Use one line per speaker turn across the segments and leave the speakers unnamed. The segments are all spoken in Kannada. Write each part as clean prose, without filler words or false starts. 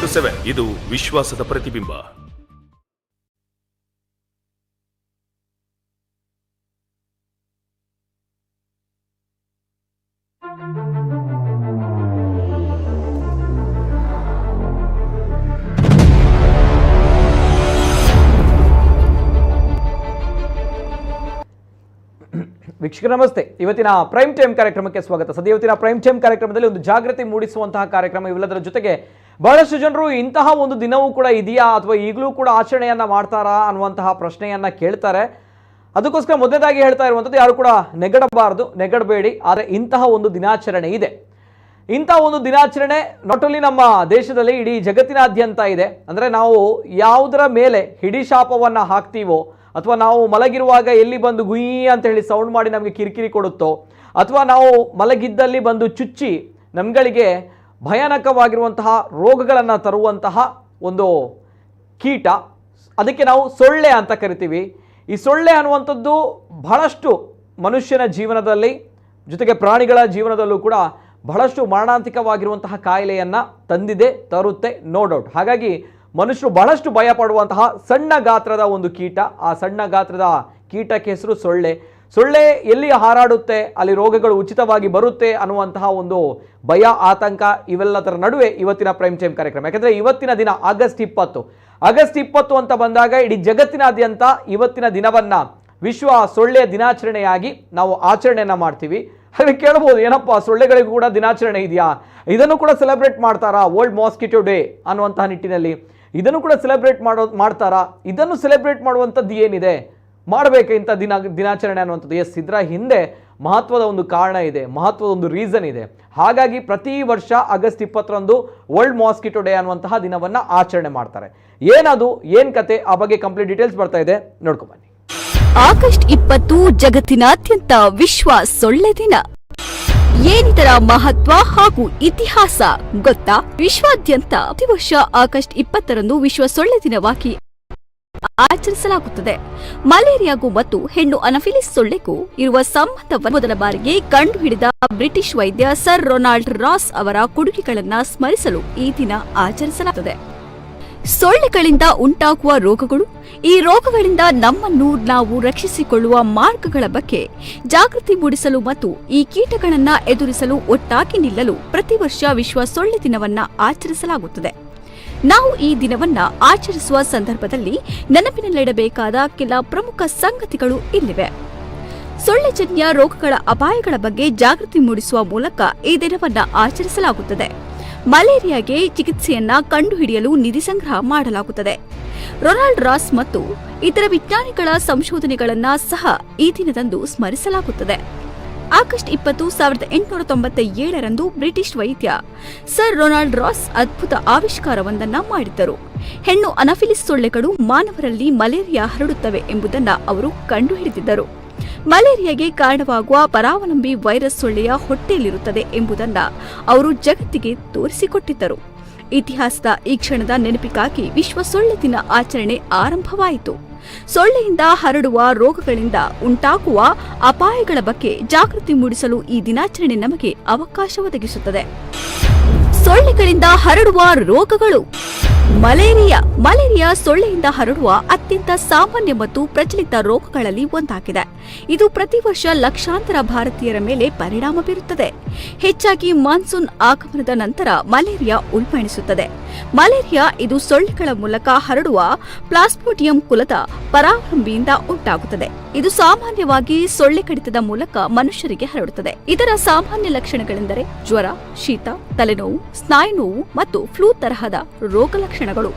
24/7 ಇದು ವಿಶ್ವಾಸದ ಪ್ರತಿಬಿಂಬ.
ವೀಕ್ಷಕರ ನಮಸ್ತೆ. ಇವತ್ತಿನ ಪ್ರೈಮ್ ಟೈಮ್ ಕಾರ್ಯಕ್ರಮಕ್ಕೆ ಸ್ವಾಗತ. ಸದ್ಯ ಇವತ್ತಿನ ಪ್ರೈಮ್ ಟೈಮ್ ಕಾರ್ಯಕ್ರಮದಲ್ಲಿ ಒಂದು ಜಾಗೃತಿ ಮೂಡಿಸುವಂತಹ ಕಾರ್ಯಕ್ರಮ. ಇವೆಲ್ಲದರ ಜೊತೆಗೆ ಬಹಳಷ್ಟು ಜನರು ಇಂತಹ ಒಂದು ದಿನವೂ ಕೂಡ ಇದೆಯಾ ಅಥವಾ ಈಗಲೂ ಕೂಡ ಆಚರಣೆಯನ್ನ ಮಾಡ್ತಾರಾ ಅನ್ನುವಂತಹ ಪ್ರಶ್ನೆಯನ್ನ ಕೇಳ್ತಾರೆ. ಅದಕ್ಕೋಸ್ಕರ ಮೊದಲನೇದಾಗಿ ಹೇಳ್ತಾ ಇರುವಂಥದ್ದು, ಯಾರು ಕೂಡ ನೆಗಡಬೇಡಿ. ಆದರೆ ಇಂತಹ ಒಂದು ದಿನಾಚರಣೆ ಇದೆ. ಇಂತಹ ಒಂದು ದಿನಾಚರಣೆ ನಾಟ್ ಓನ್ಲಿ ನಮ್ಮ ದೇಶದಲ್ಲಿ, ಇಡೀ ಜಗತ್ತಿನಾದ್ಯಂತ ಇದೆ. ಅಂದರೆ ನಾವು ಯಾವುದರ ಮೇಲೆ ಹಿಡಿ ಶಾಪವನ್ನು ಹಾಕ್ತೀವೋ ಅಥವಾ ನಾವು ಮಲಗಿರುವಾಗ ಎಲ್ಲಿ ಬಂದು ಗುಯಿ ಅಂತ ಹೇಳಿ ಸೌಂಡ್ ಮಾಡಿ ನಮಗೆ ಕಿರಿಕಿರಿ ಕೊಡುತ್ತೋ, ಅಥವಾ ನಾವು ಮಲಗಿದ್ದಲ್ಲಿ ಬಂದು ಚುಚ್ಚಿ ನಮ್ಗಳಿಗೆ ಭಯಾನಕವಾಗಿರುವಂತಹ ರೋಗಗಳನ್ನು ತರುವಂತಹ ಒಂದು ಕೀಟ, ಅದಕ್ಕೆ ನಾವು ಸೊಳ್ಳೆ ಅಂತ ಕರಿತೀವಿ. ಈ ಸೊಳ್ಳೆ ಅನ್ನುವಂಥದ್ದು ಬಹಳಷ್ಟು ಮನುಷ್ಯನ ಜೀವನದಲ್ಲಿ ಜೊತೆಗೆ ಪ್ರಾಣಿಗಳ ಜೀವನದಲ್ಲೂ ಕೂಡ ಬಹಳಷ್ಟು ಮಾರಣಾಂತಿಕವಾಗಿರುವಂತಹ ಕಾಯಿಲೆಯನ್ನು ತರುತ್ತೆ, ನೋ ಡೌಟ್. ಹಾಗಾಗಿ ಮನುಷ್ಯರು ಬಹಳಷ್ಟು ಭಯ ಪಡುವಂತಹ ಸಣ್ಣ ಗಾತ್ರದ ಒಂದು ಕೀಟ, ಆ ಸಣ್ಣ ಗಾತ್ರದ ಕೀಟಕ್ಕೆ ಹೆಸರು ಸೊಳ್ಳೆ. ಸೊಳ್ಳೆ ಎಲ್ಲಿ ಹಾರಾಡುತ್ತೆ ಅಲ್ಲಿ ರೋಗಗಳು ಉಚಿತವಾಗಿ ಬರುತ್ತೆ ಅನ್ನುವಂತಹ ಒಂದು ಭಯ, ಆತಂಕ, ಇವೆಲ್ಲದರ ನಡುವೆ ಇವತ್ತಿನ ಪ್ರೈಮ್ ಟೈಮ್ ಕಾರ್ಯಕ್ರಮ. ಯಾಕಂದರೆ ಇವತ್ತಿನ ದಿನ ಆಗಸ್ಟ್ 20 ಅಂತ ಬಂದಾಗ ಇಡೀ ಜಗತ್ತಿನಾದ್ಯಂತ ಇವತ್ತಿನ ದಿನವನ್ನು ವಿಶ್ವ ಸೊಳ್ಳೆಯ ದಿನಾಚರಣೆಯಾಗಿ ನಾವು ಆಚರಣೆಯನ್ನು ಮಾಡ್ತೀವಿ. ಹಾಗೆ ಕೇಳ್ಬೋದು, ಏನಪ್ಪ ಸೊಳ್ಳೆಗಳಿಗೂ ಕೂಡ ದಿನಾಚರಣೆ ಇದೆಯಾ, ಇದನ್ನು ಕೂಡ ಸೆಲೆಬ್ರೇಟ್ ಮಾಡ್ತಾರಾ, ವರ್ಲ್ಡ್ ಮಾಸ್ಕಿಟೋ ಡೇ ಅನ್ನುವಂತಹ ನಿಟ್ಟಿನಲ್ಲಿ ಇದನ್ನು ಕೂಡ ಸೆಲೆಬ್ರೇಟ್ ಮಾಡ್ತಾರಾ? ಇದನ್ನು ಸೆಲೆಬ್ರೇಟ್ ಮಾಡುವಂಥದ್ದು ಏನಿದೆ, ಮಾಡಬೇಕು ಇಂಥ ದಿನಾಚರಣೆ ಅನ್ನುವಂಥದ್ದು? ಎಸ್, ಇದರ ಹಿಂದೆ ಮಹತ್ವದ ಒಂದು ಕಾರಣ ಇದೆ, ಮಹತ್ವದ ಒಂದು ರೀಸನ್ ಇದೆ. ಹಾಗಾಗಿ ಪ್ರತಿ ವರ್ಷ ಆಗಸ್ಟ್ 20 ವರ್ಲ್ಡ್ ಮಾಸ್ಕಿಟೋ ಡೇ ಅನ್ನುವಂತಹ ದಿನವನ್ನು ಆಚರಣೆ ಮಾಡ್ತಾರೆ. ಏನದು, ಏನ್ ಕತೆ, ಆ ಬಗ್ಗೆ ಕಂಪ್ಲೀಟ್ ಡೀಟೇಲ್ಸ್ ಬರ್ತಾ ಇದೆ, ನೋಡ್ಕೊಂಬನ್ನಿ.
ಆಗಸ್ಟ್ 20 ಜಗತ್ತಿನಾದ್ಯಂತ ವಿಶ್ವ ಸೊಳ್ಳೆ ದಿನ. ಏನಿದರ ಮಹತ್ವ ಹಾಗೂ ಇತಿಹಾಸ ಗೊತ್ತಾ? ವಿಶ್ವಾದ್ಯಂತ ಪ್ರತಿ ವರ್ಷ ಆಗಸ್ಟ್ 20 ವಿಶ್ವ ಸೊಳ್ಳೆ ದಿನವಾಗಿ ಆಚರಿಸಲಾಗುತ್ತದೆ. ಮಲೇರಿಯಾಗೂ ಮತ್ತು ಹೆಣ್ಣು ಅನಫಿಲಿಸ್ ಸೊಳ್ಳೆಗೂ ಇರುವ ಸಂಬಂಧವನ್ನು ಮೊದಲ ಬಾರಿಗೆ ಕಂಡುಹಿಡಿದ ಬ್ರಿಟಿಷ್ ವೈದ್ಯ ಸರ್ ರೊನಾಲ್ಡ್ ರಾಸ್ ಅವರ ಕೊಡುಗೆಗಳನ್ನು ಸ್ಮರಿಸಲು ಈ ದಿನ ಆಚರಿಸಲಾಗುತ್ತದೆ. ಸೊಳ್ಳೆಗಳಿಂದ ಉಂಟಾಗುವ ರೋಗಗಳು, ಈ ರೋಗಗಳಿಂದ ನಮ್ಮನ್ನು ನಾವು ರಕ್ಷಿಸಿಕೊಳ್ಳುವ ಮಾರ್ಗಗಳ ಬಗ್ಗೆ ಜಾಗೃತಿ ಮೂಡಿಸಲು ಮತ್ತು ಈ ಕೀಟಗಳನ್ನು ಎದುರಿಸಲು ಒಟ್ಟಾಗಿ ನಿಲ್ಲಲು ಪ್ರತಿ ವರ್ಷ ವಿಶ್ವ ಸೊಳ್ಳೆ ದಿನವನ್ನ ಆಚರಿಸಲಾಗುತ್ತದೆ. ನಾವು ಈ ದಿನವನ್ನ ಆಚರಿಸುವ ಸಂದರ್ಭದಲ್ಲಿ ನೆನಪಿನಲ್ಲಿಡಬೇಕಾದ ಕೆಲ ಪ್ರಮುಖ ಸಂಗತಿಗಳು ಇಲ್ಲಿವೆ. ಸೊಳ್ಳೆಜನ್ಯ ರೋಗಗಳ ಅಪಾಯಗಳ ಬಗ್ಗೆ ಜಾಗೃತಿ ಮೂಡಿಸುವ ಮೂಲಕ ಈ ದಿನವನ್ನ ಆಚರಿಸಲಾಗುತ್ತದೆ. ಮಲೇರಿಯಾಗೆ ಚಿಕಿತ್ಸೆಯನ್ನ ಕಂಡುಹಿಡಿಯಲು ನಿಧಿ ಸಂಗ್ರಹ ಮಾಡಲಾಗುತ್ತದೆ. ರೊನಾಲ್ಡ್ ರಾಸ್ ಮತ್ತು ಇತರ ವಿಜ್ಞಾನಿಗಳ ಸಂಶೋಧನೆಗಳನ್ನ ಸಹ ಈ ದಿನದಂದು ಸ್ಮರಿಸಲಾಗುತ್ತದೆ. ಆಗಸ್ಟ್ 20, 1897 ಬ್ರಿಟಿಷ್ ವೈದ್ಯ ಸರ್ ರೊನಾಲ್ಡ್ ರಾಸ್ ಅದ್ಭುತ ಆವಿಷ್ಕಾರವೊಂದನ್ನು ಮಾಡಿದ್ದರು. ಹೆಣ್ಣು ಅನಫಿಲಿಸ್ ಸೊಳ್ಳೆಗಳು ಮಾನವರಲ್ಲಿ ಮಲೇರಿಯಾ ಹರಡುತ್ತವೆ ಎಂಬುದನ್ನು ಅವರು ಕಂಡುಹಿಡಿದಿದ್ದರು. ಮಲೇರಿಯಾಗೆ ಕಾರಣವಾಗುವ ಪರಾವಲಂಬಿ ವೈರಸ್ ಸೊಳ್ಳೆಯ ಹೊಟ್ಟೆಯಲ್ಲಿರುತ್ತದೆ ಎಂಬುದನ್ನು ಅವರು ಜಗತ್ತಿಗೆ ತೋರಿಸಿಕೊಟ್ಟಿದ್ದರು. ಇತಿಹಾಸದ ಈ ಕ್ಷಣದ ನೆನಪಿಗಾಗಿ ವಿಶ್ವ ಸೊಳ್ಳೆ ದಿನ ಆಚರಣೆ ಆರಂಭವಾಯಿತು. ಸೊಳ್ಳೆಯಿಂದ ಹರಡುವ ರೋಗಗಳಿಂದ ಉಂಟಾಗುವ ಅಪಾಯಗಳ ಬಗ್ಗೆ ಜಾಗೃತಿ ಮೂಡಿಸಲು ಈ ದಿನಾಚರಣೆ ನಮಗೆ ಅವಕಾಶ ಒದಗಿಸುತ್ತದೆ. ಸೊಳ್ಳೆಗಳಿಂದ ಹರಡುವ ರೋಗಗಳು. ಮಲೇರಿಯಾ ಸೊಳ್ಳೆಯಿಂದ ಹರಡುವ ಅತ್ಯಂತ ಸಾಮಾನ್ಯ ಮತ್ತು ಪ್ರಚಲಿತ ರೋಗಗಳಲ್ಲಿ ಒಂದಾಗಿದೆ. ಇದು ಪ್ರತಿ ವರ್ಷ ಲಕ್ಷಾಂತರ ಭಾರತೀಯರ ಮೇಲೆ ಪರಿಣಾಮ ಬೀರುತ್ತದೆ. ಹೆಚ್ಚಾಗಿ ಮಾನ್ಸೂನ್ ಆಗಮನದ ನಂತರ ಮಲೇರಿಯಾ ಉಲ್ಬಣಿಸುತ್ತದೆ. ಮಲೇರಿಯಾ ಇದು ಸೊಳ್ಳೆಗಳ ಮೂಲಕ ಹರಡುವ ಪ್ಲಾಸ್ಮೋಡಿಯಂ ಕುಲದ ಪರಾವಲಂಬಿಯಿಂದ ಉಂಟಾಗುತ್ತದೆ. ಇದು ಸಾಮಾನ್ಯವಾಗಿ ಸೊಳ್ಳೆ ಕಡಿತದ ಮೂಲಕ ಮನುಷ್ಯರಿಗೆ ಹರಡುತ್ತದೆ. ಇದರ ಸಾಮಾನ್ಯ ಲಕ್ಷಣಗಳೆಂದರೆ ಜ್ವರ, ಶೀತ, ತಲೆನೋವು, ಸ್ನಾಯುನೋವು ಮತ್ತು ಫ್ಲೂ ತರಹದ ರೋಗ ಲಕ್ಷಣಗಳು.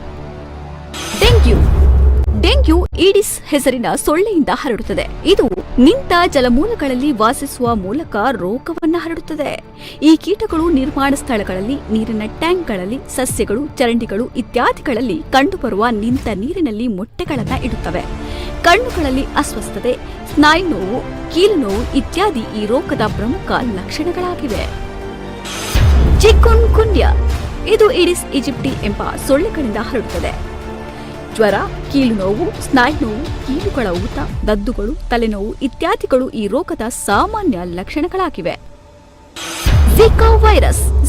ಡೆಂಗ್ಯೂ ಈಡಿಸ್ ಹೆಸರಿನ ಸೊಳ್ಳೆಯಿಂದ ಹರಡುತ್ತದೆ. ಇದು ನಿಂತ ಜಲಮೂಲಗಳಲ್ಲಿ ವಾಸಿಸುವ ಮೂಲಕ ರೋಗವನ್ನು ಹರಡುತ್ತದೆ. ಈ ಕೀಟಗಳು ನಿರ್ಮಾಣ ಸ್ಥಳಗಳಲ್ಲಿ, ನೀರಿನ ಟ್ಯಾಂಕ್ಗಳಲ್ಲಿ, ಸಸ್ಯಗಳು, ಚರಂಡಿಗಳು ಇತ್ಯಾದಿಗಳಲ್ಲಿ ಕಂಡುಬರುವ ನಿಂತ ನೀರಿನಲ್ಲಿ ಮೊಟ್ಟೆಗಳನ್ನು ಇಡುತ್ತವೆ. ಕಣ್ಣುಗಳಲ್ಲಿ ಅಸ್ವಸ್ಥತೆ, ಸ್ನಾಯು ನೋವು, ಕೀಲು ನೋವು ಇತ್ಯಾದಿ ಈ ರೋಗದ ಪ್ರಮುಖ ಲಕ್ಷಣಗಳಾಗಿವೆ. ಚಿಕುನ್ಗುನ್ಯಾ ಇದು ಈಡಿಸ್ ಈಜಿಪ್ಟಿ ಎಂಬ ಸೊಳ್ಳೆಗಳಿಂದ ಹರಡುತ್ತದೆ. ಜ್ವರ, ಕೀಲು ನೋವು, ಸ್ನಾಯು ನೋವು, ಕೀಲುಗಳ ಊತ, ದದ್ದುಗಳು, ತಲೆನೋವು ಇತ್ಯಾದಿಗಳು ಈ ರೋಗದ ಸಾಮಾನ್ಯ ಲಕ್ಷಣಗಳಾಗಿವೆ. ಝಿಕಾ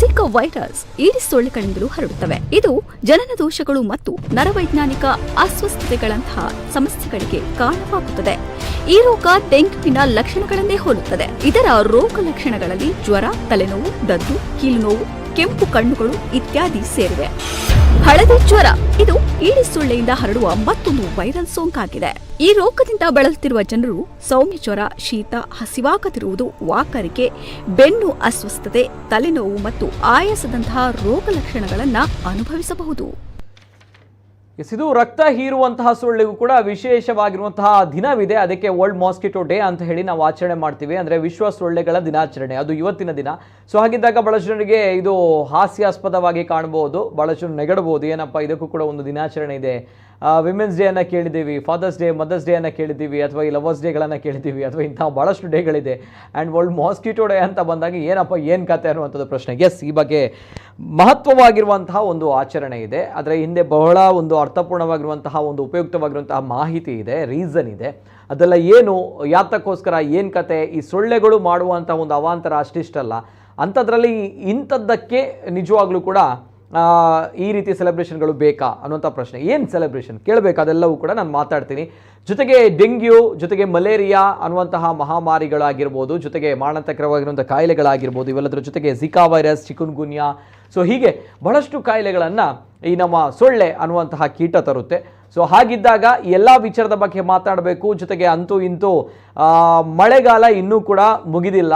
ಝಿಕಾ ವೈರಸ್ ಈಡಿಸ್ ಸೊಳ್ಳೆಗಳಿಂದಲೂ ಹರಡುತ್ತವೆ. ಇದು ಜನನ ದೋಷಗಳು ಮತ್ತು ನರವೈಜ್ಞಾನಿಕ ಅಸ್ವಸ್ಥತೆಗಳಂತಹ ಸಮಸ್ಯೆಗಳಿಗೆ ಕಾರಣವಾಗುತ್ತದೆ. ಈ ರೋಗ ಡೆಂಗ್ಯೂವಿನ ಲಕ್ಷಣಗಳನ್ನೇ ಹೋಲುತ್ತದೆ. ಇದರ ರೋಗ ಲಕ್ಷಣಗಳಲ್ಲಿ ಜ್ವರ, ತಲೆನೋವು, ದದ್ದು, ಕೀಲು ನೋವು, ಕೆಂಪು ಕಣ್ಣುಗಳು ಇತ್ಯಾದಿ ಸೇರಿವೆ. ಹಳದಿ ಜ್ವರ ಇದು ಈಡಿಸ್ ಸೊಳ್ಳೆಯಿಂದ ಹರಡುವ ಮತ್ತೊಂದು ವೈರಲ್ ಸೋಂಕಾಗಿದೆ. ಈ ರೋಗದಿಂದ ಬಳಲುತ್ತಿರುವ ಜನರು ಸೌಮ್ಯ ಜ್ವರ, ಶೀತ, ಹಸಿವಾಗದಿರುವುದು, ವಾಕರಿಕೆ, ಬೆನ್ನು ಅಸ್ವಸ್ಥತೆ, ತಲೆನೋವು ಮತ್ತು ಆಯಾಸದಂತಹ ರೋಗ ಲಕ್ಷಣಗಳನ್ನು ಅನುಭವಿಸಬಹುದು.
ಇದು ರಕ್ತ ಹೀರುವಂತಹ ಸೊಳ್ಳೆಗೂ ಕೂಡ ವಿಶೇಷವಾಗಿರುವಂತಹ ದಿನವಿದೆ. ಅದಕ್ಕೆ ವರ್ಲ್ಡ್ ಮಾಸ್ಕಿಟೋ ಡೇ ಅಂತ ಹೇಳಿ ನಾವು ಆಚರಣೆ ಮಾಡ್ತೀವಿ. ಅಂದರೆ ವಿಶ್ವ ಸೊಳ್ಳೆಗಳ ದಿನಾಚರಣೆ, ಅದು ಇವತ್ತಿನ ದಿನ. ಸೊ ಹಾಗಿದ್ದಾಗ ಬಹಳಷ್ಟು ಜನರಿಗೆ ಇದು ಹಾಸ್ಯಾಸ್ಪದವಾಗಿ ಕಾಣಬಹುದು, ಬಹಳಷ್ಟು ಜನ ನೆಗಡಬಹುದು, ಏನಪ್ಪ ಇದಕ್ಕೂ ಕೂಡ ಒಂದು ದಿನಾಚರಣೆ ಇದೆ. ವಿಮೆನ್ಸ್ ಡೇ ಅನ್ನು ಕೇಳಿದ್ದೀವಿ, ಫಾದರ್ಸ್ ಡೇ, ಮದರ್ಸ್ ಡೇ ಅನ್ನು ಕೇಳಿದ್ದೀವಿ, ಅಥವಾ ಈ ಲವರ್ಸ್ ಡೇಗಳನ್ನು ಕೇಳಿದ್ದೀವಿ, ಅಥವಾ ಇಂತಹ ಭಾಳಷ್ಟು ಡೇಗಳಿದೆ. ಆ್ಯಂಡ್ ವರ್ಲ್ಡ್ ಮಾಸ್ಕಿಟೋ ಡೇ ಅಂತ ಬಂದಾಗ ಏನಪ್ಪ ಏನು ಕತೆ ಅನ್ನುವಂಥದ್ದು ಪ್ರಶ್ನೆ. ಎಸ್, ಈ ಬಗ್ಗೆ ಮಹತ್ವವಾಗಿರುವಂತಹ ಒಂದು ಆಚರಣೆ ಇದೆ. ಅದರ ಹಿಂದೆ ಬಹಳ ಒಂದು ಅರ್ಥಪೂರ್ಣವಾಗಿರುವಂತಹ ಒಂದು ಉಪಯುಕ್ತವಾಗಿರುವಂತಹ ಮಾಹಿತಿ ಇದೆ, ರೀಸನ್ ಇದೆ. ಅದೆಲ್ಲ ಏನು, ಯಾತಕ್ಕೋಸ್ಕರ, ಏನು ಕತೆ, ಈ ಸೊಳ್ಳೆಗಳು ಮಾಡುವಂಥ ಒಂದು ಅವಾಂತರ ಅಷ್ಟಿಷ್ಟಲ್ಲ. ಅಂಥದ್ರಲ್ಲಿ ಇಂಥದ್ದಕ್ಕೆ ನಿಜವಾಗ್ಲೂ ಕೂಡ ಈ ರೀತಿ ಸೆಲೆಬ್ರೇಷನ್ಗಳು ಬೇಕಾ ಅನ್ನುವಂಥ ಪ್ರಶ್ನೆ. ಏನು ಸೆಲೆಬ್ರೇಷನ್ ಕೇಳಬೇಕು, ಅದೆಲ್ಲವೂ ಕೂಡ ನಾನು ಮಾತಾಡ್ತೀನಿ. ಜೊತೆಗೆ ಡೆಂಗ್ಯೂ, ಜೊತೆಗೆ ಮಲೇರಿಯಾ ಅನ್ನುವಂತಹ ಮಹಾಮಾರಿಗಳಾಗಿರ್ಬೋದು, ಜೊತೆಗೆ ಮಾರಣಾಂತಕರವಾಗಿರುವಂಥ ಕಾಯಿಲೆಗಳಾಗಿರ್ಬೋದು, ಇವೆಲ್ಲದರ ಜೊತೆಗೆ ಝಿಕಾ ವೈರಸ್, ಚಿಕುನ್ಗುನ್ಯಾ, ಸೊ ಹೀಗೆ ಬಹಳಷ್ಟು ಕಾಯಿಲೆಗಳನ್ನು ಈ ನಮ್ಮ ಸೊಳ್ಳೆ ಅನ್ನುವಂತಹ ಕೀಟ ತರುತ್ತೆ. ಸೊ ಹಾಗಿದ್ದಾಗ ಎಲ್ಲ ವಿಚಾರದ ಬಗ್ಗೆ ಮಾತಾಡಬೇಕು. ಜೊತೆಗೆ ಅಂತೂ ಇಂತೂ ಮಳೆಗಾಲ ಇನ್ನೂ ಕೂಡ ಮುಗಿದಿಲ್ಲ.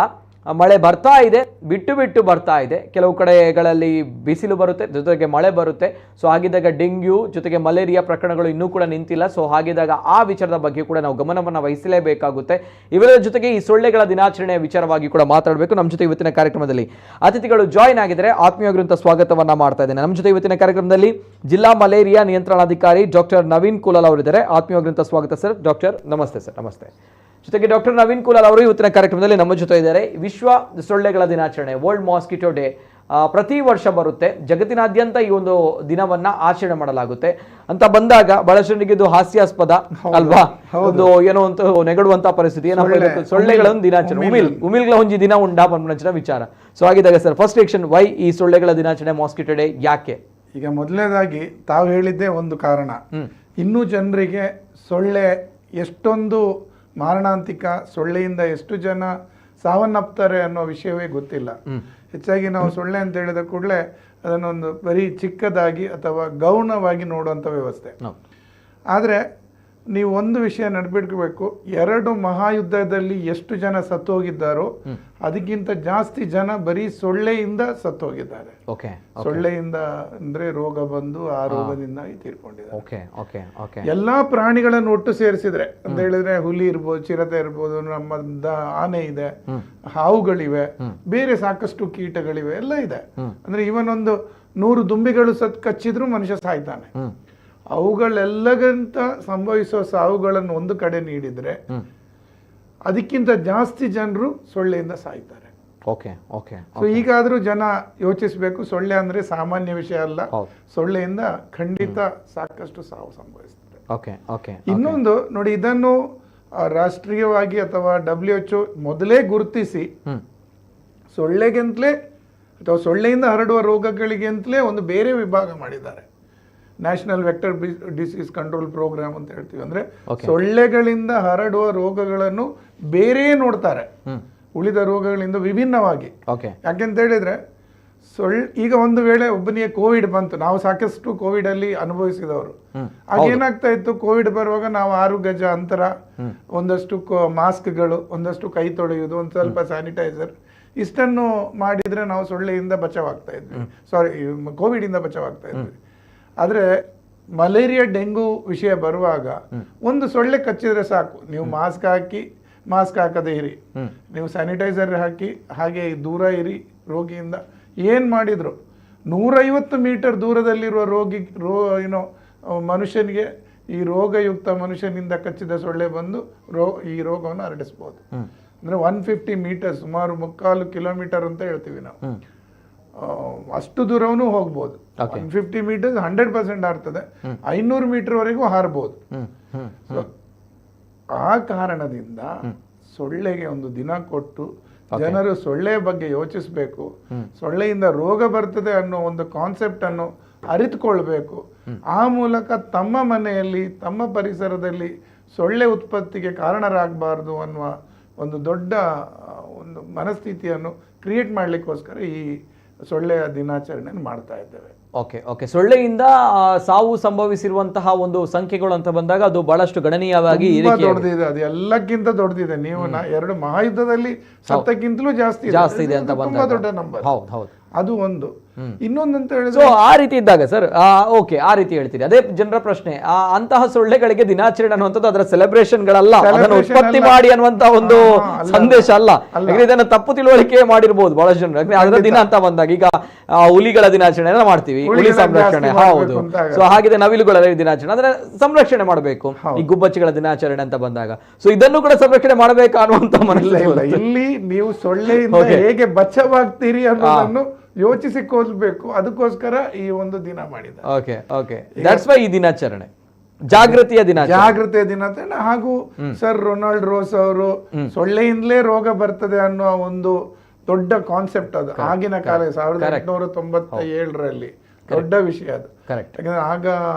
ಮಳೆ ಬರ್ತಾ ಇದೆ, ಬಿಟ್ಟು ಬಿಟ್ಟು ಬರ್ತಾ ಇದೆ. ಕೆಲವು ಕಡೆಗಳಲ್ಲಿ ಬಿಸಿಲು ಬರುತ್ತೆ, ಜೊತೆಗೆ ಮಳೆ ಬರುತ್ತೆ. ಸೊ ಹಾಗಿದ್ದಾಗ ಡೆಂಗ್ಯೂ ಜೊತೆಗೆ ಮಲೇರಿಯಾ ಪ್ರಕರಣಗಳು ಇನ್ನೂ ಕೂಡ ನಿಂತಿಲ್ಲ. ಸೊ ಹಾಗಿದ್ದಾಗ ಆ ವಿಚಾರದ ಬಗ್ಗೆ ಕೂಡ ನಾವು ಗಮನವನ್ನು ವಹಿಸಲೇಬೇಕಾಗುತ್ತೆ. ಇವೆಲ್ಲರ ಜೊತೆಗೆ ಈ ಸೊಳ್ಳೆಗಳ ದಿನಾಚರಣೆಯ ವಿಚಾರವಾಗಿ ಕೂಡ ಮಾತಾಡಬೇಕು. ನಮ್ಮ ಜೊತೆ ಇವತ್ತಿನ ಕಾರ್ಯಕ್ರಮದಲ್ಲಿ ಅತಿಥಿಗಳು ಜಾಯಿನ್ ಆಗಿದ್ದಾರೆ. ಆತ್ಮೀಯವಾಗಿರುವಂಥ ಸ್ವಾಗತವನ್ನ ಮಾಡ್ತಾ ಇದ್ದೇನೆ. ನಮ್ಮ ಜೊತೆ ಇವತ್ತಿನ ಕಾರ್ಯಕ್ರಮದಲ್ಲಿ ಜಿಲ್ಲಾ ಮಲೇರಿಯಾ ನಿಯಂತ್ರಣಾಧಿಕಾರಿ ಡಾಕ್ಟರ್ ನವೀನ್ ಕುಲಾಲ್ ಅವರಿದ್ದಾರೆ. ಆತ್ಮೀಯವಾಗಿರುವಂಥ ಸ್ವಾಗತ ಸರ್. ಡಾಕ್ಟರ್ ನಮಸ್ತೆ ಸರ್. ನಮಸ್ತೆ. ಜೊತೆಗೆ ಡಾಕ್ಟರ್ ನವೀನ್ ಕುಲಾಲ್ ಅವರು ಇವತ್ತಿನ ಕಾರ್ಯಕ್ರಮದಲ್ಲಿ ನಮ್ಮ ಜೊತೆ ಇದ್ದಾರೆ. ವಿಶ್ವ ಸೊಳ್ಳೆಗಳ ದಿನಾಚರಣೆ, ವರ್ಲ್ಡ್ ಮಾಸ್ಕಿಟೋ ಡೇ ಪ್ರತಿ ವರ್ಷ ಬರುತ್ತೆ. ಜಗತ್ತಿನಾದ್ಯಂತ ಈ ಒಂದು ದಿನವನ್ನ ಆಚರಣೆ ಮಾಡಲಾಗುತ್ತೆ. ಅಂತ ಬಂದಾಗ ಬಹಳಷ್ಟು ಜನರಿಗೆ ಇದು ಹಾಸ್ಯಾಸ್ಪದ ಅಲ್ವಾ, ಒಂದು ಏನೋ ಅಂತ ನೆಗಡುವಂತ ಪರಿಸ್ಥಿತಿ. ಸೊಳ್ಳೆಗಳ ಒಂದು ದಿನಾಚರಣೆ, ಉಮಿಲ್ಗಳ ಒಂಜಿ ದಿನ ಉಂಡಾ ಪನ್ಮಂಚಿನ ವಿಚಾರ. ಸೊ ಆಗಿದ್ದಾಗ ಸರ್, ಫಸ್ಟ್ ರಿಯಾಕ್ಷನ್, ವೈ ಈ ಸೊಳ್ಳೆಗಳ ದಿನಾಚರಣೆ, ಮಾಸ್ಕಿಟೋ ಡೇ ಯಾಕೆ?
ಈಗ ಮೊದಲನೇದಾಗಿ ತಾವು ಹೇಳಿದ್ದೇ ಒಂದು ಕಾರಣ. ಇನ್ನೂ ಜನರಿಗೆ ಸೊಳ್ಳೆ ಎಷ್ಟೊಂದು ಮಾರಣಾಂತಿಕ, ಸೊಳ್ಳೆಯಿಂದ ಎಷ್ಟು ಜನ ಸಾವನ್ನಪ್ತಾರೆ ಅನ್ನೋ ವಿಷಯವೇ ಗೊತ್ತಿಲ್ಲ. ಹೆಚ್ಚಾಗಿ ನಾವು ಸೊಳ್ಳೆ ಅಂತ ಹೇಳಿದ ಕೂಡಲೇ ಅದನ್ನೊಂದು ಬರೀ ಚಿಕ್ಕದಾಗಿ ಅಥವಾ ಗೌಣವಾಗಿ ನೋಡುವಂಥ ವ್ಯವಸ್ಥೆ. ಆದರೆ ನೀವು ಒಂದು ವಿಷಯ ನೆನಪಿಟ್ಕೋಬೇಕು, 2 ಮಹಾಯುದ್ಧದಲ್ಲಿ ಎಷ್ಟು ಜನ ಸತ್ತೋಗಿದ್ದಾರೋ ಅದಕ್ಕಿಂತ ಜಾಸ್ತಿ ಜನ ಬರೀ ಸೊಳ್ಳೆಯಿಂದ ಸತ್ತೋಗಿದ್ದಾರೆ. ಸೊಳ್ಳೆಯಿಂದ ಅಂದ್ರೆ ರೋಗ ಬಂದು ಆ ರೋಗದಿಂದ ತೀರ್ಕೊಂಡಿದ್ದಾರೆ. ಎಲ್ಲಾ ಪ್ರಾಣಿಗಳನ್ನು ಒಟ್ಟು ಸೇರಿಸಿದ್ರೆ ಅಂತ ಹೇಳಿದ್ರೆ ಹುಲಿ ಇರ್ಬೋದು, ಚಿರತೆ ಇರ್ಬೋದು, ನಮ್ಮ ಆನೆ ಇದೆ, ಹಾವುಗಳಿವೆ, ಬೇರೆ ಸಾಕಷ್ಟು ಕೀಟಗಳಿವೆ, ಎಲ್ಲ ಇದೆ. ಅಂದ್ರೆ ಇವನ್ ಒಂದು 100 ದುಂಬಿಗಳು ಕಚ್ಚಿದ್ರು ಮನುಷ್ಯ ಸಾಯ್ತಾನೆ. ಅವುಗಳೆಲ್ಲಗಂತ ಸಂಭವಿಸುವ ಸಾವುಗಳನ್ನು ಒಂದು ಕಡೆ ನೀಡಿದ್ರೆ ಅದಕ್ಕಿಂತ ಜಾಸ್ತಿ ಜನರು ಸೊಳ್ಳೆಯಿಂದ ಸಾಯ್ತಾರೆ. ಈಗಾದ್ರೂ ಜನ ಯೋಚಿಸಬೇಕು, ಸೊಳ್ಳೆ ಅಂದ್ರೆ ಸಾಮಾನ್ಯ ವಿಷಯ ಅಲ್ಲ. ಸೊಳ್ಳೆಯಿಂದ ಖಂಡಿತ ಸಾಕಷ್ಟು ಸಾವು ಸಂಭವಿಸುತ್ತೆ. ಇನ್ನೊಂದು ನೋಡಿ, ಇದನ್ನು ರಾಷ್ಟ್ರೀಯವಾಗಿ ಅಥವಾ WHO ಮೊದಲೇ ಗುರುತಿಸಿ ಸೊಳ್ಳೆಗೆಂತಲೇ ಅಥವಾ ಸೊಳ್ಳೆಯಿಂದ ಹರಡುವ ರೋಗಗಳಿಗೆ ಅಂತಲೇ ಒಂದು ಬೇರೆ ವಿಭಾಗ ಮಾಡಿದ್ದಾರೆ. National vector disease control programme ಅಂತ ಹೇಳ್ತೀವಿ. ಅಂದ್ರೆ ಸೊಳ್ಳೆಗಳಿಂದ ಹರಡುವ ರೋಗಗಳನ್ನು ಬೇರೆ ನೋಡ್ತಾರೆ, ಉಳಿದ ರೋಗಗಳಿಂದ ವಿಭಿನ್ನವಾಗಿ. ಯಾಕೆಂತ ಹೇಳಿದ್ರೆ ಈಗ ಒಂದು ವೇಳೆ ಒಬ್ಬನಿಗೆ ಕೋವಿಡ್ ಬಂತು, ನಾವು ಸಾಕಷ್ಟು ಕೋವಿಡ್ ಅಲ್ಲಿ ಅನುಭವಿಸಿದವರು. ಆಗೇನಾಗ್ತಾ ಇತ್ತು, ಕೋವಿಡ್ ಬರುವಾಗ ನಾವು 6 ಗಜ ಅಂತರ, ಒಂದಷ್ಟು ಮಾಸ್ಕ್ಗಳು, ಒಂದಷ್ಟು ಕೈ ತೊಳೆಯುವುದು, ಒಂದು ಸ್ವಲ್ಪ ಸ್ಯಾನಿಟೈಸರ್, ಇಷ್ಟನ್ನು ಮಾಡಿದ್ರೆ ನಾವು ಸೊಳ್ಳೆಯಿಂದ ಬಚಾವಾಗ್ತಾ ಇದ್ವಿ, ಕೋವಿಡ್ ಇಂದ ಬಚಾವಾಗ್ತಾ ಇದ್ವಿ. ಆದ್ರೆ ಮಲೇರಿಯಾ, ಡೆಂಗು ವಿಷಯ ಬರುವಾಗ ಒಂದು ಸೊಳ್ಳೆ ಕಚ್ಚಿದ್ರೆ ಸಾಕು, ನೀವು ಮಾಸ್ಕ್ ಹಾಕದೇ ಇರಿ, ನೀವು ಸ್ಯಾನಿಟೈಸರ್ ಹಾಕಿ ಹಾಗೆ ದೂರ ಇರಿ ರೋಗಿಯಿಂದ. ಏನ್ ಮಾಡಿದ್ರು 150 ಮೀಟರ್ ದೂರದಲ್ಲಿರುವ ಮನುಷ್ಯನಿಗೆ, ಈ ರೋಗಯುಕ್ತ ಮನುಷ್ಯನಿಂದ ಕಚ್ಚಿದ ಸೊಳ್ಳೆ ಬಂದು ಈ ರೋಗವನ್ನು ಹರಡಿಸಬಹುದು. ಅಂದ್ರೆ 150 ಮೀಟರ್, ಸುಮಾರು 3/4 ಕಿಲೋಮೀಟರ್ ಅಂತ ಹೇಳ್ತೀವಿ ನಾವು, ಅಷ್ಟು ದೂರವೂ ಹೋಗ್ಬೋದು. 150 ಮೀಟರ್ 100% ಹಾರ್ತದೆ, 500 ಮೀಟರ್ ವರೆಗೂ ಹಾರಬಹುದು. ಆ ಕಾರಣದಿಂದ ಸೊಳ್ಳೆಗೆ ಒಂದು ದಿನ ಕೊಟ್ಟು ಜನರು ಸೊಳ್ಳೆಯ ಬಗ್ಗೆ ಯೋಚಿಸಬೇಕು, ಸೊಳ್ಳೆಯಿಂದ ರೋಗ ಬರ್ತದೆ ಅನ್ನೋ ಒಂದು ಕಾನ್ಸೆಪ್ಟ್ ಅನ್ನು ಅರಿತುಕೊಳ್ಬೇಕು. ಆ ಮೂಲಕ ತಮ್ಮ ಮನೆಯಲ್ಲಿ ತಮ್ಮ ಪರಿಸರದಲ್ಲಿ ಸೊಳ್ಳೆ ಉತ್ಪತ್ತಿಗೆ ಕಾರಣರಾಗಬಾರ್ದು ಅನ್ನುವ ಒಂದು ದೊಡ್ಡ ಒಂದು ಮನಸ್ಥಿತಿಯನ್ನು ಕ್ರಿಯೇಟ್ ಮಾಡಲಿಕ್ಕೋಸ್ಕರ ಈ ಸೊಳ್ಳೆಯ ದಿನಾಚರಣೆಯನ್ನು ಮಾಡ್ತಾ ಇದ್ದೇವೆ.
ಓಕೆ ಓಕೆ ಸೊಳ್ಳೆಯಿಂದ ಸಾವು ಸಂಭವಿಸಿರುವಂತಹ ಒಂದು ಸಂಖ್ಯೆಗಳು ಅಂತ ಬಂದಾಗ ಅದು ಬಹಳಷ್ಟು ಗಣನೀಯವಾಗಿ
ದೊಡ್ಡದಿದೆ. ಅದು ಎಲ್ಲಕ್ಕಿಂತ ದೊಡ್ಡದಿದೆ. ನೀವು 2 ಮಹಾಯುದ್ಧದಲ್ಲಿ ಸತ್ತಕ್ಕಿಂತಲೂ ಜಾಸ್ತಿ
ಇದೆ ಅಂತ
ತುಂಬಾ ದೊಡ್ಡ ನಂಬರ್.
ಹೌದು ಹೌದು
ಅದು ಒಂದು. ಇನ್ನೊಂದಂತ ಹೇಳಿದ್ರೆ
ಸೊ ಆ ರೀತಿ ಇದ್ದಾಗ ಸರ್ ಓಕೆ ಆ ರೀತಿ ಹೇಳ್ತೀರಿ. ಅದೇ ಜನರ ಪ್ರಶ್ನೆ, ಅಂತಹ ಸೊಳ್ಳೆಗಳಿಗೆ ದಿನಾಚರಣೆ ಅನ್ನುವಂಥದ್ದು ಅದರ ಸೆಲೆಬ್ರೇಷನ್ಗಳಲ್ಲ, ಅದನ್ನು ಉತ್ಪತ್ತಿ ಮಾಡಿ ಅನ್ನುವಂತಹ ಒಂದು ಸಂದೇಶ ಅಲ್ಲ. ಯಾಕಂದ್ರೆ ಇದನ್ನ ತಪ್ಪು ತಿಳುವಳಿಕೆ ಮಾಡಿರ್ಬೋದು ಬಹಳಷ್ಟು ಜನರು. ಅದರ ದಿನ ಅಂತ ಬಂದಾಗ ಈಗ ಹುಲಿಗಳ ದಿನಾಚರಣೆ ಮಾಡ್ತೀವಿ, ಹುಲಿ ಸಂರಕ್ಷಣೆ, ಹೌದು. ಸೊ ಹಾಗಿದೆ ನವಿಲುಗಳ ದಿನಾಚರಣೆ, ಅದನ್ನ ಸಂರಕ್ಷಣೆ ಮಾಡಬೇಕು. ಈ ಗುಬ್ಬಚ್ಚಿಗಳ ದಿನಾಚರಣೆ ಅಂತ ಬಂದಾಗ ಸೊ ಇದನ್ನು ಕೂಡ ಸಂರಕ್ಷಣೆ ಮಾಡಬೇಕಾ ಅನ್ನುವಂತ ಮನಸ್ಸಿಲ್ಲ.
ಇಲ್ಲಿ ನೀವು ಸೊಳ್ಳೆಯಿಂದ ಹೇಗೆ ಬಚಾವಾಗ್ತೀರಿ ಅನ್ನೋದನ್ನು ಯೋಚಿಸಿಕೊಳ್ಬೇಕು. ಅದಕ್ಕೋಸ್ಕರ ಈ ಒಂದು ದಿನ ಮಾಡಿದ.
ಓಕೆ ಓಕೆ ದಟ್ಸ್ ವೈ ಈ ದಿನಾಚರಣೆ ಜಾಗೃತಿಯ
ದಿನಾಚರಣೆ. ಹಾಗೂ ಸರ್ ರೊನಾಲ್ಡ್ ರೋಸ್ ಅವರು ಸೊಳ್ಳೆಯಿಂದಲೇ ರೋಗ ಬರ್ತದೆ ಅನ್ನೋ ಒಂದು ದೊಡ್ಡ ಕಾನ್ಸೆಪ್ಟ್ ಅದು ಆಗಿನ ಕಾಲ 1897ರಲ್ಲಿ ದೊಡ್ಡ ವಿಷಯ ಅದು. ಯಾಕಂದ್ರೆ ಆಗ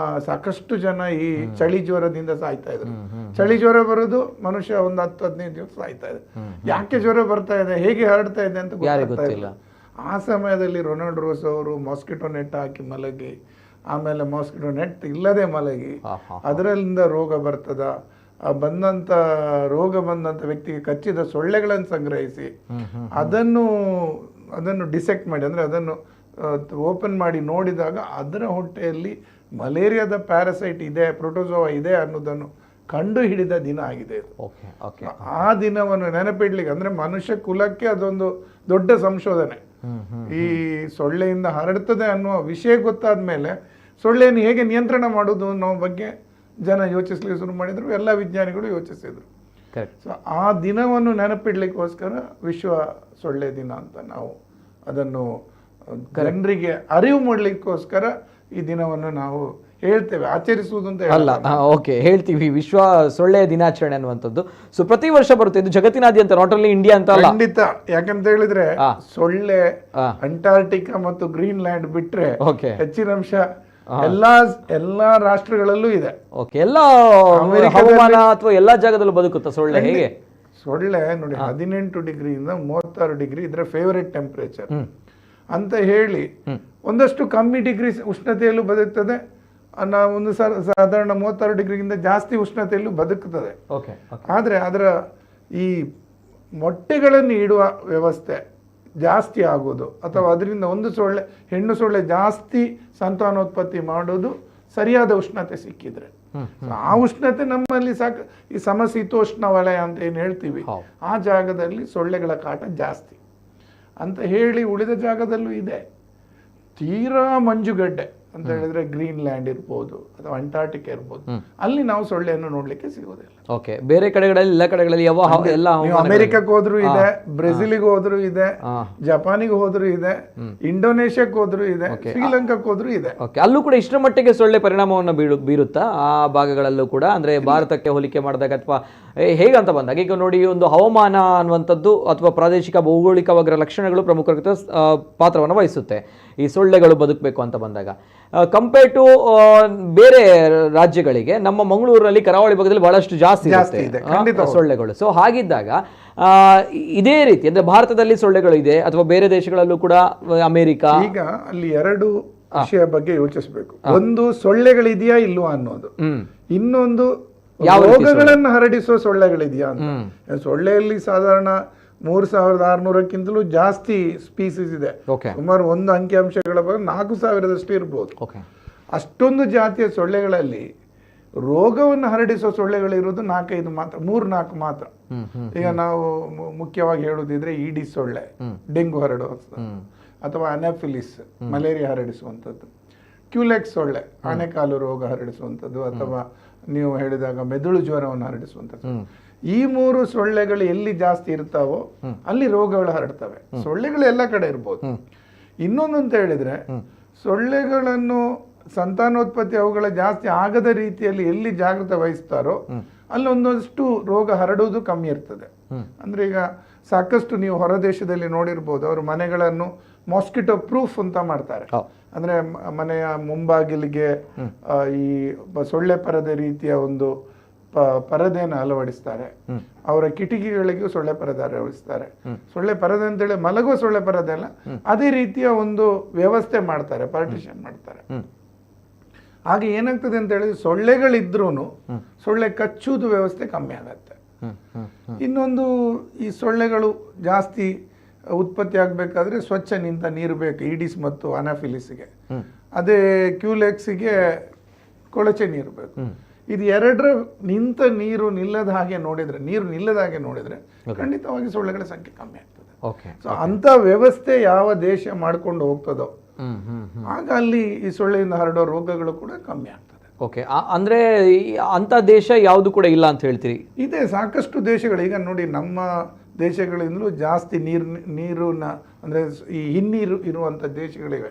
ಸಾಕಷ್ಟು ಜನ ಈ ಚಳಿ ಜ್ವರದಿಂದ ಸಾಯ್ತಾ ಇದ್ರು. ಚಳಿ ಜ್ವರ ಬರೋದು ಮನುಷ್ಯ ಒಂದು 10-15 ದಿವಸ ಸಾಯ್ತಾ ಇದೆ. ಯಾಕೆ ಜ್ವರ ಬರ್ತಾ ಇದೆ, ಹೇಗೆ ಹರಡ್ತಾ ಇದೆ ಅಂತ ಗೊತ್ತಾಗ್ತಿಲ್ಲ. ಆ ಸಮಯದಲ್ಲಿ ರೊನಾಲ್ಡ್ ರೋಸ್ ಅವರು ಮಾಸ್ಕಿಟೋ ನೆಟ್ ಹಾಕಿ ಮಲಗಿ, ಆಮೇಲೆ ಮಾಸ್ಕಿಟೋ ನೆಟ್ ಇಲ್ಲದೆ ಮಲಗಿ ಅದರಿಂದ ರೋಗ ಬರ್ತದ, ರೋಗ ಬಂದಂತ ವ್ಯಕ್ತಿಗೆ ಕಚ್ಚಿದ ಸೊಳ್ಳೆಗಳನ್ನು ಸಂಗ್ರಹಿಸಿ ಅದನ್ನು ಡಿಸೆಕ್ಟ್ ಮಾಡಿ, ಅಂದ್ರೆ ಅದನ್ನು ಓಪನ್ ಮಾಡಿ ನೋಡಿದಾಗ ಅದರ ಹೊಟ್ಟೆಯಲ್ಲಿ ಮಲೇರಿಯಾದ ಪ್ಯಾರಾಸೈಟ್ ಇದೆ, ಪ್ರೋಟೋಜೋವಾ ಇದೆ ಅನ್ನೋದನ್ನು ಕಂಡು ಹಿಡಿದ ದಿನ ಆಗಿದೆ. ಆ ದಿನವನ್ನು ನೆನಪಿಡ್ಲಿಕ್ಕೆ ಅಂದ್ರೆ ಮನುಷ್ಯ ಕುಲಕ್ಕೆ ಅದೊಂದು ದೊಡ್ಡ ಸಂಶೋಧನೆ. ಈ ಸೊಳ್ಳೆಯಿಂದ ಹರಡ್ತದೆ ಅನ್ನುವ ವಿಷಯ ಗೊತ್ತಾದ ಮೇಲೆ ಸೊಳ್ಳೆಯನ್ನು ಹೇಗೆ ನಿಯಂತ್ರಣ ಮಾಡೋದು ಅನ್ನೋ ಬಗ್ಗೆ ಜನ ಯೋಚಿಸ್ಲಿಕ್ಕೆ ಶುರು ಮಾಡಿದ್ರು, ಎಲ್ಲ ವಿಜ್ಞಾನಿಗಳು ಯೋಚಿಸಿದ್ರು. ಸೊ ಆ ದಿನವನ್ನು ನೆನಪಿಡ್ಲಿಕ್ಕೋಸ್ಕರ ವಿಶ್ವ ಸೊಳ್ಳೆ ದಿನ ಅಂತ ನಾವು ಅದನ್ನು ಜನರಿಗೆ ಅರಿವು ಮಾಡಲಿಕ್ಕೋಸ್ಕರ ಈ ದಿನವನ್ನು ನಾವು ಹೇಳ್ತೇವೆ, ಆಚರಿಸುವುದು ಅಂತ
ಅಲ್ಲ. ಓಕೆ, ಹೇಳ್ತೀವಿ ವಿಶ್ವ ಸೊಳ್ಳೆಯ ದಿನಾಚರಣೆ ಅನ್ನುವಂಥದ್ದು. ಸೊ ಪ್ರತಿ ವರ್ಷ ಬರುತ್ತೆ, ಇದು ಜಗತ್ತಿನಾದ್ಯಂತ, ನಾಟ್ ಓನ್ಲಿ ಇಂಡಿಯಾ ಅಂತ ಅಲ್ಲ.
ಖಂಡಿತ. ಯಾಕಂತ ಹೇಳಿದ್ರೆ ಸೊಳ್ಳೆ ಅಂಟಾರ್ಟಿಕಾ ಮತ್ತು ಗ್ರೀನ್ಲ್ಯಾಂಡ್ ಬಿಟ್ರೆ ಹೆಚ್ಚಿನ ಅಂಶ ಎಲ್ಲಾ ರಾಷ್ಟ್ರಗಳಲ್ಲೂ ಇದೆ.
ಎಲ್ಲ ಹವಾಮಾನ ಅಥವಾ ಎಲ್ಲಾ ಜಾಗದಲ್ಲೂ ಬದುಕುತ್ತಾ ಸೊಳ್ಳೆ? ಹೇಗೆ
ಸೊಳ್ಳೆ ನೋಡಿ 18 ಡಿಗ್ರಿಯಿಂದ 36 ಡಿಗ್ರಿ ಇದ್ರ ಫೇವರೇಟ್ ಟೆಂಪರೇಚರ್ ಅಂತ ಹೇಳಿ ಒಂದಷ್ಟು ಕಮ್ಮಿ ಡಿಗ್ರಿ ಉಷ್ಣತೆಯಲ್ಲೂ ಬದುಕ್ತದೆ, ಒಂದು ಸಾಧಾರಣ 36 ಡಿಗ್ರಿಗಿಂತ ಜಾಸ್ತಿ ಉಷ್ಣತೆಯಲ್ಲೂ ಬದುಕುತ್ತದೆ. ಆದ್ರೆ ಅದರ ಈ ಮೊಟ್ಟೆಗಳನ್ನು ಇಡುವ ವ್ಯವಸ್ಥೆ ಜಾಸ್ತಿ ಆಗೋದು ಅಥವಾ ಅದರಿಂದ ಒಂದು ಸೊಳ್ಳೆ ಹೆಣ್ಣು ಸೊಳ್ಳೆ ಜಾಸ್ತಿ ಸಂತಾನೋತ್ಪತ್ತಿ ಮಾಡೋದು ಸರಿಯಾದ ಉಷ್ಣತೆ ಸಿಕ್ಕಿದ್ರೆ. ಆ ಉಷ್ಣತೆ ನಮ್ಮಲ್ಲಿ ಈ ಸಮಶೀತೋಷ್ಣ ವಲಯ ಅಂತ ಏನ್ ಹೇಳ್ತೀವಿ, ಆ ಜಾಗದಲ್ಲಿ ಸೊಳ್ಳೆಗಳ ಕಾಟ ಜಾಸ್ತಿ ಅಂತ ಹೇಳಿ. ಉಳಿದ ಜಾಗದಲ್ಲೂ ಇದೆ. ತೀರಾ ಮಂಜುಗಡ್ಡೆ ಅಂತ ಹೇಳಿದ್ರೆ ಗ್ರೀನ್ಲ್ಯಾಂಡ್ ಇರ್ಬೋದು ಅಥವಾ ಅಂಟಾರ್ಟಿಕಾ ಇರ್ಬೋದು, ಅಲ್ಲಿ ನಾವು ಸೊಳ್ಳೆಯನ್ನು ನೋಡ್ಲಿಕ್ಕೆ ಸಿಗೋದಿಲ್ಲ.
ಓಕೆ, ಬೇರೆ ಕಡೆಗಳಲ್ಲಿ ಎಲ್ಲ ಕಡೆಗಳಲ್ಲಿ ಎಲ್ಲ
ಅಮೆರಿಕಕ್ಕೆ ಹೋದ್ರು ಇದೆ, ಬ್ರೆಜಿಲ್ಗೆ ಹೋದ್ರು ಇದೆ, ಜಪಾನಿಗೆ ಹೋದ್ರು ಇದೆ, ಇಂಡೋನೇಷ್ಯಾಕ್ಕೆ ಹೋದ್ರು ಇದೆ, ಶ್ರೀಲಂಕಾಕ್ಕೆ ಹೋದ್ರು ಇದೆ.
ಅಲ್ಲೂ ಕೂಡ ಇಷ್ಟರ ಮಟ್ಟಿಗೆ ಸೊಳ್ಳೆ ಪರಿಣಾಮವನ್ನು ಬೀರುತ್ತಾ ಆ ಭಾಗಗಳಲ್ಲೂ ಕೂಡ? ಅಂದ್ರೆ ಭಾರತಕ್ಕೆ ಹೋಲಿಕೆ ಮಾಡಿದಾಗ ಅಥವಾ ಹೇಗಂತ ಬಂದಾಗ ಈಗ ನೋಡಿ, ಒಂದು ಹವಾಮಾನ ಅನ್ನುವಂಥದ್ದು ಅಥವಾ ಪ್ರಾದೇಶಿಕ ಭೌಗೋಳಿಕವಾಗಿರೋ ಲಕ್ಷಣಗಳು ಪ್ರಮುಖ ಪಾತ್ರವನ್ನು ವಹಿಸುತ್ತೆ ಈ ಸೊಳ್ಳೆಗಳು ಬದುಕಬೇಕು ಅಂತ ಬಂದಾಗ. ಕಂಪೇರ್ ಟು ಬೇರೆ ರಾಜ್ಯಗಳಿಗೆ ನಮ್ಮ ಮಂಗಳೂರಲ್ಲಿ ಕರಾವಳಿ ಭಾಗದಲ್ಲಿ ಬಹಳಷ್ಟು ಜಾಸ್ತಿ ಇದೆ ಸೊಳ್ಳೆಗಳು. ಸೊ ಹಾಗಿದ್ದಾಗ ಇದೇ ರೀತಿ ಅಂದ್ರೆ ಭಾರತದಲ್ಲಿ ಸೊಳ್ಳೆಗಳು ಇದೆ ಅಥವಾ ಬೇರೆ ದೇಶಗಳಲ್ಲೂ ಕೂಡ, ಅಮೆರಿಕ,
ಈಗ ಅಲ್ಲಿ ಎರಡು ವಿಷಯ ಬಗ್ಗೆ ಯೋಚಿಸಬೇಕು. ಒಂದು ಸೊಳ್ಳೆಗಳಿದೆಯಾ ಇಲ್ವಾ ಅನ್ನೋದು, ಇನ್ನೊಂದು ರೋಗಗಳನ್ನು ಹರಡಿಸುವ ಸೊಳ್ಳೆಗಳಿದೆಯಾ ಅಂತ. ಸೊಳ್ಳೆಯಲ್ಲಿ ಸಾಧಾರಣ 3600ಕ್ಕಿಂತಲೂ ಜಾಸ್ತಿ ಸ್ಪೀಸೀಸ್ ಇದೆ. ಸುಮಾರು ಒಂದು ಅಂಕಿಅಂಶಗಳ ಬಗ್ಗೆ 4000ದಷ್ಟು ಇರ್ಬೋದು. ಅಷ್ಟೊಂದು ಜಾತಿಯ ಸೊಳ್ಳೆಗಳಲ್ಲಿ ರೋಗವನ್ನು ಹರಡಿಸುವ ಸೊಳ್ಳೆಗಳಿರೋದು 4-5 ಮಾತ್ರ, 3-4 ಮಾತ್ರ. ಈಗ ನಾವು ಮುಖ್ಯವಾಗಿ ಹೇಳುದಿದ್ರೆ ಈಡಿಸ್ ಸೊಳ್ಳೆ ಡೆಂಗು ಹರಡುವಂಥದ್ದು, ಅಥವಾ ಅನಾಫಿಲಿಸ್ ಮಲೇರಿಯಾ ಹರಡಿಸುವಂಥದ್ದು, ಕ್ಯೂಲೆಕ್ಸ್ ಸೊಳ್ಳೆ ಆನೆಕಾಲು ರೋಗ ಹರಡಿಸುವಂಥದ್ದು, ಅಥವಾ ನೀವು ಹೇಳಿದಾಗ ಮೆದುಳು ಜ್ವರವನ್ನು ಹರಡಿಸುವಂಥದ್ದು. ಈ 3 ಸೊಳ್ಳೆಗಳು ಎಲ್ಲಿ ಜಾಸ್ತಿ ಇರ್ತಾವೋ ಅಲ್ಲಿ ರೋಗಗಳು ಹರಡ್ತವೆ. ಸೊಳ್ಳೆಗಳು ಎಲ್ಲ ಕಡೆ ಇರ್ಬೋದು. ಇನ್ನೊಂದು ಅಂತ ಹೇಳಿದ್ರೆ, ಸೊಳ್ಳೆಗಳನ್ನು ಸಂತಾನೋತ್ಪತ್ತಿ ಅವುಗಳ ಜಾಸ್ತಿ ಆಗದ ರೀತಿಯಲ್ಲಿ ಎಲ್ಲಿ ಜಾಗೃತೆ ವಹಿಸ್ತಾರೋ ಅಲ್ಲಿ ಒಂದಷ್ಟು ರೋಗ ಹರಡುವುದು ಕಮ್ಮಿ ಇರ್ತದೆ. ಅಂದ್ರೆ ಈಗ ಸಾಕಷ್ಟು ನೀವು ಹೊರ ದೇಶದಲ್ಲಿ ನೋಡಿರ್ಬೋದು, ಅವರು ಮನೆಗಳನ್ನು ಮಾಸ್ಕಿಟೋ ಪ್ರೂಫ್ ಅಂತ ಮಾಡ್ತಾರೆ. ಅಂದ್ರೆ ಮನೆಯ ಮುಂಬಾಗಿಲಿಗೆ ಈ ಸೊಳ್ಳೆ ಪರದೆ ರೀತಿಯ ಒಂದು ಪರದೆಯನ್ನು ಅಳವಡಿಸ್ತಾರೆ. ಅವರ ಕಿಟಕಿಗಳಿಗೂ ಸೊಳ್ಳೆ ಪರದೆ ಅಳವಡಿಸ್ತಾರೆ. ಸೊಳ್ಳೆ ಪರದೆ ಅಂತೇಳಿ ಮಲಗುವ ಸೊಳ್ಳೆ ಪರದೆ ಅಲ್ಲ, ಅದೇ ರೀತಿಯ ಒಂದು ವ್ಯವಸ್ಥೆ ಮಾಡ್ತಾರೆ, ಪಾರ್ಟಿಷನ್ ಮಾಡ್ತಾರೆ. ಹಾಗೆ ಏನಾಗ್ತದೆ ಅಂತ ಹೇಳಿದ್ರೆ ಸೊಳ್ಳೆಗಳಿದ್ರೂ ಸೊಳ್ಳೆ ಕಚ್ಚುವುದು ವ್ಯವಸ್ಥೆ ಕಮ್ಮಿ ಆಗತ್ತೆ. ಇನ್ನೊಂದು, ಈ ಸೊಳ್ಳೆಗಳು ಜಾಸ್ತಿ ಉತ್ಪತ್ತಿ ಆಗ್ಬೇಕಾದ್ರೆ ಸ್ವಚ್ಛ ನಿಂತ ನೀರು ಬೇಕು, ಈಡಿಸ್ ಮತ್ತು ಅನಾಫಿಲಿಸ್ಗೆ. ಅದೇ ಕ್ಯೂಲೆಕ್ಸ್ಗೆ ಕೊಳಚೆ ನೀರು ಬೇಕು. ಇದು ಎರಡರ ನಿಂತ ನೀರು ನಿಲ್ಲದ ಹಾಗೆ ನೋಡಿದ್ರೆ ಖಂಡಿತವಾಗಿ ಸೊಳ್ಳೆಗಳ ಸಂಖ್ಯೆ ಕಮ್ಮಿ ಆಗ್ತದೆ. ಸೊ ಅಂತ ವ್ಯವಸ್ಥೆ ಯಾವ ದೇಶ ಮಾಡ್ಕೊಂಡು ಹೋಗ್ತದೋ ಆಗ ಅಲ್ಲಿ ಈ ಸೊಳ್ಳೆಯಿಂದ ಹರಡೋ ರೋಗಗಳು ಕೂಡ ಕಮ್ಮಿ ಆಗ್ತದೆ.
ಓಕೆ, ಅಂದ್ರೆ ಅಂತ ದೇಶ ಯಾವುದು ಕೂಡ ಇಲ್ಲ ಅಂತ ಹೇಳ್ತೀರಿ?
ಇದೆ, ಸಾಕಷ್ಟು ದೇಶಗಳು. ಈಗ ನೋಡಿ, ನಮ್ಮ ದೇಶಗಳಿಂದಲೂ ಜಾಸ್ತಿ ನೀರನ್ನ ಅಂದ್ರೆ ಈ ಹಿನ್ನೀರು ಇರುವಂತ ದೇಶಗಳಿವೆ.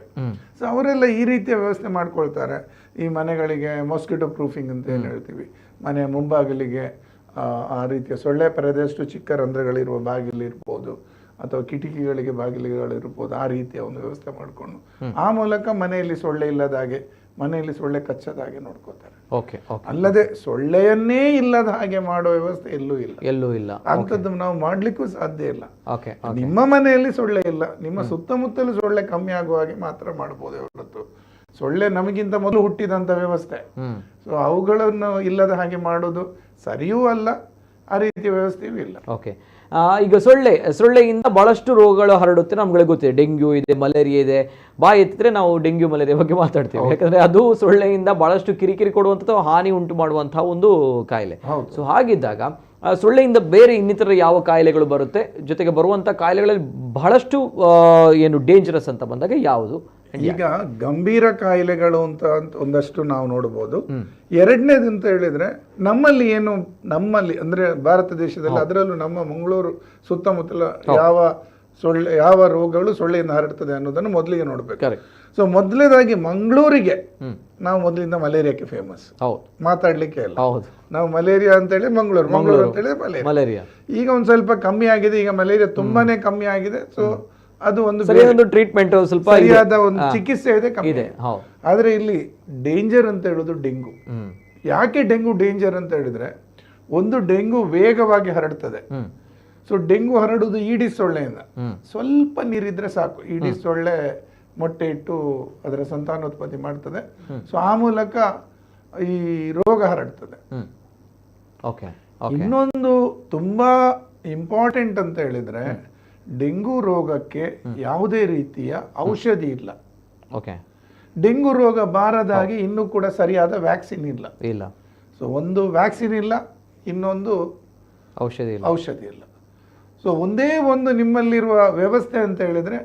ಸೊ ಅವರೆಲ್ಲ ಈ ರೀತಿಯ ವ್ಯವಸ್ಥೆ ಮಾಡ್ಕೊಳ್ತಾರೆ. ಈ ಮನೆಗಳಿಗೆ ಮಾಸ್ಕಿಟೋ ಪ್ರೂಫಿಂಗ್ ಅಂತ ಏನು ಹೇಳ್ತೀವಿ, ಮನೆಯ ಮುಂಬಾಗಿಲಿಗೆ ಆ ರೀತಿಯ ಸೊಳ್ಳೆ ಪರದೆಯಷ್ಟು ಚಿಕ್ಕ ರಂಧ್ರಗಳಿರುವ ಬಾಗಿಲಿರ್ಬೋದು, ಅಥವಾ ಕಿಟಕಿಗಳಿಗೆ ಬಾಗಿಲುಗಳಿರ್ಬೋದು, ಆ ರೀತಿಯ ಒಂದು ವ್ಯವಸ್ಥೆ ಮಾಡಿಕೊಂಡು ಆ ಮೂಲಕ ಮನೆಯಲ್ಲಿ ಸೊಳ್ಳೆ ಇಲ್ಲದ ಹಾಗೆ, ಮನೆಯಲ್ಲಿ ಸೊಳ್ಳೆ ಕಚ್ಚದ ಹಾಗೆ ನೋಡ್ಕೋತಾರೆ. ಅಲ್ಲದೆ ಸೊಳ್ಳೆಯನ್ನೇ ಇಲ್ಲದ ಹಾಗೆ ಮಾಡೋ ವ್ಯವಸ್ಥೆ ಎಲ್ಲೂ ಇಲ್ಲ. ಅಂಥದ್ದು ನಾವು ಮಾಡ್ಲಿಕ್ಕೂ ಸಾಧ್ಯ ಇಲ್ಲ. ನಿಮ್ಮ ಮನೆಯಲ್ಲಿ ಸೊಳ್ಳೆ ಇಲ್ಲ, ನಿಮ್ಮ ಸುತ್ತಮುತ್ತಲು ಸೊಳ್ಳೆ ಕಮ್ಮಿ ಆಗುವ ಹಾಗೆ ಮಾತ್ರ ಮಾಡಬಹುದು ಹೊರತು ಸೊಳ್ಳೆ ನಮಗಿಂತ ಮೊದಲು ಹುಟ್ಟಿದಂತ ವ್ಯವಸ್ಥೆ. ಸೊ ಅವುಗಳನ್ನು ಇಲ್ಲದ ಹಾಗೆ ಮಾಡೋದು ಸರಿಯೂ ಅಲ್ಲ, ಆ ರೀತಿಯ ವ್ಯವಸ್ಥೆಯೂ ಇಲ್ಲ.
ಈಗ ಸೊಳ್ಳೆಯಿಂದ ಬಹಳಷ್ಟು ರೋಗಗಳು ಹರಡುತ್ತೆ, ನಮ್ಗೆ ಗೊತ್ತಿದೆ. ಡೆಂಗ್ಯೂ ಇದೆ, ಮಲೇರಿಯಾ ಇದೆ. ಬಾಯಿ ಎತ್ತಿದ್ರೆ ನಾವು ಡೆಂಗ್ಯೂ ಮಲೇರಿಯಾ ಬಗ್ಗೆ ಮಾತಾಡ್ತೀವಿ, ಯಾಕಂದ್ರೆ ಅದು ಸೊಳ್ಳೆಯಿಂದ ಬಹಳಷ್ಟು ಕಿರಿಕಿರಿ ಕೊಡುವಂಥದ್ದು, ಹಾನಿ ಉಂಟು ಮಾಡುವಂತಹ ಒಂದು ಕಾಯಿಲೆ. ಸೊ ಹಾಗಿದ್ದಾಗ ಸೊಳ್ಳೆಯಿಂದ ಬೇರೆ ಇನ್ನಿತರ ಯಾವ ಕಾಯಿಲೆಗಳು ಬರುತ್ತೆ? ಜೊತೆಗೆ ಬರುವಂತಹ ಕಾಯಿಲೆಗಳಲ್ಲಿ ಬಹಳಷ್ಟು ಏನು ಡೇಂಜರಸ್ ಅಂತ ಬಂದಾಗ ಯಾವುದು?
ಈಗ ಗಂಭೀರ ಕಾಯಿಲೆಗಳು ಅಂತ ಒಂದಷ್ಟು ನಾವು ನೋಡಬಹುದು. ಎರಡನೇದು ಅಂತ ಹೇಳಿದ್ರೆ ನಮ್ಮಲ್ಲಿ ಅಂದ್ರೆ ಭಾರತ ದೇಶದಲ್ಲಿ, ಅದರಲ್ಲೂ ನಮ್ಮ ಮಂಗಳೂರು ಸುತ್ತಮುತ್ತಲ ಯಾವ ರೋಗಗಳು ಸೊಳ್ಳೆಯಿಂದ ಹರಡ್ತದೆ ಅನ್ನೋದನ್ನು ಮೊದಲಿಗೆ ನೋಡ್ಬೇಕು. ಸೊ ಮೊದಲನೇದಾಗಿ ಮಂಗಳೂರಿಗೆ ನಾವು ಮೊದಲಿಂದ ಮಲೇರಿಯಾಕ್ಕೆ ಫೇಮಸ್, ಮಾತಾಡ್ಲಿಕ್ಕೆ ಇಲ್ಲ. ನಾವು ಮಲೇರಿಯಾ ಅಂತ ಹೇಳಿ ಮಂಗಳೂರು ಅಂತ ಹೇಳಿ ಮಲೇರಿಯಾ. ಈಗ ಒಂದ್ ಸ್ವಲ್ಪ ಕಮ್ಮಿ ಆಗಿದೆ, ಈಗ ಮಲೇರಿಯಾ ತುಂಬಾನೇ ಕಮ್ಮಿ ಆಗಿದೆ. ಸೊ ಅದು ಒಂದು
ಟ್ರೀಟ್ಮೆಂಟ್, ಸ್ವಲ್ಪ
ಸರಿಯಾದ ಒಂದು ಚಿಕಿತ್ಸೆ ಇದೆ, ಕಮ್ಮಿ ಇದೆ. ಆದ್ರೆ ಇಲ್ಲಿ ಡೇಂಜರ್ ಅಂತ ಹೇಳೋದು ಡೆಂಗು. ಯಾಕೆ ಡೆಂಗು ಡೇಂಜರ್ ಅಂತ ಹೇಳಿದ್ರೆ, ಒಂದು ಡೆಂಗು ವೇಗವಾಗಿ ಹರಡ್ತದೆ. ಸೊ ಡೆಂಗು ಹರಡುವುದು ಈಡಿಸ್ ಸೊಳ್ಳೆಯಿಂದ. ಸ್ವಲ್ಪ ನೀರಿದ್ರೆ ಸಾಕು, ಈಡಿಸ್ ಸೊಳ್ಳೆ ಮೊಟ್ಟೆ ಇಟ್ಟು ಅದರ ಸಂತಾನೋತ್ಪತ್ತಿ ಮಾಡ್ತದೆ. ಸೊ ಆ ಮೂಲಕ ಈ ರೋಗ ಹರಡ್ತದೆ. ಇನ್ನೊಂದು ತುಂಬಾ ಇಂಪಾರ್ಟೆಂಟ್ ಅಂತ ಹೇಳಿದ್ರೆ, ಡೆಂಗು ರೋಗಕ್ಕೆ ಯಾವುದೇ ರೀತಿಯ ಔಷಧಿ ಇಲ್ಲ. ಡೆಂಗು ರೋಗ ಬಾರದಾಗಿ ಇನ್ನೂ ಕೂಡ ಸರಿಯಾದ ವ್ಯಾಕ್ಸಿನ್ ಇಲ್ಲ. ಸೊ ಒಂದು ವ್ಯಾಕ್ಸಿನ್ ಇಲ್ಲ, ಇನ್ನೊಂದು ಔಷಧಿ ಇಲ್ಲ. ಸೊ ಒಂದೇ ಒಂದು ನಿಮ್ಮಲ್ಲಿರುವ ವ್ಯವಸ್ಥೆ ಅಂತ ಹೇಳಿದ್ರೆ,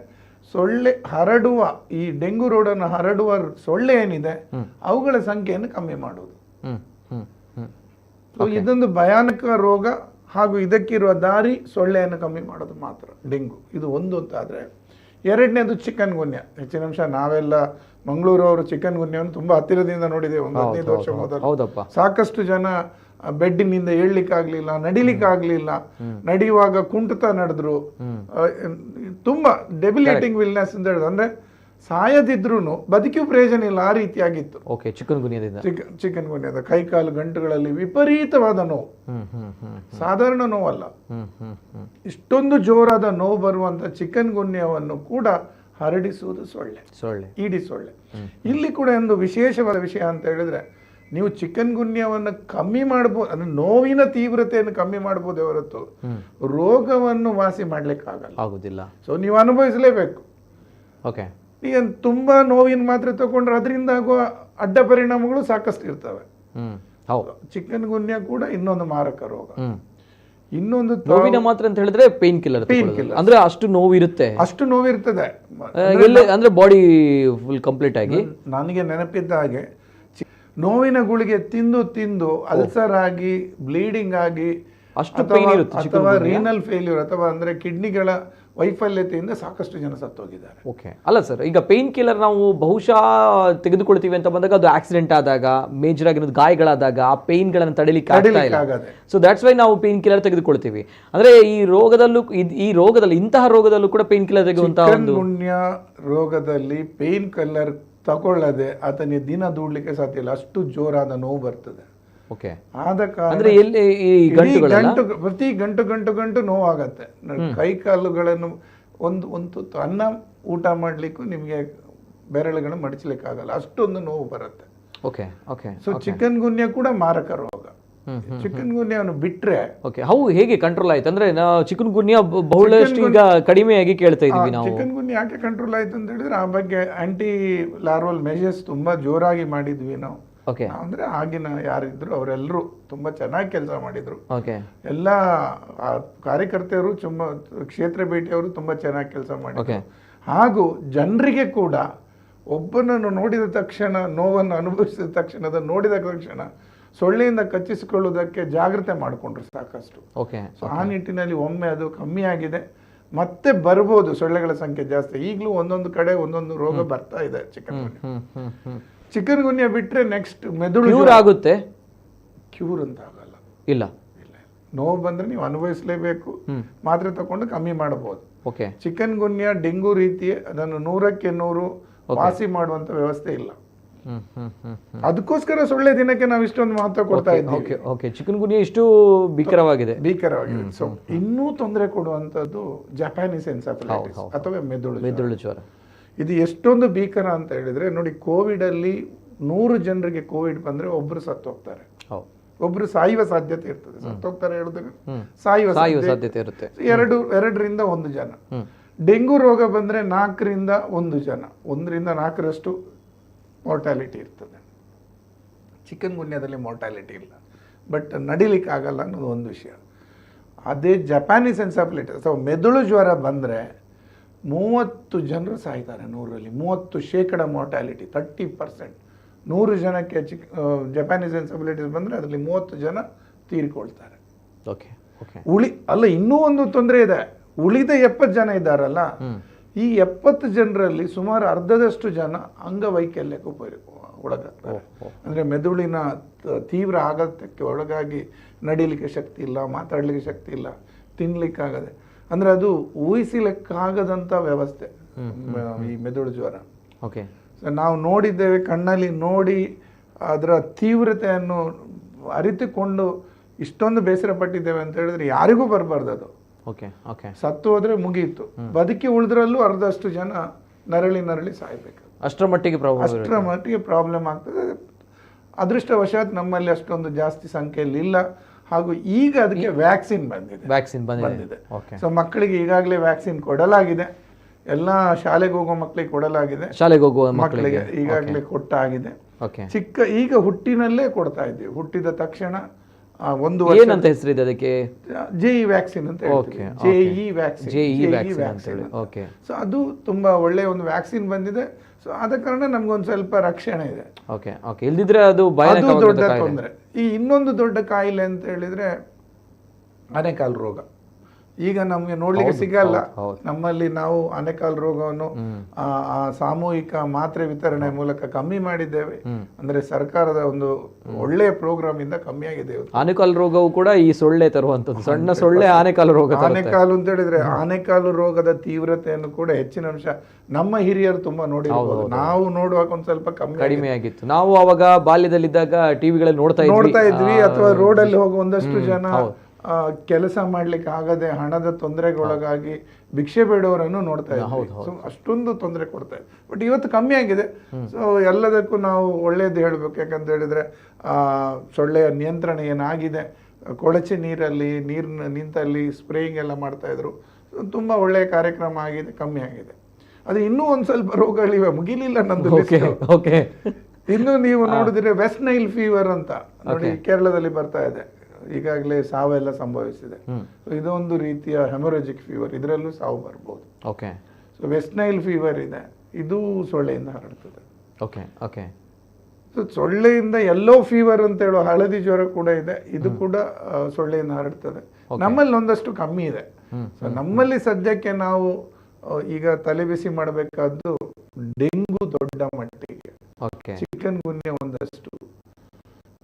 ಸೊಳ್ಳೆ ಹರಡುವ, ಈ ಡೆಂಗು ರೋಗವನ್ನು ಹರಡುವ ಸೊಳ್ಳೆ ಏನಿದೆ ಅವುಗಳ ಸಂಖ್ಯೆಯನ್ನು ಕಮ್ಮಿ ಮಾಡುವುದು. ಸೊ ಇದೊಂದು ಭಯಾನಕ ರೋಗ, ಹಾಗೂ ಇದಕ್ಕಿರುವ ದಾರಿ ಸೊಳ್ಳೆಯನ್ನು ಕಮ್ಮಿ ಮಾಡೋದು ಮಾತ್ರ, ಡೆಂಗು. ಇದು ಒಂದು ಅಂತ ಆದ್ರೆ, ಎರಡನೇದು ಚಿಕನ್ ಗುನ್ಯ. ಹೆಚ್ಚಿನ ಅಂಶ ನಾವೆಲ್ಲ ಮಂಗಳೂರವರು ಚಿಕನ್ ಗುನ್ಯವನ್ನು ತುಂಬಾ ಹತ್ತಿರದಿಂದ ನೋಡಿದ್ದೇವೆ. 15 ವರ್ಷ ಮೊದಲು ಸಾಕಷ್ಟು ಜನ ಬೆಡ್ಡಿನಿಂದ ಏಳ್ಲಿಕ್ಕಾಗ್ಲಿಲ್ಲ, ನಡಿಲಿಕ್ಕಾಗ್ಲಿಲ್ಲ, ನಡೆಯುವಾಗ ಕುಂಟುತ್ತಾ ನಡೆದ್ರು. ತುಂಬಾ ಡೆಬಿಲಿಟೇಟಿಂಗ್ ವಿಲ್ನೆಸ್ ಅಂತ ಹೇಳಿದ್ರು, ಅಂದ್ರೆ ಸಾಯದಿದ್ರು ಬದುಕಿಯೂ ಪ್ರಯೋಜನ ಇಲ್ಲ, ಆ ರೀತಿಯಾಗಿತ್ತು. ಚಿಕನ್ ಗುನ್ಯದ ಕೈಕಾಲು ಗಂಟುಗಳಲ್ಲಿ ವಿಪರೀತವಾದ ನೋವು, ಸಾಧಾರಣ ನೋವಲ್ಲ, ಇಷ್ಟೊಂದು ಜೋರಾದ ನೋವು ಬರುವಂತ ಚಿಕನ್ ಗುನ್ಯವನ್ನು ಕೂಡ ಹರಡಿಸುವುದು ಸೊಳ್ಳೆ, ಈಡಿಸ್ ಸೊಳ್ಳೆ. ಇಲ್ಲಿ ಕೂಡ ಒಂದು ವಿಶೇಷವಾದ ವಿಷಯ ಅಂತ ಹೇಳಿದ್ರೆ, ನೀವು ಚಿಕನ್ ಗುನ್ಯವನ್ನು ಕಮ್ಮಿ ಮಾಡಬಹುದು, ಅಂದ್ರೆ ನೋವಿನ ತೀವ್ರತೆಯನ್ನು ಕಮ್ಮಿ ಮಾಡಬಹುದೇ ಹೊರತು ರೋಗವನ್ನು ವಾಸಿ ಮಾಡ್ಲಿಕ್ಕೆ ಆಗುದಿಲ್ಲ. ಸೊ ನೀವು ಅನುಭವಿಸಲೇಬೇಕು. ಈಗ ತುಂಬಾ ನೋವಿನ ಮಾತ್ರೆ ತಗೊಂಡ್ರೆ ಅದರಿಂದ ಆಗುವ ಅಡ್ಡ ಪರಿಣಾಮಗಳು ಸಾಕಷ್ಟು ಇರ್ತವೆ. ಚಿಕನ್ ಗುನ್ಯ ಕೂಡ ಇನ್ನೊಂದು ಮಾರಕ ರೋಗ. ಇನ್ನೊಂದು
ನೋವಿನ ಮಾತ್ರೆ ಅಂತ ಹೇಳಿದ್ರೆ ಪೇನ್ ಕಿಲ್ಲರ್, ಅಂದ್ರೆ ಅಷ್ಟು ನೋವಿರ್ತದೆ ಅಂದ್ರೆ ಬಾಡಿ ಫುಲ್ ಕಂಪ್ಲೀಟ್ ಆಗಿ.
ನನಗೆ ನೆನಪಿದ್ದ ಹಾಗೆ ನೋವಿನ ಗುಳಿಗೆ ತಿಂದು ಅಲ್ಸರ್ ಆಗಿ, ಬ್ಲೀಡಿಂಗ್ ಆಗಿ, ಅಥವಾ ರೀನಲ್ ಫೇಲ್ಯೂರ್, ಅಥವಾ ಅಂದ್ರೆ ಕಿಡ್ನಿಗಳ ವೈಫಲ್ಯತೆಯಿಂದ ಸಾಕಷ್ಟು ಜನ ಸತ್ತೋಗಿದ್ದಾರೆ.
ಓಕೆ, ಅಲ್ಲ ಸರ್, ಈಗ ಪೇನ್ ಕಿಲ್ಲರ್ ನಾವು ಬಹುಶಃ ತೆಗೆದುಕೊಳ್ತೀವಿ ಅಂತ ಬಂದಾಗ ಅದು ಆಕ್ಸಿಡೆಂಟ್ ಆದಾಗ, ಮೇಜರ್ ಆಗಿರೋದು ಗಾಯಗಳಾದಾಗ ಆ ಪೇನ್ಗಳನ್ನು ತಡಿಲಿಕ್ಕೆ ಆಗ್ತಾ ಇಲ್ಲ. ಸೊ ದ್ಯಾಟ್ಸ್ ವೈ ನಾವು ಪೇನ್ ಕಿಲ್ಲರ್ ತೆಗೆದುಕೊಳ್ತೀವಿ. ಅಂದ್ರೆ ಈ ರೋಗದಲ್ಲಿ ಇಂತಹ ರೋಗದಲ್ಲೂ ಕೂಡ ಪೇನ್ ಕಿಲ್ಲರ್ ತೆಗೆಯುವಂತಹ ಒಂದು
ರೋಗದಲ್ಲಿ ಪೇನ್ ಕಿಲ್ಲರ್ ತಗೊಳ್ಳದೆ ಆತನಿಗೆ ದಿನ ದೂಡ್ಲಿಕ್ಕೆ ಸಾಧ್ಯ ಇಲ್ಲ, ಅಷ್ಟು ಜೋರಾದ ನೋವು ಬರ್ತದೆ.
ಓಕೆ,
ಆದ ಕಾರಣ
ಅಂದ್ರೆ ಎಲ್ಲಿ ಈ
ಪ್ರತಿ ಗಂಟು ನೋವಾಗತ್ತೆ. ಕೈ ಕಾಲುಗಳನ್ನು ಒಂದು ತುತ್ತು ಅನ್ನ ಊಟ ಮಾಡ್ಲಿಕ್ಕೂ ನಿಮ್ಗೆ ಬೆರಳುಗಳನ್ನು ಮಡಚಲಿಕ್ಕೆ ಆಗಲ್ಲ, ಅಷ್ಟೊಂದು ನೋವು ಬರುತ್ತೆ.
Okay okay.
ಸೊ ಚಿಕನ್ ಗುನ್ಯಾ ಕೂಡ ಮಾರಕ ರೋಗ. ಚಿಕನ್ ಗುನ್ಯಾವನ್ನು ಬಿಟ್ರೆ
ಹೇಗೆ ಕಂಟ್ರೋಲ್ ಆಯ್ತು ಅಂದ್ರೆ ಚಿಕನ್ ಗುನ್ಯಾ ಬಹಳಷ್ಟು ಈಗ ಕಡಿಮೆಯಾಗಿ ಕೇಳ್ತಾ ಇದೀವಿ ನಾವು.
ಚಿಕನ್ ಗುನ್ಯಾ ಯಾಕೆ ಕಂಟ್ರೋಲ್ ಆಯ್ತು ಅಂತ ಹೇಳಿದ್ರೆ ಆ ಬಗ್ಗೆ ಆಂಟಿ ಲಾರ್ವಲ್ ಮೆಷರ್ಸ್ ತುಂಬಾ ಜೋರಾಗಿ ಮಾಡಿದ್ವಿ ನಾವು. ಅಂದ್ರೆ ಆಗಿನ ಯಾರಿದ್ರು ಅವರೆಲ್ಲರೂ ತುಂಬಾ ಚೆನ್ನಾಗಿ ಕೆಲಸ ಮಾಡಿದ್ರು. ಎಲ್ಲ ಕಾರ್ಯಕರ್ತೆಯರು ಕ್ಷೇತ್ರ ಭೇಟಿಯವರು ತುಂಬಾ ಚೆನ್ನಾಗಿ ಕೆಲಸ ಮಾಡಿದ್ರು. ಹಾಗೂ ಜನರಿಗೆ ಕೂಡ ಒಬ್ಬನನ್ನು ನೋಡಿದ ತಕ್ಷಣ, ನೋವನ್ನು ಅನುಭವಿಸಿದ ತಕ್ಷಣ, ಅದನ್ನು ನೋಡಿದ ತಕ್ಷಣ ಸೊಳ್ಳೆಯಿಂದ ಕಚ್ಚಿಸಿಕೊಳ್ಳುವುದಕ್ಕೆ ಜಾಗ್ರತೆ ಮಾಡಿಕೊಂಡ್ರು ಸಾಕಷ್ಟು. ಸೊ ಆ ನಿಟ್ಟಿನಲ್ಲಿ ಒಮ್ಮೆ ಅದು ಕಮ್ಮಿ ಆಗಿದೆ, ಮತ್ತೆ ಬರ್ಬೋದು ಸೊಳ್ಳೆಗಳ ಸಂಖ್ಯೆ ಜಾಸ್ತಿ. ಈಗಲೂ ಒಂದೊಂದು ಕಡೆ ಒಂದೊಂದು ರೋಗ ಬರ್ತಾ ಇದೆ ಚಿಕನ್ ಗುನ್ಯಾ ಬಿಟ್ರೆ ನೆಕ್ಸ್ಟ್ ಮೆದುಳು
ಕ್ಯೂರ್ ಆಗುತ್ತೆ.
ಕ್ಯೂರ್ ಅಂತ ಆಗಲ್ಲ,
ಇಲ್ಲ.
ನೋವು ಬಂದ್ರೆ ನೀವು ಅನುಭವಿಸಲೇಬೇಕು, ಮಾತ್ರೆ ತಗೊಂಡು ಕಮ್ಮಿ ಮಾಡಬಹುದು. ಚಿಕನ್ ಗುನ್ಯಾ ಡೆಂಗು ರೀತಿ ಅದನ್ನು 100ಕ್ಕೆ 100 ವಾಸಿ ಮಾಡುವಂತ ವ್ಯವಸ್ಥೆ ಇಲ್ಲ. ಅದಕ್ಕೋಸ್ಕರ ಸೊಳ್ಳೆ ದಿನಕ್ಕೆ ನಾವು ಇಷ್ಟೊಂದು ಮಹತ್ವ ಕೊಡ್ತಾ ಇದ್ದೀವಿ.
ಚಿಕನ್ ಗುನ್ಯಾ ಇಷ್ಟು ಭೀಕರವಾಗಿದೆ.
ಸೊ ಇನ್ನೂ ತೊಂದರೆ ಕೊಡುವಂತದ್ದು ಜಪಾನೀಸ್ ಎನ್ಸೆಫಲೈಟಿಸ್ ಅಥವಾ ಮೆದುಳು ಜ್ವರ. ಇದು ಎಷ್ಟೊಂದು ಭೀಕರ ಅಂತ ಹೇಳಿದ್ರೆ ನೋಡಿ, ಕೋವಿಡ್ ಅಲ್ಲಿ 100 ಜನರಿಗೆ ಕೋವಿಡ್ ಬಂದ್ರೆ ಒಬ್ರು ಸತ್ತೋಗ್ತಾರೆ, ಒಬ್ರು ಸಾಯುವ ಸಾಧ್ಯತೆ ಇರ್ತದೆ. ಸತ್ತೋಗ್ತಾರೆ ಹೇಳಿದ್ರೆ ಸಾಯುವ ಸಾಧ್ಯತೆ ಇರುತ್ತೆ. 2ರಿಂದ 1 ಜನ. ಡೆಂಗು ರೋಗ ಬಂದ್ರೆ 4ರಿಂದ 1 ಜನ, 1ರಿಂದ 4ರಷ್ಟು ಮಾರ್ಟಾಲಿಟಿ ಇರ್ತದೆ. ಚಿಕನ್ ಗುನ್ಯಾದಲ್ಲಿ ಮಾರ್ಟಾಲಿಟಿ ಇಲ್ಲ, ಬಟ್ ನಡಿಲಿಕ್ಕೆ ಆಗಲ್ಲ ಅನ್ನೋದು ಒಂದು ವಿಷಯ. ಅದೇ ಜಪಾನೀಸ್ ಎನ್ಸೆಫಲೈಟಿಸ್ ಅಥವಾ ಮೆದುಳು ಜ್ವರ ಬಂದ್ರೆ 30 ಜನರು ಸಾಯ್ತಾರೆ 100ರಲ್ಲಿ. 30% ಮಾರ್ಟಾಲಿಟಿ, 30%. 100 ಜನಕ್ಕೆ ಜಪಾನೀಸ್ ಎನ್ಸೆಫಲೈಟಿಸ್ ಬಂದ್ರೆ ಅದರಲ್ಲಿ 30 ಜನ ತೀರಿಕೊಳ್ತಾರೆ. ಅಲ್ಲ, ಇನ್ನೂ ಒಂದು ತೊಂದರೆ ಇದೆ. ಉಳಿದ 70 ಜನ ಇದ್ದಾರಲ್ಲ, ಈ 70 ಜನರಲ್ಲಿ ಸುಮಾರು ಅರ್ಧದಷ್ಟು ಜನ ಅಂಗವೈಕಲ್ಯಕ್ಕೆ ಒಳಗಾಗ್ತಾರೆ. ಅಂದ್ರೆ ಮೆದುಳಿನ ತೀವ್ರ ಆಘಾತಕ್ಕೆ ಒಳಗಾಗಿ ನಡಿಲಿಕ್ಕೆ ಶಕ್ತಿ ಇಲ್ಲ, ಮಾತಾಡ್ಲಿಕ್ಕೆ ಶಕ್ತಿ ಇಲ್ಲ, ತಿನ್ಲಿಕ್ಕಾಗದೆ. ಅಂದ್ರೆ ಅದು ಊಹಿಸಲಿಕ್ಕಾಗದಂತ ವ್ಯವಸ್ಥೆ ಈ ಮೆದುಳು ಜ್ವರ. ನಾವು ನೋಡಿದ್ದೇವೆ, ಕಣ್ಣಲ್ಲಿ ನೋಡಿ ಅದರ ತೀವ್ರತೆಯನ್ನು ಅರಿತುಕೊಂಡು ಇಷ್ಟೊಂದು ಬೇಸರ ಪಟ್ಟಿದ್ದೇವೆ ಅಂತ ಹೇಳಿದ್ರೆ ಯಾರಿಗೂ ಬರಬಾರ್ದು ಅದು. ಸತ್ತು ಹೋದ್ರೆ ಮುಗಿಯಿತು, ಬದುಕಿ ಉಳಿದ್ರಲ್ಲೂ ಅರ್ಧಷ್ಟು ಜನ ನರಳಿ ಸಾಯ್ಬೇಕು.
ಅಷ್ಟರ
ಮಟ್ಟಿಗೆ ಪ್ರಾಬ್ಲಮ್ ಆಗ್ತದೆ. ಅದೃಷ್ಟವಶಾತ್ ನಮ್ಮಲ್ಲಿ ಅಷ್ಟೊಂದು ಜಾಸ್ತಿ ಸಂಖ್ಯೆಯಲ್ಲಿ ಇಲ್ಲ. ಹಾಗೂ ಈಗ ಅದಕ್ಕೆ ವ್ಯಾಕ್ಸಿನ್ ಬಂದಿದೆ. ಸೊ ಮಕ್ಕಳಿಗೆ ಈಗಾಗಲೇ ವ್ಯಾಕ್ಸಿನ್ ಕೊಡಲಾಗಿದೆ. ಎಲ್ಲ ಶಾಲೆಗೆ ಹೋಗೋ ಮಕ್ಕಳಿಗೆ ಕೊಡಲಾಗಿದೆ. ಮಕ್ಕಳಿಗೆ ಈಗಾಗಲೇ ಕೊಟ್ಟಾಗಿದೆ. ಈಗ ಹುಟ್ಟಿನಲ್ಲೇ ಕೊಡ್ತಾ ಇದ್ದೀವಿ. ಹುಟ್ಟಿದ ತಕ್ಷಣ 1 ವರ್ಷ
ಏನಂತ ಹೆಸರಿದೆ ಅದಕ್ಕೆ?
JE ವ್ಯಾಕ್ಸಿನ್ ಅಂತ ಹೇಳ್ತೀವಿ. JE vaccine. ಸೊ ಅದು ತುಂಬಾ ಒಳ್ಳೆಯ ಒಂದು ವ್ಯಾಕ್ಸಿನ್ ಬಂದಿದೆ. ಸೊ ಆದ ಕಾರಣ ನಮ್ಗೊಂದು ಸ್ವಲ್ಪ ರಕ್ಷಣೆ ಇದೆ.
ಇಲ್ದಿದ್ರೆ ಅದು
ದೊಡ್ಡ ತೊಂದರೆ. ಈ ಇನ್ನೊಂದು ದೊಡ್ಡ ಕಾಯಿಲೆ ಅಂತ ಹೇಳಿದ್ರೆ ಆನೆಕಾಲ್ ರೋಗ. ಈಗ ನಮ್ಗೆ ನೋಡ್ಲಿಕ್ಕೆ ಸಿಗಲ್ಲ. ನಮ್ಮಲ್ಲಿ ನಾವು ಆನೆಕಾಲ್ ರೋಗವನ್ನು ಸಾಮೂಹಿಕ ಮಾತ್ರೆ ವಿತರಣೆ ಮೂಲಕ ಕಮ್ಮಿ ಮಾಡಿದ್ದೇವೆ. ಅಂದ್ರೆ ಸರ್ಕಾರದ ಒಂದು ಒಳ್ಳೆಯ ಪ್ರೋಗ್ರಾಮ್ ಇಂದ ಕಮ್ಮಿ ಆಗಿದೆ.
ಆನೆಕಾಲ್ ರೋಗವು ಕೂಡ ಈ ಸೊಳ್ಳೆ ತರುವಂತದ್ದು, ಸಣ್ಣ ಸೊಳ್ಳೆ ಆನೆಕಾಲು ರೋಗ.
ಆನೆಕಾಲು ಅಂತ ಹೇಳಿದ್ರೆ ಆನೆಕಾಲು ರೋಗದ ತೀವ್ರತೆಯನ್ನು ಕೂಡ ಹೆಚ್ಚಿನ ಅಂಶ ನಮ್ಮ ಹಿರಿಯರು ತುಂಬಾ ನೋಡಿರ್ಬೋದು. ನಾವು ನೋಡುವಾಗ ಒಂದ್ ಸ್ವಲ್ಪ
ಕಡಿಮೆ ಆಗಿತ್ತು. ನಾವು ಅವಾಗ ಬಾಲ್ಯದಲ್ಲಿದ್ದಾಗ ಟಿವಿಗಳಲ್ಲಿ ನೋಡ್ತಾ ಇದ್ವಿ.
ಅಥವಾ ರೋಡಲ್ಲಿ ಹೋಗುವ ಒಂದಷ್ಟು ಜನ ಕೆಲಸ ಮಾಡ್ಲಿಕ್ಕೆ ಆಗದೆ ಹಣದ ತೊಂದರೆಗೊಳಗಾಗಿ ಭಿಕ್ಷೆ ಬೇಡವರನ್ನು ನೋಡ್ತಾ ಇದ್ವಿ. ಅಷ್ಟೊಂದು ತೊಂದರೆ ಕೊಡ್ತಾ ಇದ್ವಿ. ಬಟ್ ಇವತ್ತು ಕಮ್ಮಿ ಆಗಿದೆ. ಸೊ ಎಲ್ಲದಕ್ಕೂ ನಾವು ಒಳ್ಳೇದು ಹೇಳ್ಬೇಕು. ಯಾಕಂತ ಹೇಳಿದ್ರೆ ಸೊಳ್ಳೆಯ ನಿಯಂತ್ರಣ ಏನಾಗಿದೆ, ಕೊಳಚೆ ನೀರಲ್ಲಿ ನಿಂತಲ್ಲಿ ಸ್ಪ್ರೇಯಿಂಗ್ ಎಲ್ಲ ಮಾಡ್ತಾ ಇದ್ರು. ತುಂಬಾ ಒಳ್ಳೆಯ ಕಾರ್ಯಕ್ರಮ ಆಗಿದೆ, ಕಮ್ಮಿ ಆಗಿದೆ. ಅದು ಇನ್ನೂ ಒಂದ್ ಸ್ವಲ್ಪ ರೋಗಗಳಿವೆ, ಮುಗಿಲಿಲ್ಲ ನಂದು. ಇನ್ನು ನೀವು ನೋಡಿದ್ರೆ ವೆಸ್ಟ್ ನೈಲ್ ಫೀವರ್ ಅಂತ ನೋಡಿ, ಕೇರಳದಲ್ಲಿ ಬರ್ತಾ ಇದೆ. ಈಗಾಗಲೇ ಸಾವೆಲ್ಲ ಸಂಭವಿಸಿದೆ. ಇದೊಂದು ರೀತಿಯ ಹೆಮೊರಾಜಿಕ್ ಫೀವರ್, ಇದರಲ್ಲೂ ಸಾವು ಬರ್ಬೋದು. ಸೊ ವೆಸ್ಟ್ ನೈಲ್ ಫೀವರ್ ಇದೆ, ಇದು ಸೊಳ್ಳೆಯಿಂದ ಹರಡ್ತದೆ. ಸೊ ಸೊಳ್ಳೆಯಿಂದ ಯೆಲ್ಲೋ ಫೀವರ್ ಅಂತ ಹೇಳುವ ಹಳದಿ ಜ್ವರ ಕೂಡ ಇದೆ, ಇದು ಕೂಡ ಸೊಳ್ಳೆಯಿಂದ ಹರಡ್ತದೆ. ನಮ್ಮಲ್ಲಿ ಒಂದಷ್ಟು ಕಮ್ಮಿ ಇದೆ. ಸೊ ನಮ್ಮಲ್ಲಿ ಸದ್ಯಕ್ಕೆ ನಾವು ಈಗ ತಲೆ ಬಿಸಿ ಮಾಡಬೇಕಾದ್ದು ಡೆಂಗು ದೊಡ್ಡ ಮಟ್ಟಿಗೆ, ಚಿಕನ್ ಗುನ್ಯ ಒಂದಷ್ಟು,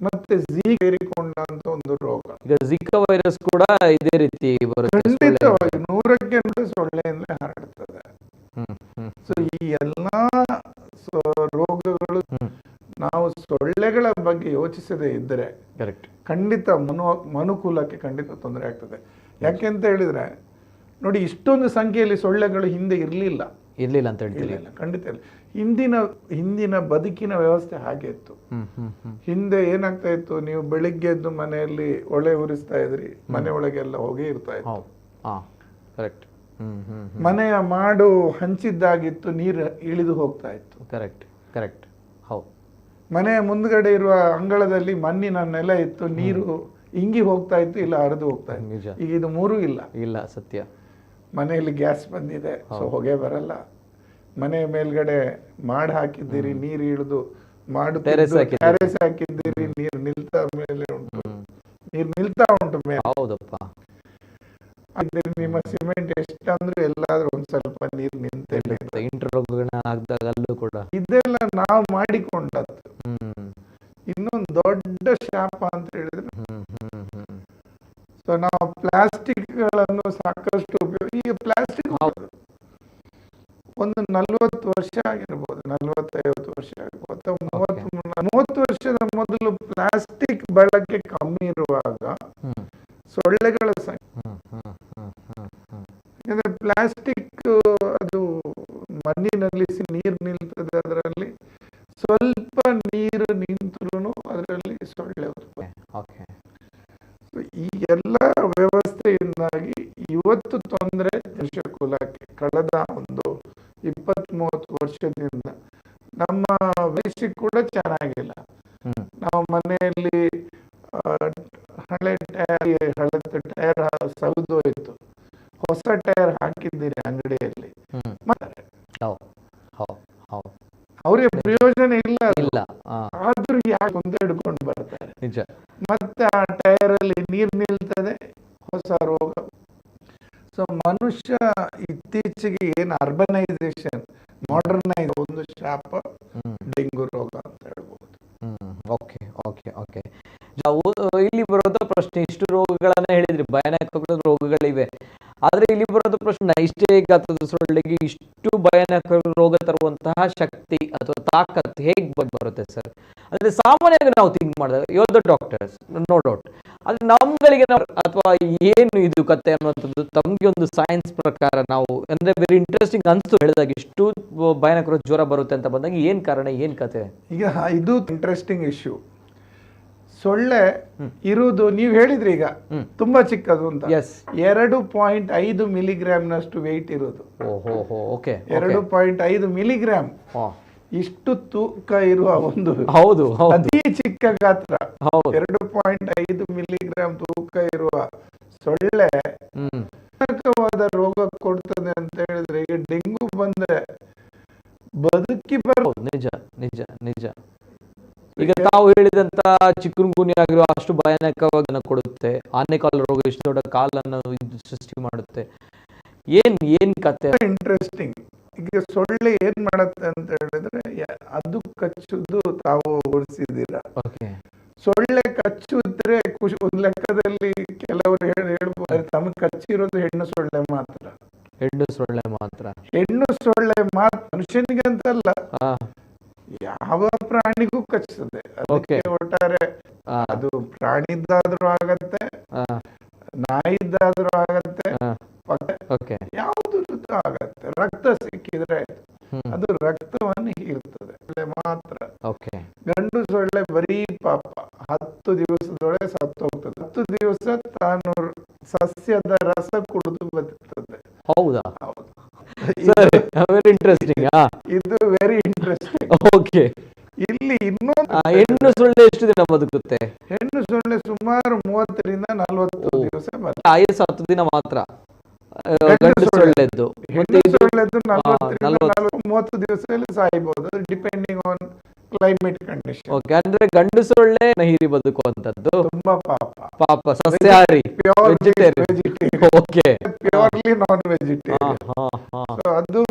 ಮತ್ತೆ ಸೇರಿಕೊಂಡಂತ ಒಂದು ರೋಗ.
ಈಗ ಜಿಕಾ ವೈರಸ್ ಕೂಡ ಇದೇ ರೀತಿ
ಖಂಡಿತವಾಗಿ 100ಕ್ಕೆ 100 ಸೊಳ್ಳೆಯಿಂದಲೇ ಹರಡ್ತದೆ. ಸೊ ಈ ಎಲ್ಲಾ ರೋಗಗಳು ನಾವು ಸೊಳ್ಳೆಗಳ ಬಗ್ಗೆ ಯೋಚಿಸದೇ ಇದ್ರೆ ಖಂಡಿತ ಮನುಕೂಲಕ್ಕೆ ಖಂಡಿತ ತೊಂದರೆ ಆಗ್ತದೆ. ಯಾಕೆಂತ ಹೇಳಿದ್ರೆ ನೋಡಿ, ಇಷ್ಟೊಂದು ಸಂಖ್ಯೆಯಲ್ಲಿ ಸೊಳ್ಳೆಗಳು ಹಿಂದೆ ಇರ್ಲಿಲ್ಲ
ಅಂತ ಹೇಳ್ತೀವಿ.
ಖಂಡಿತ ಇಲ್ಲ. ಹಿಂದಿನ ಬದುಕಿನ ವ್ಯವಸ್ಥೆ ಹಾಗೆ ಇತ್ತು. ಹಿಂದೆ ಏನಾಗ್ತಾ ಇತ್ತು, ನೀವು ಬೆಳಿಗ್ಗೆ ಎದ್ದು ಮನೆಯಲ್ಲಿ ಒಳೆ ಉರಿಸ್ತಾ ಇದ್ರಿ, ಮನೆ ಒಳಗೆಲ್ಲ ಹೊಗೆ ಇರ್ತಾ ಇತ್ತು, ಮನೆಯ ಮಾಡು ಹಂಚಿದ್ದಾಗಿತ್ತು, ನೀರು ಇಳಿದು ಹೋಗ್ತಾ ಇತ್ತು.
ಕರೆಕ್ಟ್.
ಮನೆಯ ಮುಂದ್ಗಡೆ ಇರುವ ಅಂಗಳದಲ್ಲಿ ಮಣ್ಣಿನ ನೆಲ ಇತ್ತು, ನೀರು ಇಂಗಿ ಹೋಗ್ತಾ ಇತ್ತು, ಇಲ್ಲ ಹರಿದು ಹೋಗ್ತಾ ಇತ್ತು. ಈಗ ಇದು ಮೂರೂ ಇಲ್ಲ.
ಸತ್ಯ.
ಮನೆಯಲ್ಲಿ ಗ್ಯಾಸ್ ಬಂದಿದೆ, ಸೊ ಹೊಗೆ ಬರಲ್ಲ. ಮನೆಯ ಮೇಲ್ಗಡೆ ಮಾಡ್ ಹಾಕಿದ್ದೀರಿ, ನೀರು ಇಳಿದು ಮಾಡು ಟ್ಯಾರೇಸ್ ಹಾಕಿದ್ದೀರಿ, ನೀರು ನಿಲ್ತಾ ಉಂಟು ಮೇಲೆ.
ಹೌದಪ್ಪ.
ನಿಮ್ಮ ಸಿಮೆಂಟ್ ಎಷ್ಟಂದ್ರೂ ಎಲ್ಲಾದ್ರೂ ಒಂದ್ ಸ್ವಲ್ಪ ನೀರು ನಿಂತೆ
ಕೂಡ
ಇದೆಲ್ಲ ನಾವು ಮಾಡಿಕೊಂಡದ್ದು. ಇನ್ನೊಂದು ದೊಡ್ಡ ಶಾಪ ಅಂತ ಹೇಳಿದ್ರೆ, ಸೊ ನಾವು ಪ್ಲಾಸ್ಟಿಕ್ ಗಳನ್ನು ಸಾಕಷ್ಟು ಉಪಯೋಗ. ಈಗ ಪ್ಲಾಸ್ಟಿಕ್ ಒಂದು 40 ವರ್ಷ ಆಗಿರ್ಬೋದು, 40-50 ವರ್ಷ ಆಗಿರ್ಬೋದು, 30 ವರ್ಷದ ಮೊದಲು ಪ್ಲಾಸ್ಟಿಕ್ ಬಳಕೆ ಕಮ್ಮಿ ಇರುವಾಗ ಸೊಳ್ಳೆಗಳ ಸಂಖ್ಯೆ, ಯಾಕಂದ್ರೆ ಪ್ಲಾಸ್ಟಿಕ್ ಅದು ಮಣ್ಣಿನಲ್ಲಿ ನೀರು ನಿಲ್ತದೆ, ಅದರಲ್ಲಿ ಸ್ವಲ್ಪ ನೀರು ನಿಂತರೂ ಅದರಲ್ಲಿ ಸೊಳ್ಳೆ ಉತ್ಪತ್ತಿ. ಈ ಎಲ್ಲ ವ್ಯವಸ್ಥೆಯಿಂದಾಗಿ ಇವತ್ತು ತೊಂದರೆ ಮನುಷ್ಯ ಕುಲಕ್ಕೆ. ಕಳೆದ ಒಂದು 20-30 ವರ್ಷದಿಂದ ನಮ್ಮ ಬೇಸಿಕ್ ಕೂಡ ಚೆನ್ನಾಗಿಲ್ಲ. ನಾವು ಮನೆಯಲ್ಲಿ ಹಳೆ ಟೈರ್ ಸೌದೋಯ್ತು, ಹೊಸ ಟೈರ್ ಹಾಕಿದ್ದೀರಿ ಅಂಗಡಿಯಲ್ಲಿ, ಅವ್ರಿಗೆ ಪ್ರಯೋಜನ ಇಲ್ಲ, ಆದ್ರೂ ಯಾಕೆ ಅಂತ ಹಿಡ್ಕೊಂಡು ಬರ್ತಾರೆ. ಮತ್ತೆ ಆ ಟೈರ್ ಅಲ್ಲಿ ನೀರ್ ನಿಲ್ತದೆ, ಹೊಸ ರೋಗ. ಸೊ ಮನುಷ್ಯ ಇತ್ತೀಚೆಗೆ ಏನು ಅರ್ಬನೈಸೇಷನ್, ಮಾಡರ್ನೈಸ್ ಒಂದು ಶಾಪ ಡೆಂಗು ರೋಗ ಅಂತ ಹೇಳ್ಬೋದು.
ಇಲ್ಲಿ ಬರೋದ ಪ್ರಶ್ನೆ, ಇಷ್ಟು ರೋಗಗಳನ್ನ ಹೇಳಿದ್ರಿ, ಭಯಾನಕ ರೋಗಗಳಿವೆ, ಆದ್ರೆ ಇಲ್ಲಿ ಬರೋದು ಪ್ರಶ್ನೆ, ಇಷ್ಟೇ ಗಾತ್ರದ ಸೊಳ್ಳೆಗೆ ಇಷ್ಟು ಭಯಾನಕ ರೋಗ ತರುವಂತಹ ಶಕ್ತಿ ಅಥವಾ ತಾಕತ್ ಹೇಗ್ ಬರುತ್ತೆ ಸರ್? ಅಂದ್ರೆ ಸಾಮಾನ್ಯವಾಗಿ ನಾವು ಥಿಂಕ್ ಮಾಡಿದಾಗ ಯೋಧ ಡಾಕ್ಟರ್ಸ್, ನೋ ಡೌಟ್, ಆದ್ರೆ ನಮ್ಗಳಿಗೆ ಅಥವಾ ಏನು ಇದು ಕತೆ ಅನ್ನುವಂಥದ್ದು ತಮ್ಗೆ ಒಂದು ಸೈನ್ಸ್ ಪ್ರಕಾರ ನಾವು ಅಂದ್ರೆ ವೆರಿ ಇಂಟ್ರೆಸ್ಟಿಂಗ್ ಅನ್ಸ್ತು ಹೇಳಿದಾಗ, ಇಷ್ಟು ಭಯಾನಕ ಜ್ವರ ಬರುತ್ತೆ ಅಂತ ಬಂದಾಗ ಏನ್ ಕಾರಣ, ಏನ್ ಕತೆ?
ಈಗ ಇದು ಇಂಟ್ರೆಸ್ಟಿಂಗ್ ಇಶ್ಯೂ. ಸೊಳ್ಳೆ ಇರುವುದು ನೀವು ಹೇಳಿದ್ರಿ ಈಗ ತುಂಬಾ ಚಿಕ್ಕದು ಅಂತ, 2.5 ಮಿಲಿಗ್ರಾಮ್ನಷ್ಟು ವೆಯ್ಟ್ ಇರೋದು. 2.5 ಮಿಲಿಗ್ರಾಮ್ ಇಷ್ಟು ತೂಕ ಇರುವ ಒಂದು ಅತಿ ಚಿಕ್ಕ ಗಾತ್ರ, 2.5 ಮಿಲಿಗ್ರಾಮ್ ತೂಕ ಇರುವ ಸೊಳ್ಳೆ ಭಯಾನಕವಾದ ರೋಗ ಕೊಡ್ತದೆ ಅಂತ ಹೇಳಿದ್ರೆ, ಈಗ ಡೆಂಗು ಬಂದ್ರೆ ಬದುಕಿ ಬರೋದು
ನಿಜ. ಈಗ ತಾವು ಹೇಳಿದಂತ ಚಿಕನ್ ಗುನ್ಯ ಆಗಿರೋ ಅಷ್ಟು ಭಯಾನಕವಾಗಿ ಕೊಡುತ್ತೆ, ಆನೆಕಾಲ ರೋಗ ಇಷ್ಟು ದೊಡ್ಡ ಕಾಲನ್ನು ಸೃಷ್ಟಿ ಮಾಡುತ್ತೆ. ಏನ್ ಕತೆ?
ಇಂಟ್ರೆಸ್ಟಿಂಗ್. ಈಗ ಸೊಳ್ಳೆ ಏನ್ ಮಾಡತ್ತೆ ಅಂತ ಹೇಳಿದ್ರೆ, ಅದು ಕಚ್ಚುದು ತಾವು ಗುರುತಿಸಿದ್ದೀರಾ. ಸೊಳ್ಳೆ ಕಚ್ಚುದ್ರೆ ಒಂದ್ ಲೆಕ್ಕದಲ್ಲಿ ಕೆಲವರು ಹೇಳ್ಬೋದು ತಮಗೆ ಕಚ್ಚಿರೋದು ಹೆಣ್ಣು ಸೊಳ್ಳೆ ಮಾತ್ರ. ಮನುಷ್ಯನಿಗೆ ಅಂತಲ್ಲ, ಯಾವ ಪ್ರಾಣಿಗೂ ಕಚ್ಚುತ್ತದೆ. ಅದಕ್ಕೆ ಒಟ್ಟಾರೆ ಅದು ಪ್ರಾಣಿದ್ದಾದ್ರೂ ಆಗತ್ತೆ, ನಾಯಿದ್ದಾದ್ರೂ ಆಗತ್ತೆ, ಯಾವ್ದು ಆಗತ್ತೆ. ರಕ್ತ ಸಿಕ್ಕಿದ್ರೆ ಅದು ರಕ್ತವನ್ನು ಹೀರ್ತದೆ ಮಾತ್ರ. ಗಂಡು ಸೊಳ್ಳೆ ಬರೀ ಪಾಪ 10 ದಿವಸದೊಳಗೆ ಸತ್ತು ಹೋಗ್ತದೆ. 10 ದಿವಸ ತಾನು ಸಸ್ಯದ ರಸ ಕುಡಿದು ಬದುಕ್ತದೆ.
ಹೌದಾ? Very interesting.
ಇದು ವೆರಿ ಇಂಟ್ರೆಸ್ಟಿಂಗ್. ಇಲ್ಲಿ ಇನ್ನೊಂದು,
ಹೆಣ್ಣು ಸೊಳ್ಳೆ ಎಷ್ಟು ದಿನ ಬದುಕುತ್ತೆ?
ಹೆಣ್ಣು ಸೊಳ್ಳೆ ಸುಮಾರು 30 ರಿಂದ 40 ದಿವಸ ಬರುತ್ತೆ.
ಆಯಸ್ಸು 10 ದಿನ ಮಾತ್ರ. ಗಂಡು ಸೊಳ್ಳೆದ್ದು
40 ರಿಂದ 30 ದಿವಸದಲ್ಲಿ ಸಾಯ್ಬಹುದು, depending on climate condition.
Okay, ಅಂದ್ರೆ ಗಂಡು ಸೊಳ್ಳೆ ಹೀರಿ ಬದುಕುವಂತದ್ದು,
ತುಂಬಾ ಪಾಪ,
ಪಾಪ ಸಸ್ಯಾಹಾರಿ, vegetarian. Okay,
purely non vegetarian. So ಅದು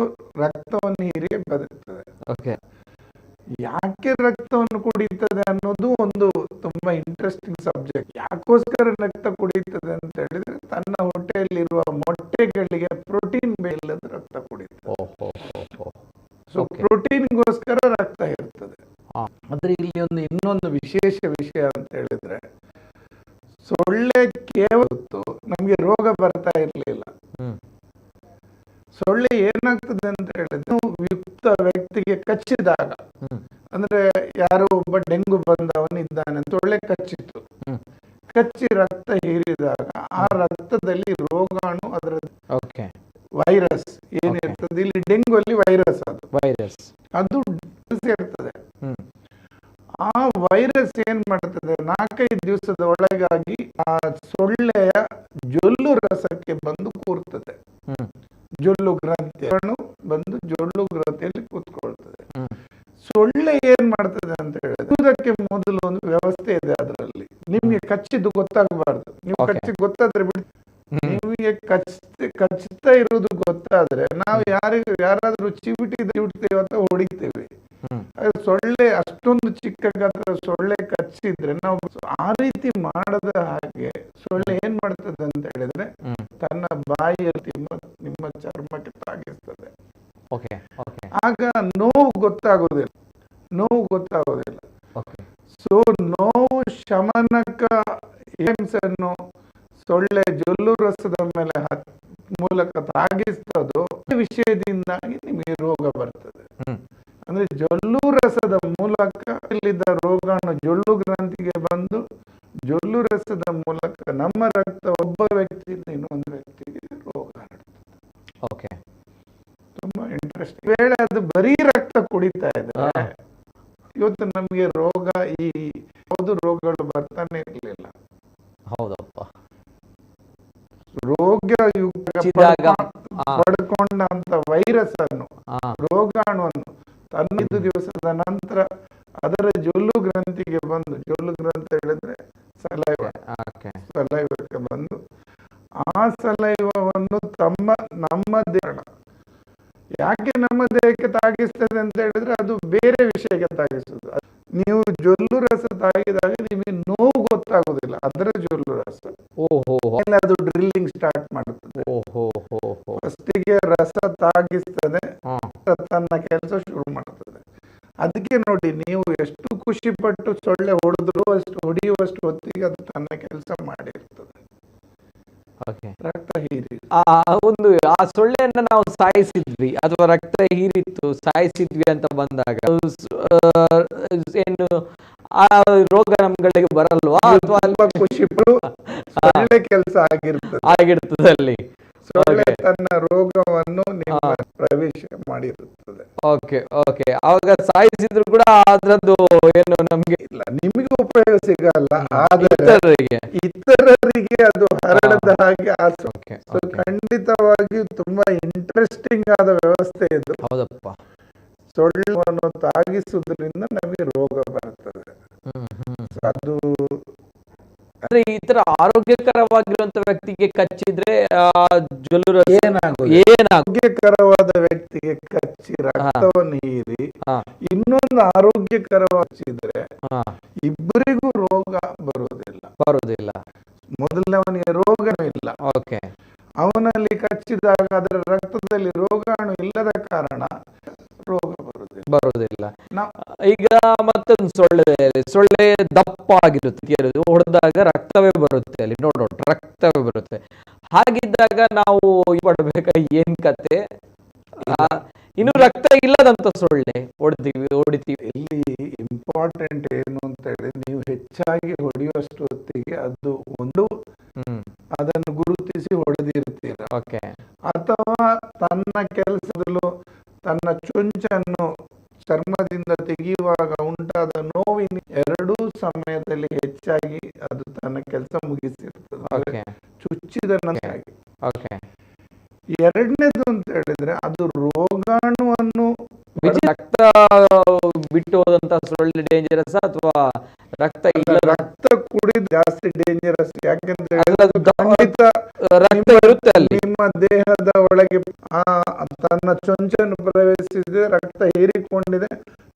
ರಕ್ತವನ್ನು ಹೀರಿ ಬದುಕ್ತದೆ.
ಓಕೆ,
ಯಾಕೆ ರಕ್ತವನ್ನು ಕುಡಿಯುತ್ತದೆ ಅನ್ನೋದು ಒಂದು ತುಂಬಾ ಇಂಟ್ರೆಸ್ಟಿಂಗ್ ಸಬ್ಜೆಕ್ಟ್. ಯಾಕೋಸ್ಕರ ರಕ್ತ ಕುಡಿಯುತ್ತದೆ ಅಂತ ಹೇಳಿದ್ರೆ ತನ್ನ ಹೊಟ್ಟೆಯಲ್ಲಿರುವ ಮೊಟ್ಟೆಗಳಿಗೆ ಪ್ರೋಟೀನ್ ಬೇಯಿಲ್ಲದ ರಕ್ತ ಕುಡಿಯುತ್ತದೆ. ಸೊ ಪ್ರೋಟೀನ್ಗೋಸ್ಕರ ರಕ್ತ ಇರ್ತದೆ. ಆದ್ರೆ ಇಲ್ಲಿ ಇನ್ನೊಂದು ವಿಶೇಷ ವಿಷಯ ಅಂತ ಹೇಳಿದ್ರೆ, ಸೊಳ್ಳೆ ಕೇವಲ ನಮ್ಗೆ ರೋಗ ಬರ್ತಾ ಇರ್ಲಿಲ್ಲ. ಸೊಳ್ಳೆ ಏನಾಗ್ತದೆ ಅಂತ ಹೇಳಿದ್ರೆ, ಯುಕ್ತ ವ್ಯಕ್ತಿಗೆ ಕಚ್ಚಿದಾಗ, ಅಂದ್ರೆ ಯಾರೋ ಒಬ್ಬ ಡೆಂಗು ಬಂದವನಿದ್ದಾನೆ, ಸೊಳ್ಳೆ ಕಚ್ಚಿತ್ತು, ಕಚ್ಚಿ ರಕ್ತ ಹೀರಿದಾಗ ಆ ರಕ್ತದಲ್ಲಿ ರೋಗಾಣು, ಅದರ ವೈರಸ್ ಏನಿರ್ತದೆ, ಇಲ್ಲಿ ಡೆಂಗು ಅಲ್ಲಿ ವೈರಸ್, ಅದು ಇರ್ತದೆ. ಆ ವೈರಸ್ ಏನ್ ಮಾಡ್ತದೆ, 4-5 ದಿವಸದ ಒಳಗಾಗಿ ಆ ಸೊಳ್ಳೆಯ ಜೊಲ್ಲು ರಸಕ್ಕೆ ಬಂದು ಕೂರ್ತದೆ. ಜೊಲ್ಲು ಗ್ರಂಥಿ ಬಂದು ಜೊಲ್ಲು ಗ್ರಂಥಿಯಲ್ಲಿ ಕೂತ್ಕೊಳ್ತದೆ. ಸೊಳ್ಳೆ ಏನ್ ಮಾಡ್ತದೆ ಅಂತ ಹೇಳಿದ್ರೆ, ಇದಕ್ಕೆ ಮೊದಲು ಒಂದು ವ್ಯವಸ್ಥೆ ಇದೆ ಅದರಲ್ಲಿ. ನಿಮ್ಗೆ ಕಚ್ಚಿದ್ದು ಗೊತ್ತಾಗಬಾರ್ದು. ನೀವು ಕಚ್ಚಿ ಗೊತ್ತಾದ್ರೆ ಬಿಡಿ, ನಿಮಗೆ ಕಚ್ಚುತ್ತಾ ಇರುವುದು ಗೊತ್ತಾದ್ರೆ ನಾವು ಯಾರಾದ್ರೂ ಚಿವಿಡ್ತೇವೆ ಅಥವಾ ಹೊಡಿತೇವೆ. ಸೊಳ್ಳೆ ಅಷ್ಟೊಂದು ಚಿಕ್ಕ ಗಾತ್ರ ಸೊಳ್ಳೆ ಕಚ್ಚಿದ್ರೆ ನಾವು ಆ ರೀತಿ ಮಾಡದ ಹಾಗೆ ಸೊಳ್ಳೆ ಏನ್ ಮಾಡ್ತದೆ ಅಂತ ಹೇಳಿದ್ರೆ, ತನ್ನ ಬಾಯಿಯಲ್ಲಿ ನಿಮ್ಮ ಚರ್ಮಕ್ಕೆ ತಾಗಿಸ್ತದೆ. ಆಗ ನೋವು ಗೊತ್ತಾಗೋದಿಲ್ಲ. ಸೊ ನೋವು ಶಮನಕ ಏಮ್ಸ್ ಅನ್ನು ಸೊಳ್ಳೆ ಜೊಲ್ಲು ರಸದ ಮೇಲೆ ಮೂಲಕ ತಾಗಿಸ್ತದೋ ವಿಷಯದಿಂದಾಗಿ ನಿಮಗೆ ರೋಗ ಬರ್ತದೆ. ಅಂದ್ರೆ ಜೊಲ್ಲು ರಸದ ಮೂಲಕ ಇಲ್ಲಿದ್ದ ರೋಗಾಣು ಜೊಲ್ಲು ಗ್ರಂಥಿಗೆ ಬಂದು ಜೊಲ್ಲು ರಸದ ಮೂಲಕ ನಮ್ಮ ರಕ್ತ ಒಬ್ಬ ವ್ಯಕ್ತಿಯಿಂದ ಇನ್ನೊಂದು ವ್ಯಕ್ತಿಗೆ ರೋಗ ಹರಡ್ತದೆ. ತುಂಬಾ ಇಂಟ್ರೆಸ್ಟಿಂಗ್. ವೇಳೆ ಅದು ಬರೀ ರಕ್ತ ಕುಡಿತಾ ಇದ್ರೆ ಇವತ್ತು ನಮ್ಗೆ ರೋಗ, ಈ ಯಾವುದು ರೋಗಗಳು ಬರ್ತಾನೆ ಇರ್ಲಿಲ್ಲ. ಹೌದಪ್ಪ, ರೋಗ ಪಡ್ಕೊಂಡಂತ ವೈರಸ್ ಅನ್ನು, ರೋಗಾಣುವನ್ನು 15 ದಿವಸದ ನಂತರ ಅದರ ಜೊಲ್ಲು ಗ್ರಂಥಿಗೆ ಬಂದು, ಜೊಲ್ಲು ಗ್ರಂಥಿ ಹೇಳಿದ್ರೆ ಸಲೈವಕ್ಕೆ ಬಂದು ಆ ಸಲೈವವನ್ನು ನಮ್ಮ ದೇಹ, ಯಾಕೆ ನಮ್ಮ ದೇಹಕ್ಕೆ ತಾಗಿಸ್ತದೆ ಅಂತ ಹೇಳಿದ್ರೆ ಅದು ಬೇರೆ ವಿಷಯಕ್ಕೆ ತಾಗಿಸುದು. ನೀವು ಜೊಲ್ಲು ರಸ ತಾಗಿದಾಗ ನಿಮಗೆ ನೋವು ಗೊತ್ತಾಗುದಿಲ್ಲ, ಅದರ ಜೊಲ್ಲು ರಸ. ಅದು ಡ್ರಿಲ್ಲಿಂಗ್ ಸ್ಟಾರ್ಟ್ ಮಾಡುತ್ತದೆ. ಫಸ್ಟಿಗೆ ರಸ ತಾಗಿಸ್ತದೆ, ತನ್ನ ಕೆಲಸ ಶುರು ಮಾಡ್ತದೆ. ಅದಕ್ಕೆ ನೋಡಿ, ನೀವು ಎಷ್ಟು ಖುಷಿ ಪಟ್ಟು ಸೊಳ್ಳೆ ಹೊಡೆಯುವಷ್ಟು ಹೊತ್ತಿಗೆ ಅದು ತನ್ನ ಕೆಲಸ ಮಾಡಿರ್ತದೆ. ರಕ್ತ ಹೀರಿ
ಒಂದು ಆ ಸೊಳ್ಳೆಯನ್ನ ನಾವು ಸಾಯಿಸಿದ್ವಿ ಅಥವಾ ರಕ್ತ ಹೀರಿತ್ತು ಸಾಯಿಸಿದ್ವಿ ಅಂತ ಬಂದಾಗ ಏನು ಆ ರೋಗ ನಮ್ಗಳಿಗೆ ಬರಲ್ವಾ? ಅಥವಾ
ಖುಷಿ ಸೊಳ್ಳೆ ಕೆಲಸ
ಆಗಿರ್ತದೆ ಅಲ್ಲಿ.
ಸೊಳ್ಳೆ ತನ್ನ ರೋಗವನ್ನು ನಿಮ್ಮ ಪ್ರವೇಶ ಮಾಡಿರುತ್ತದೆ.
ಅವಾಗ ಸಾಯಿಸಿದ್ರು ಕೂಡ ಅದ್ರದ್ದು ಏನು ನಮ್ಗೆ
ಇಲ್ಲ, ನಿಮಗೆ ಉಪಯೋಗ ಸಿಗಲ್ಲ, ಆದರೆ ಇತರರಿಗೆ ಅದು ಹರಡದ ಹಾಗೆ. ಖಂಡಿತವಾಗಿಯೂ ತುಂಬಾ ಇಂಟ್ರೆಸ್ಟಿಂಗ್ ಆದ ವ್ಯವಸ್ಥೆ ಇದು.
ಹೌದಪ್ಪ,
ಸೊಳ್ಳೆಯನ್ನು ತಾಗಿಸುವುದರಿಂದ ನಮಗೆ ರೋಗ ಬರ್ತದೆ. ಅದು
ಅಂದ್ರೆ ಈ ತರ ಆರೋಗ್ಯಕರವಾಗಿರುವಂತ ವ್ಯಕ್ತಿಗೆ ಕಚ್ಚಿದ್ರೆ ಜೊಲ್ಲು
ಆರೋಗ್ಯಕರವಾದ ವ್ಯಕ್ತಿಗೆ ಕಚ್ಚಿ ರಕ್ತವನ್ನು ಹೀರಿ ಇನ್ನೊಂದು ಆರೋಗ್ಯಕರವಾಗಿದ್ರೆ ಇಬ್ಬರಿಗೂ ರೋಗ ಬರುವುದಿಲ್ಲ. ಮೊದಲವನಿಗೆ ರೋಗನೂ ಇಲ್ಲ, ಅವನಲ್ಲಿ ಕಚ್ಚಿದಾಗ ಅದರ ರಕ್ತದಲ್ಲಿ ರೋಗಾಣು ಇಲ್ಲದ ಕಾರಣ ರೋಗ ಬರುವುದಿಲ್ಲ.
ಈಗ ಮತ್ತೊಂದು ಸೊಳ್ಳೆ ದಪ್ಪ ಆಗಿರುತ್ತೆ, ಹೊಡೆದಾಗ ರಕ್ತವೇ ಬರುತ್ತೆ, ಅಲ್ಲಿ ನೋಡೋಣ ರಕ್ತವೇ ಬರುತ್ತೆ. ಹಾಗಿದ್ದಾಗ ನಾವು ಪಡ್ಬೇಕ ಏನ್ ಕತೆ? ಇನ್ನು ರಕ್ತ ಇಲ್ಲದಂತ ಸೊಳ್ಳೆ ಹೊಡಿತೀವಿ.
ಇಲ್ಲಿ ಇಂಪಾರ್ಟೆಂಟ್ ಏನು ಅಂತ ಹೇಳಿ, ನೀವು ಹೆಚ್ಚಾಗಿ ಹೊಡೆಯುವಷ್ಟು ಹೊತ್ತಿಗೆ ಅದು ಒಂದು ಅದನ್ನು ಗುರುತಿಸಿ ಹೊಡೆದಿರ್ತೀರ, ಅಥವಾ ತನ್ನ ಕೆಲಸದಲ್ಲೂ ತನ್ನ ಚುಂಚನ್ನು ಚರ್ಮದಿಂದ ತೆಗೆಯುವಾಗ ಉಂಟಾದ ನೋವಿನ ಎರಡೂ ಸಮಯದಲ್ಲಿ ಹೆಚ್ಚಾಗಿ ಅದು ತನ್ನ ಕೆಲಸ ಮುಗಿಸಿರ್ತದೆ, ಚುಚ್ಚಿದ ನಂತರ. ಎರಡನೇದು ಅಂತ ಹೇಳಿದ್ರೆ, ಅದು ರೋಗಾಣುವನ್ನು
ರಕ್ತ ಬಿಟ್ಟು ಹೋದಂತ ಸೊಳ್ಳೆ ಡೇಂಜರಸ್ ಅಥವಾ ರಕ್ತ ಇಲ್ಲ
ರಕ್ತ ಕುಡಿದ್ ಜಾಸ್ತಿ ಡೇಂಜರಸ್. ಯಾಕೆಂದ್ರೆ
ಖಂಡಿತ ರಕ್ತ ಇರುತ್ತೆ ಅಲ್ಲಿ.
ನಿಮ್ಮ ದೇಹದ ಒಳಗೆ ತನ್ನ ಚೊಂಚನ್ನು ಪ್ರವೇಶಿಸಿದೆ, ರಕ್ತ ಹೀರಿಕೊಂಡಿದೆ,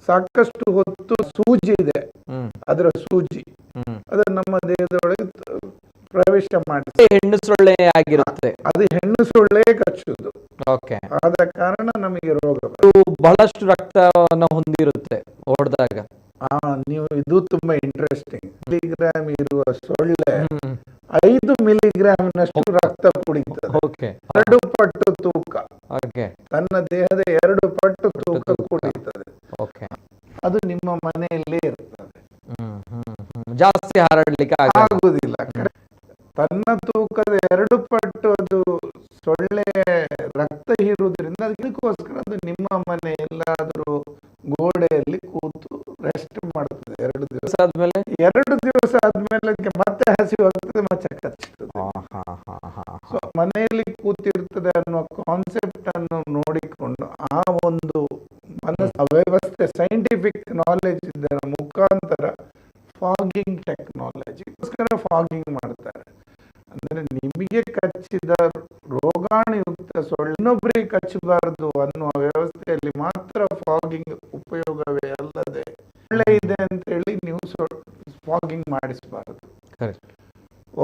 ಸಾಕಷ್ಟು ಹೊತ್ತು ಸೂಜಿ ಇದೆ, ಅದರ ಸೂಜಿ ಅದು ನಮ್ಮ ದೇಹದ ಒಳಗೆ ಪ್ರವೇಶ ಮಾಡಿ
ಹೆಣ್ಣು ಸೊಳ್ಳೆ ಆಗಿರುತ್ತೆ.
ಅದು ಹೆಣ್ಣು ಸೊಳ್ಳೆ ಕಚ್ಚುದು.
ಓಕೆ.
ಆದ ಕಾರಣ ನಮಗೆ ರೋಗ
ಬಹಳಷ್ಟು ರಕ್ತವನ್ನು ಹೊಂದಿರುತ್ತೆ ಹೊಡೆದಾಗ.
ನೀವು ಇದು ತುಂಬಾ ಇಂಟ್ರೆಸ್ಟಿಂಗ್. ಮಿಲಿಗ್ರಾಮ್ ಇರುವ ಸೊಳ್ಳೆ 5 ಮಿಲಿಗ್ರಾಮ್ನಷ್ಟು ರಕ್ತ ಕುಡಿತದೆ. 2 ಪಟ್ಟು ತೂಕ. ತನ್ನ ದೇಹದ 2 ಪಟ್ಟು ತೂಕ ಕುಡಿತದೆ. ಅದು ನಿಮ್ಮ ಮನೆಯಲ್ಲೇ ಇರ್ತದೆ.
ಜಾಸ್ತಿ ಹರಡ್ಲಿಕ್ಕೆ
ಆಗುದಿಲ್ಲ. ತನ್ನ ತೂಕದ 2 ಪಟ್ಟು ಅದು ಸೊಳ್ಳೆ ರಕ್ತ ಹೀರುವುದರಿಂದ ಅದಕ್ಕೋಸ್ಕರ ಅದು ನಿಮ್ಮ ಮನೆ ಎಲ್ಲಾದ್ರೂ ಗೋಡೆಯಲ್ಲಿ ಕೂತು ರೆಸ್ಟ್ ಮಾಡುತ್ತದೆ. 2 ದಿವಸ ಆದ್ಮೇಲೆ 2 ದಿವಸ ಆದ್ಮೇಲೆ ಅದಕ್ಕೆ ಮತ್ತೆ ಹಸಿವಾಗ್ತದೆ, ಮತ್ತೆ ಕಚ್ಚುತ್ತದೆ. ಸೊ ಮನೆಯಲ್ಲಿ ಕೂತಿರ್ತದೆ ಅನ್ನುವ ಕಾನ್ಸೆಪ್ಟ್ ಅನ್ನು ನೋಡಿಕೊಂಡು ಆ ಒಂದು ಮನಸ್ಸು ವ್ಯವಸ್ಥೆ ಸೈಂಟಿಫಿಕ್ ನಾಲೆಜ್ ಇದರ ಮುಖಾಂತರ ಫಾಗಿಂಗ್ ಟೆಕ್ನಾಲಜಿಗೋಸ್ಕರ ಫಾಗಿಂಗ್ ಮಾಡ್ತಾರೆ. ಅಂದ್ರೆ ನಿಮಗೆ ಕಚ್ಚಿದ ರೋಗಾಣುಯುಕ್ತ ಸೊಳ್ಳೆ ಇನ್ನೊಬ್ಬರಿಗೆ ಕಚ್ಚಬಾರದು ಅನ್ನುವ ವ್ಯವಸ್ಥೆಯಲ್ಲಿ ಮಾತ್ರ ಫಾಗಿಂಗ್ ಉಪಯೋಗವೇ ಅಲ್ಲದೆ ಸೊಳ್ಳೆ ಇದೆ ಅಂತ ಹೇಳಿ ನೀವು ಫಾಗಿಂಗ್ ಮಾಡಿಸಬಾರದು.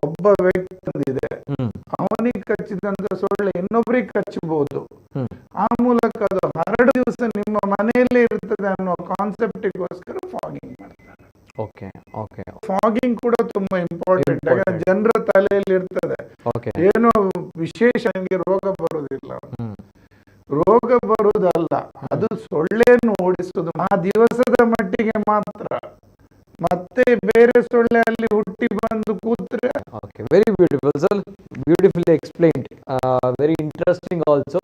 ಒಬ್ಬ ವ್ಯಕ್ತಿ ಇದೆ, ಅವನಿಗೆ ಕಚ್ಚಿದಂತ ಸೊಳ್ಳೆ ಇನ್ನೊಬ್ಬರಿಗೆ ಕಚ್ಚಬಹುದು, ಆ ಮೂಲಕ ಅದು 2 ದಿವಸ ನಿಮ್ಮ ಮನೆಯಲ್ಲೇ ಇರ್ತದೆ ಅನ್ನುವ ಕಾನ್ಸೆಪ್ಟಿಗೋಸ್ಕರ ಫಾಗಿಂಗ್ ಮಾಡ್ತಾರೆ. ಫಾಗಿಂಗ್ ಕೂಡ ತುಂಬಾ ಇಂಪಾರ್ಟೆಂಟ್. ಜನರ ತಲೆಯಲ್ಲಿ ಇರ್ತದೆ ಏನೋ ವಿಶೇಷ ರೋಗ ಬರುವುದಿಲ್ಲ. ರೋಗ ಬರುವುದಲ್ಲ, ಅದು ಸೊಳ್ಳೆಯನ್ನು ಓಡಿಸುವುದು ಆ ದಿವಸದ ಮಟ್ಟಿಗೆ ಮಾತ್ರ. ಮತ್ತೆ ಬೇರೆ ಸೊಳ್ಳೆ ಅಲ್ಲಿ ಹುಟ್ಟಿ ಬಂದು ಕೂತ್ರೆ.
Very beautiful sir, beautifully explained, very interesting also.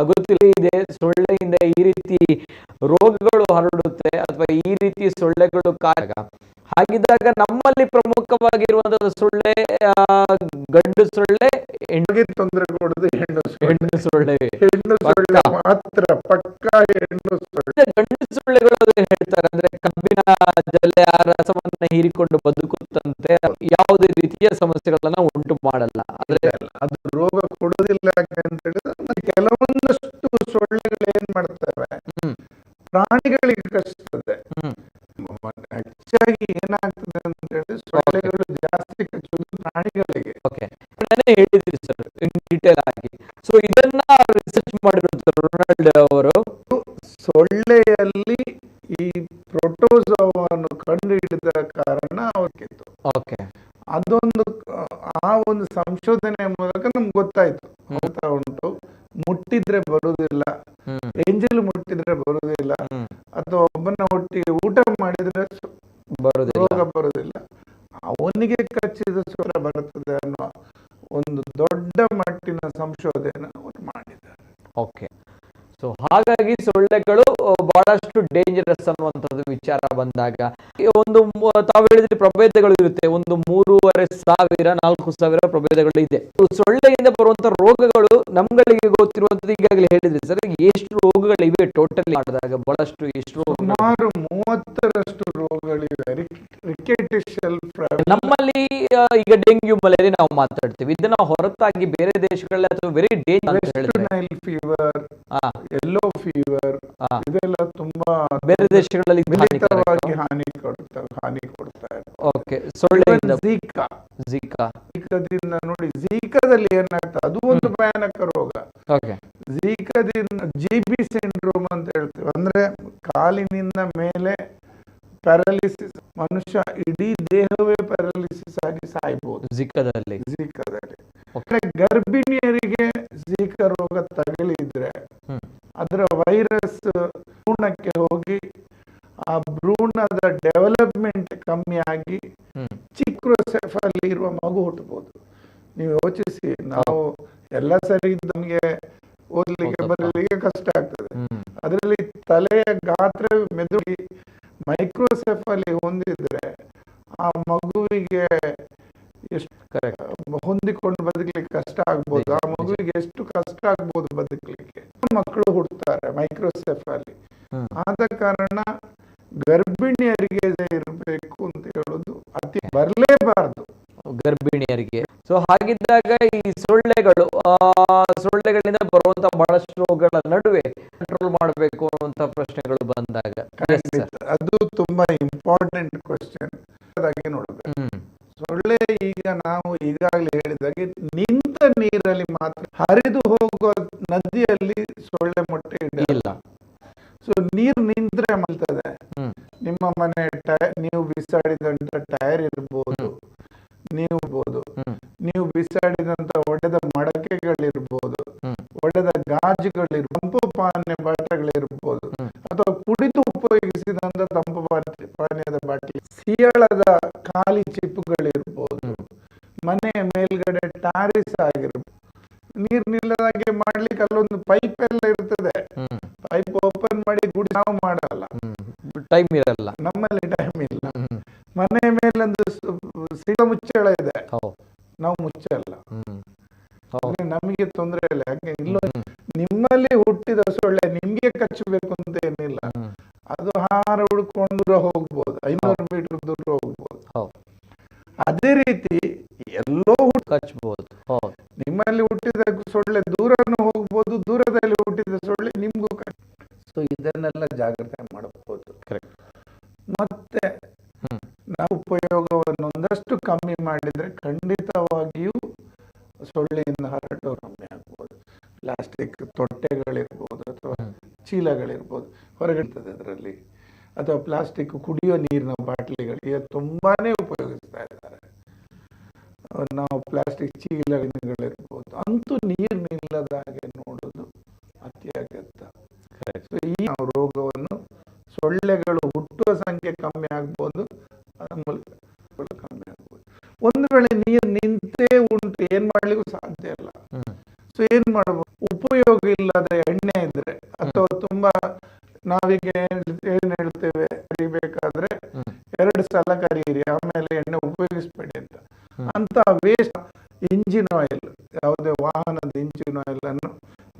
ಗೊತ್ತಿಲ್ಲ ಇದೆ ಸೊಳ್ಳೆಯಿಂದ ಈ ರೀತಿ ರೋಗಗಳು ಹರಡುತ್ತೆ ಅಥವಾ ಈ ರೀತಿ ಸೊಳ್ಳೆಗಳು ಹಾಗಿದ್ದಾಗ ನಮ್ಮಲ್ಲಿ ಪ್ರಮುಖವಾಗಿರುವಂತಹ ಸೊಳ್ಳೆ ಗಂಡು ಸೊಳ್ಳೆ,
ಹೆಣ್ಣಿಗೆ ತೊಂದರೆ ಕೊಡುದು ಹೆಣ್ಣು
ಸೊಳ್ಳೆ.
ಹೆಣ್ಣು ಸೊಳ್ಳೆ ಮಾತ್ರ ಪಕ್ಕಾ ಹೆಣ್ಣು ಸೊಳ್ಳೆ.
ಗಂಡು ಸೊಳ್ಳೆಗಳು ಹೇಳ್ತಾರೆ ಅಂದ್ರೆ ಕಬ್ಬಿನ ಜಲ್ಲೆ ಆ ರಸವನ್ನ ಹೀರಿಕೊಂಡು ಬದುಕುತ್ತಂತೆ, ಯಾವುದೇ ರೀತಿಯ ಸಮಸ್ಯೆಗಳನ್ನ ಉಂಟು ಮಾಡಲ್ಲ. ಆದ್ರೆ
ಅದು ರೋಗ ಕೊಡುವುದಿಲ್ಲ ಅಂತ ಹೇಳಿದ್ರೆ ಕೆಲವೊಂದಷ್ಟು ಸೊಳ್ಳೆಗಳು ಏನ್ ಮಾಡ್ತವೆ, ಪ್ರಾಣಿಗಳಿಗೆ ಕಚ್ಚುತ್ತದೆ. ಹೆಚ್ಚಾಗಿ ಏನಾಗ್ತದೆ ಅಂತ ಹೇಳಿ ಸೊಳ್ಳೆಗಳು ಜಾಸ್ತಿ ಕಚ್ಚುವುದು ಪ್ರಾಣಿಗಳಿಗೆ.
ಹೇಳಿದ್ರಿ ಸರ್ ಇನ್ ಡೀಟೇಲ್ ಆಗಿ. ಸೊ ಇದನ್ನ ರಿಸರ್ಚ್ ಮಾಡಿರೋದು ರೊನಾಲ್ಡ್ ಅವರು.
ಸೊಳ್ಳೆಯಲ್ಲಿ ಈ ಪ್ರೋಟೋಜೋವನ್ನು ಕಂಡು ಹಿಡಿದ ಕಾರಣ ಅವ್ರಿಗಿತ್ತು. ಅದೊಂದು ಆ ಒಂದು ಸಂಶೋಧನೆಯ ಮೂಲಕ ನಮ್ಗೆ ಗೊತ್ತಾಯ್ತು ಉಂಟು. ಮುಟ್ಟಿದ್ರೆ ಬರುವುದಿಲ್ಲ, ಎಂಜಲು ಮುಟ್ಟಿದ್ರೆ ಬರುವುದಿಲ್ಲ, ಅಥವಾ ಒಬ್ಬನ ಒಟ್ಟಿಗೆ ಊಟ ಮಾಡಿದ್ರೆ ರೋಗ ಬರುವುದಿಲ್ಲ, ಅವನಿಗೆ ಕಚ್ಚಿದ ಸ್ವರ ಬರುತ್ತದೆ ಅನ್ನುವ ಒಂದು ದೊಡ್ಡ ಮಟ್ಟಿನ ಸಂಶೋಧನೆ ಅವರು ಮಾಡಿದ್ದಾರೆ.
ಸೊ ಹಾಗಾಗಿ ಸೊಳ್ಳೆಗಳು ಬಹಳಷ್ಟು ಡೇಂಜರಸ್ ಅನ್ನುವಂಥದ್ದು ವಿಚಾರ ಬಂದಾಗ ಒಂದು ತಾವು ಹೇಳಿದ್ರೆ ಪ್ರಭೇದಗಳು ಇರುತ್ತೆ. ಒಂದು 3,500 4,000 ಪ್ರಭೇದಗಳು ಇದೆ. ಸೊಳ್ಳೆಯಿಂದ ಬರುವಂತ ರೋಗಗಳು ನಮ್ಗಳಿಗೆ ಗೊತ್ತಿರುವಂತದ್ದು ಈಗಾಗಲೇ ಹೇಳಿದ್ರಿ ಸರ್. ಎಷ್ಟು ರೋಗಗಳಿವೆ ಟೋಟಲಿ ಮಾಡಿದಾಗ? ಬಹಳಷ್ಟು, ಎಷ್ಟು?
ಸುಮಾರು 30ರಷ್ಟು ರೋಗಗಳಿವೆ.
ನಮ್ಮಲ್ಲಿ ಈಗ ಡೆಂಗ್ಯೂ, ಮಲೇರಿಯಾ ನಾವು ಮಾತಾಡ್ತೀವಿ. ಇದನ್ನ ಹೊರತಾಗಿ ಬೇರೆ ದೇಶಗಳಲ್ಲಿ ಅಥವಾ very danger
fever, yellow fever, ಇದೆಲ್ಲ ತುಂಬಾ
ಬೇರೆ ದೇಶಗಳಲ್ಲಿ
ಹಾನಿ ಕೊಡ್ತಾರೆ.
ಝೀಕಾದಿಂದ
ನೋಡಿ, ಝೀಕಾದಲ್ಲಿ ಏನಾಗ್ತದೆ, ಅದು ಒಂದು ಭಯಾನಕ ರೋಗ. ಝೀಕಾದಿಂದ GB ಸಿಂಡ್ರೋಮ್ ಅಂತ ಹೇಳ್ತೀವಿ. ಅಂದ್ರೆ ಕಾಲಿನಿಂದ ಮೇಲೆ ಪ್ಯಾರಾಲಿಸಿಸ್, ಮನುಷ್ಯ ಇಡೀ ದೇಹವೇ ಪ್ಯಾರಾಲಿಸಿಸ್ ಆಗಿ ಸಾಯ್ಬಹುದು ಝೀಕಾದಲ್ಲಿ. ಗರ್ಭಿಣಿಯರಿಗೆ ಝೀಕಾ ರೋಗ ತಗುಲಿದ್ರೆ ಅದರ ವೈರಸ್ ಭ್ರೂಣಕ್ಕೆ ಹೋಗಿ ಆ ಭ್ರೂಣದ ಡೆವಲಪ್ಮೆಂಟ್ ಕಮ್ಮಿ ಆಗಿ ಚಿಕ್ರೋಸೆಫಲಿ ಇರುವ ಮಗು ಹುಟ್ಟಬಹುದು. ನೀವು ಯೋಚಿಸಿ, ನಾವು ಎಲ್ಲ ಸರಿ ನಮ್ಗೆ ಓದ್ಲಿಕ್ಕೆ ಬರಲಿಕ್ಕೆ ಕಷ್ಟ ಆಗ್ತದೆ. ಅದರಲ್ಲಿ ತಲೆಯ ಗಾತ್ರ ಮೆದುಳಿ ಮೈಕ್ರೋಸೆಫಲಿ ಹೊಂದಿದ್ರೆ ಆ ಮಗುವಿಗೆ ಎಷ್ಟು ಹೊಂದಿಕೊಂಡು ಬದುಕಲಿಕ್ಕೆ ಕಷ್ಟ ಆಗ್ಬೋದು, ಆ ಮಗುವಿಗೆ ಎಷ್ಟು ಕಷ್ಟ ಆಗ್ಬೋದು ಬದುಕಲಿಕ್ಕೆ. ಮಕ್ಕಳು ಹುಡ್ತಾರೆ ಮೈಕ್ರೋಸೆಫಾಲಿ. ಆದ ಕಾರಣ ಗರ್ಭಿಣಿಯರಿಗೆ ಇರಬೇಕು ಅಂತ ಹೇಳೋದು ಅತಿ ಬರಲೇಬಾರದು
ಗರ್ಭಿಣಿಯರಿಗೆ. ಸೊ ಹಾಗಿದ್ದಾಗ ಈ ಸೊಳ್ಳೆಗಳಿಂದ ಬರುವಂತ ಬಹಳಷ್ಟು ರೋಗಗಳ ನಡುವೆ ಕಂಟ್ರೋಲ್ ಮಾಡಬೇಕು ಅನ್ನುವಂತ ಪ್ರಶ್ನೆಗಳು ಬಂದಾಗ
ಅದು ತುಂಬಾ ಇಂಪಾರ್ಟೆಂಟ್ ಕ್ವಶನ್. ಅದಾಗಿ ನೋಡ್ಬೇಕು, ಸೊಳ್ಳೆ ಈಗ ನಾವು ಈಗಾಗಲೇ ಹೇಳಿದಾಗೆ ನಿಂತ ನೀರಲ್ಲಿ ಮಾತ್ರ, ಹರಿದು ಹೋಗುವ ನದಿಯಲ್ಲಿ ಸೊಳ್ಳೆ ಮೊಟ್ಟೆ ಇಡಲ್ಲ. ಸೊ ನೀರು ನಿಂತ್ರೆ ಮಾಡ್ತದೆ. ನಿಮ್ಮ ಮನೆ ನೀವು ಬಿಸಾಡಿದಂತ ಟೈರ್ ಇರ್ಬೋದು, ನೀವು ಬಿಸಾಡಿದಂತ ಒಡೆದ ಮಡಕೆಗಳಿರ್ಬೋದು, ಒಡೆದ ಗಾಜುಗಳಿರ್ಬೋದು, ತಂಪು ಬಾಟಲಿಗಳಿರ್ಬೋದು, ಅಥವಾ ಕುಡಿದು ಉಪಯೋಗಿಸಿದಂತ ತಂಪು ಪಾನೀಯದ ಬಾಟಲಿ, ಸಿಯಾಳದ ಖಾಲಿ ಚಿಪ್ಪುಗಳಿರ್ಬೋದು, ಮನೆಯ ಮೇಲ್ಗಡೆ ಟಾರಿಸ್ ಆಗಿರ್ಬೋದು. ನೀರ್ ನಿಲ್ಲದಾಗೆ ಮಾಡ್ಲಿಕ್ಕೆ ಅಲ್ಲೊಂದು ಪೈಪ್ ಎಲ್ಲ ಇರ್ತದೆ. ಪೈಪ್ ಓಪನ್ ಮಾಡಿ ಗುಡಿ ನಾವು ಮಾಡಲ್ಲ,
ಟೈಮ್ ಇರಲ್ಲ,
ನಮ್ಮಲ್ಲಿ ಟೈಮ್ ಇಲ್ಲ. ಮನೆ ಮೇಲೊಂದು ಸಿಗ ಮುಚ್ಚಳ ಇದೆ, ನಾವು ಮುಚ್ಚಲ್ಲ. ನಮಗೆ ತೊಂದರೆ ಇಲ್ಲ. ಯಾಕೆ ಇಲ್ಲೋ ನಿಮ್ಮಲ್ಲಿ ಹುಟ್ಟಿದ ಸೊಳ್ಳೆ ನಿಮ್ಗೆ ಕಚ್ಚಬೇಕು ಅಂತ ಏನಿಲ್ಲ. ಅದು ಹಾರ ಹುಡ್ಕೊಂಡು ದೂರ ಹೋಗ್ಬೋದು, 500 ಮೀಟರ್ ದೂರ ಹೋಗ್ಬೋದು. ಅದೇ ರೀತಿ ಎಲ್ಲೋ
ಕಚ್ಚಬಹುದು.
ನಿಮ್ಮಲ್ಲಿ ಹುಟ್ಟಿದ ಸೊಳ್ಳೆ ದೂರನೂ ಹೋಗ್ಬೋದು, ದೂರದಲ್ಲಿ ಹುಟ್ಟಿದ ಸೊಳ್ಳೆ ನಿಮ್ಗೂ ಸೊ ಇದನ್ನೆಲ್ಲ ಜಾಗ್ರತೆ ಮಾಡಬಹುದು. ಮತ್ತೆ ನಾವು ಉಪಯೋಗವನ್ನು ಒಂದಷ್ಟು ಕಮ್ಮಿ ಮಾಡಿದ್ರೆ ಖಂಡಿತವಾಗಿಯೂ ಸೊಳ್ಳೆಯಿಂದ ಹರಟೋ ಕಮ್ಮಿ ಆಗ್ಬೋದು. ಪ್ಲಾಸ್ಟಿಕ್ ತೊಟ್ಟೆಗಳಿರ್ಬೋದು ಅಥವಾ ಚೀಲಗಳಿರ್ಬೋದು ಹೊರಗಿರ್ತದೆ ಅದರಲ್ಲಿ, ಅಥವಾ ಪ್ಲಾಸ್ಟಿಕ್ ಕುಡಿಯೋ ನೀರಿನ ಬಾಟ್ಲಿಗಳಿಗೆ ತುಂಬಾನೇ ಉಪಯೋಗಿಸ್ತಾ ಇದ್ದಾರೆ. ನಾವು ಪ್ಲಾಸ್ಟಿಕ್ ಚೀಲಗಳಿರ್ಬೋದು, ಅಂತೂ ನೀರು ನಿಲ್ಲದ ಹಾಗೆ ನೋಡೋದು ಅತಿ ಅಗತ್ಯ. ಈ ರೋಗವನ್ನು ಸೊಳ್ಳೆಗಳು ಹುಟ್ಟುವ ಸಂಖ್ಯೆ ಕಮ್ಮಿ ಆಗ್ಬೋದು, ಕಮ್ಮಿ ಆಗ್ಬೋದು. ಒಂದು ವೇಳೆ ನೀರು ನಿಂತೇ ಉಂಟು, ಏನ್ ಮಾಡ್ಲಿಕ್ಕೂ ಸಾಧ್ಯ ಇಲ್ಲ. ಸೊ ಏನ್ ಮಾಡ್ಬೋದು, ಉಪಯೋಗ ಇಲ್ಲದ ಎಣ್ಣೆ ಇದ್ರೆ ಅಥವಾ ತುಂಬಾ ನಾವೀಗ ಏನ್ ಹೇಳ್ತೇವೆ, ಕರಿಬೇಕಾದ್ರೆ 2 ಸಲ ಕರೀರಿ ಆಮೇಲೆ ಎಣ್ಣೆ ಉಪಯೋಗಿಸ್ಬೇಡಿ ಅಂತ. ಅಂತ ವೇಸ್ಟ್ ಇಂಜಿನ್ ಆಯಿಲ್, ಯಾವುದೇ ವಾಹನದ ಇಂಜಿನ್ ಆಯಿಲ್ ಅನ್ನು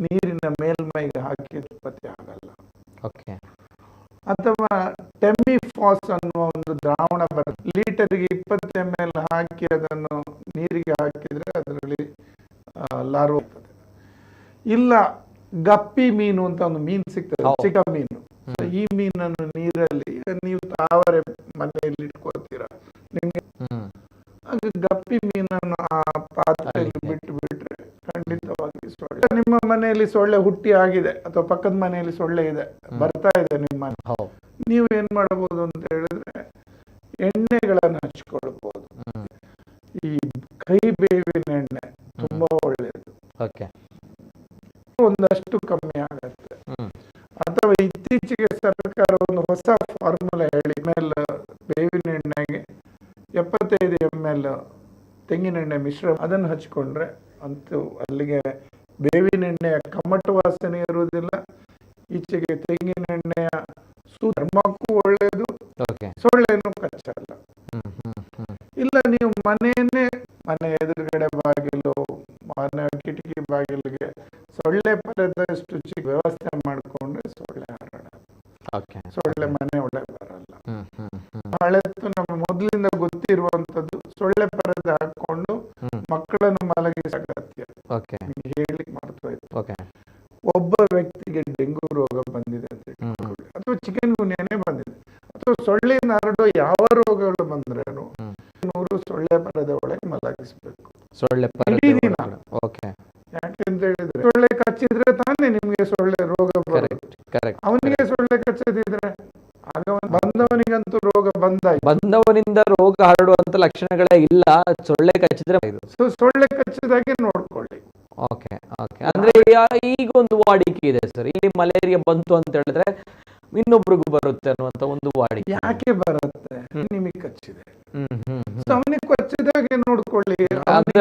ನೀರಿನ ಮೇಲ್ಮೈಗೆ ಹಾಕಿ ಉತ್ಪತ್ತಿ ಆಗಲ್ಲ. ಅಥವಾ ಟೆಮಿಫಾಸ್ ಅನ್ನುವ ಒಂದು ದ್ರಾವಣ ಬರುತ್ತೆ, ಲೀಟರ್ಗೆ 20 ml ಹಾಕಿ ಅದನ್ನು ನೀರಿಗೆ ಹಾಕಿದ್ರೆ ಅದರಲ್ಲಿ ಲಾರ್ವಾ ಇರ್ತದೆ. ಇಲ್ಲ ಗಪ್ಪಿ ಮೀನು ಅಂತ ಒಂದು ಮೀನು ಸಿಗ್ತದೆ, ಚಿಕ್ಕ ಮೀನು. ಈ ಮೀನನ್ನು ನೀರಲ್ಲಿ ನೀವು ತಾವರೆ ಮನೆಯಲ್ಲಿ ಇಟ್ಕೊಳ್ತೀರಾ, ನಿಮ್ಗೆ ಗಪ್ಪಿ ಮೀನನ್ನು ಆ ಪಾತ್ರೆಯಲ್ಲಿ ಬಿಟ್ಟು ಬಿಟ್ರೆ ಖಂಡಿತವಾಗಿ ಸೊಳ್ಳೆ, ನಿಮ್ಮ ಮನೆಯಲ್ಲಿ ಸೊಳ್ಳೆ ಹುಟ್ಟಿ ಆಗಿದೆ ಅಥವಾ ಪಕ್ಕದ ಮನೆಯಲ್ಲಿ ಸೊಳ್ಳೆ ಇದೆ, ಬರ್ತಾ ಇದೆ ನಿಮ್ಮ ಮನೆ, ನೀವು ಏನ್ ಮಾಡಬಹುದು ಅಂತ ಹೇಳಿದ್ರೆ ಎಣ್ಣೆಗಳನ್ನು ಹಚ್ಕೊಳ್ಬಹುದು. ಈ ಕೈ ಬೇವಿನ ಎಣ್ಣೆ ತುಂಬಾ ಒಳ್ಳೆಯದು, ಒಂದಷ್ಟು ಕಮ್ಮಿ ಆಗತ್ತೆ. ಅಥವಾ ಇತ್ತೀಚೆಗೆ ಸರ್ಕಾರ ಒಂದು ಹೊಸ ಫಾರ್ಮುಲಾ ಹೇಳಿ, ಮೇಲೆ ಬೇವಿನ ಎಣ್ಣೆಗೆ 75 ml ತೆಂಗಿನೆಣ್ಣೆ ಮಿಶ್ರ ಅದನ್ನು ಹಚ್ಕೊಂಡ್ರೆ ಅಂತೂ ಅಲ್ಲಿಗೆ ಬೇವಿನ ಎಣ್ಣೆಯ ಕಮ್ಮಟು ವಾಸನೆ ಇರುವುದಿಲ್ಲ. ಈಚೆಗೆ ತೆಂಗಿನೆಣ್ಣೆಯ ಚರ್ಮಕ್ಕೂ ಒಳ್ಳೆಯದು, ಸೊಳ್ಳೆನೂ ಕಚ್ಚಲ್ಲ. ಇಲ್ಲ ನೀವು ಮನೆ ಎದುರುಗಡೆ ಬಾಗಿಲು, ಮನೆ ಕಿಟಕಿ ಬಾಗಿಲಿಗೆ ಸೊಳ್ಳೆ ಪರದಷ್ಟು ಚಿಕ್ಕ ವ್ಯವಸ್ಥೆ ಮಾಡಿಕೊಂಡ್ರೆ ಸೊಳ್ಳೆ ಹರಡ, ಸೊಳ್ಳೆ ಮನೆ ಒಳಗೆ ಬರಲ್ಲ. ಹಳೆತ್ತು ನಮ್ಮ ಮೊದಲಿಂದ ಗೊತ್ತಿರುವಂತದ್ದು, ಸೊಳ್ಳೆ ಪರದೆ ಹಾಕೊಂಡು ಮಕ್ಕಳನ್ನು ಮಲಗಿಸ ಅಗತ್ಯ. ಹೇಳಿ ಮಾಡ್ತಾ ಒಬ್ಬ ವ್ಯಕ್ತಿಗೆ ಡೆಂಗು ರೋಗ ಬಂದಿದೆ ಅಂತ ಇಟ್ಕೊಳ್ಳಿ, ಅಥವಾ ಚಿಕನ್ ಗುನ್ಯಾನೇ ಬಂದಿದೆ, ಅಥವಾ ಸೊಳ್ಳೆಯಿಂದ ಹರಡೋ ಯಾವ ರೋಗಗಳು ಬಂದ್ರೇನು 100 ಸೊಳ್ಳೆ ಪರದೆ ಒಳಗೆ ಮಲಗಿಸ್ಬೇಕು ಇಡೀ ದಿನ. ಯಾಕೆಂತ ಹೇಳಿದ್ರೆ ಸೊಳ್ಳೆ ಕಚ್ಚಿದ್ರೆ ತಾನೇ ನಿಮ್ಗೆ ಸೊಳ್ಳೆ ರೋಗ ಬರುತ್ತೆ. ಅವನಿಗೆ ಸೊಳ್ಳೆ ಕಚ್ಚದಿದ್ರೆ ಆಗ ಬಂದವನಿಗಂತೂ ರೋಗ
ಬಂದವನಿಂದ ರೋಗ ಹರಡುವಂತ ಲಕ್ಷಣಗಳೇ ಇಲ್ಲ, ಸೊಳ್ಳೆ ಕಚ್ಚಿದ್ರೆ
ಸೊಳ್ಳೆ ಕಚ್ಚಿದಾಗೆ ನೋಡ್ಕೊಳ್ಳಿ.
ಅಂದ್ರೆ ಈಗ ಒಂದು ವಾಡಿಕೆ ಇದೆ ಸರ್, ಇಲ್ಲಿ ಮಲೇರಿಯಾ ಬಂತು ಅಂತ ಹೇಳಿದ್ರೆ ಇನ್ನೊಬ್ರಿಗೂ ಬರುತ್ತೆ ಅನ್ನುವಂತ ಒಂದು ವಾಡಿಕೆ.
ಯಾಕೆ ಬರುತ್ತೆ, ನಿಮಗೆ ಕಚ್ಚಿದೆ, ಅವನಿಗೆ ಕಚ್ಚಿದಾಗೆ ನೋಡ್ಕೊಳ್ಳಿ.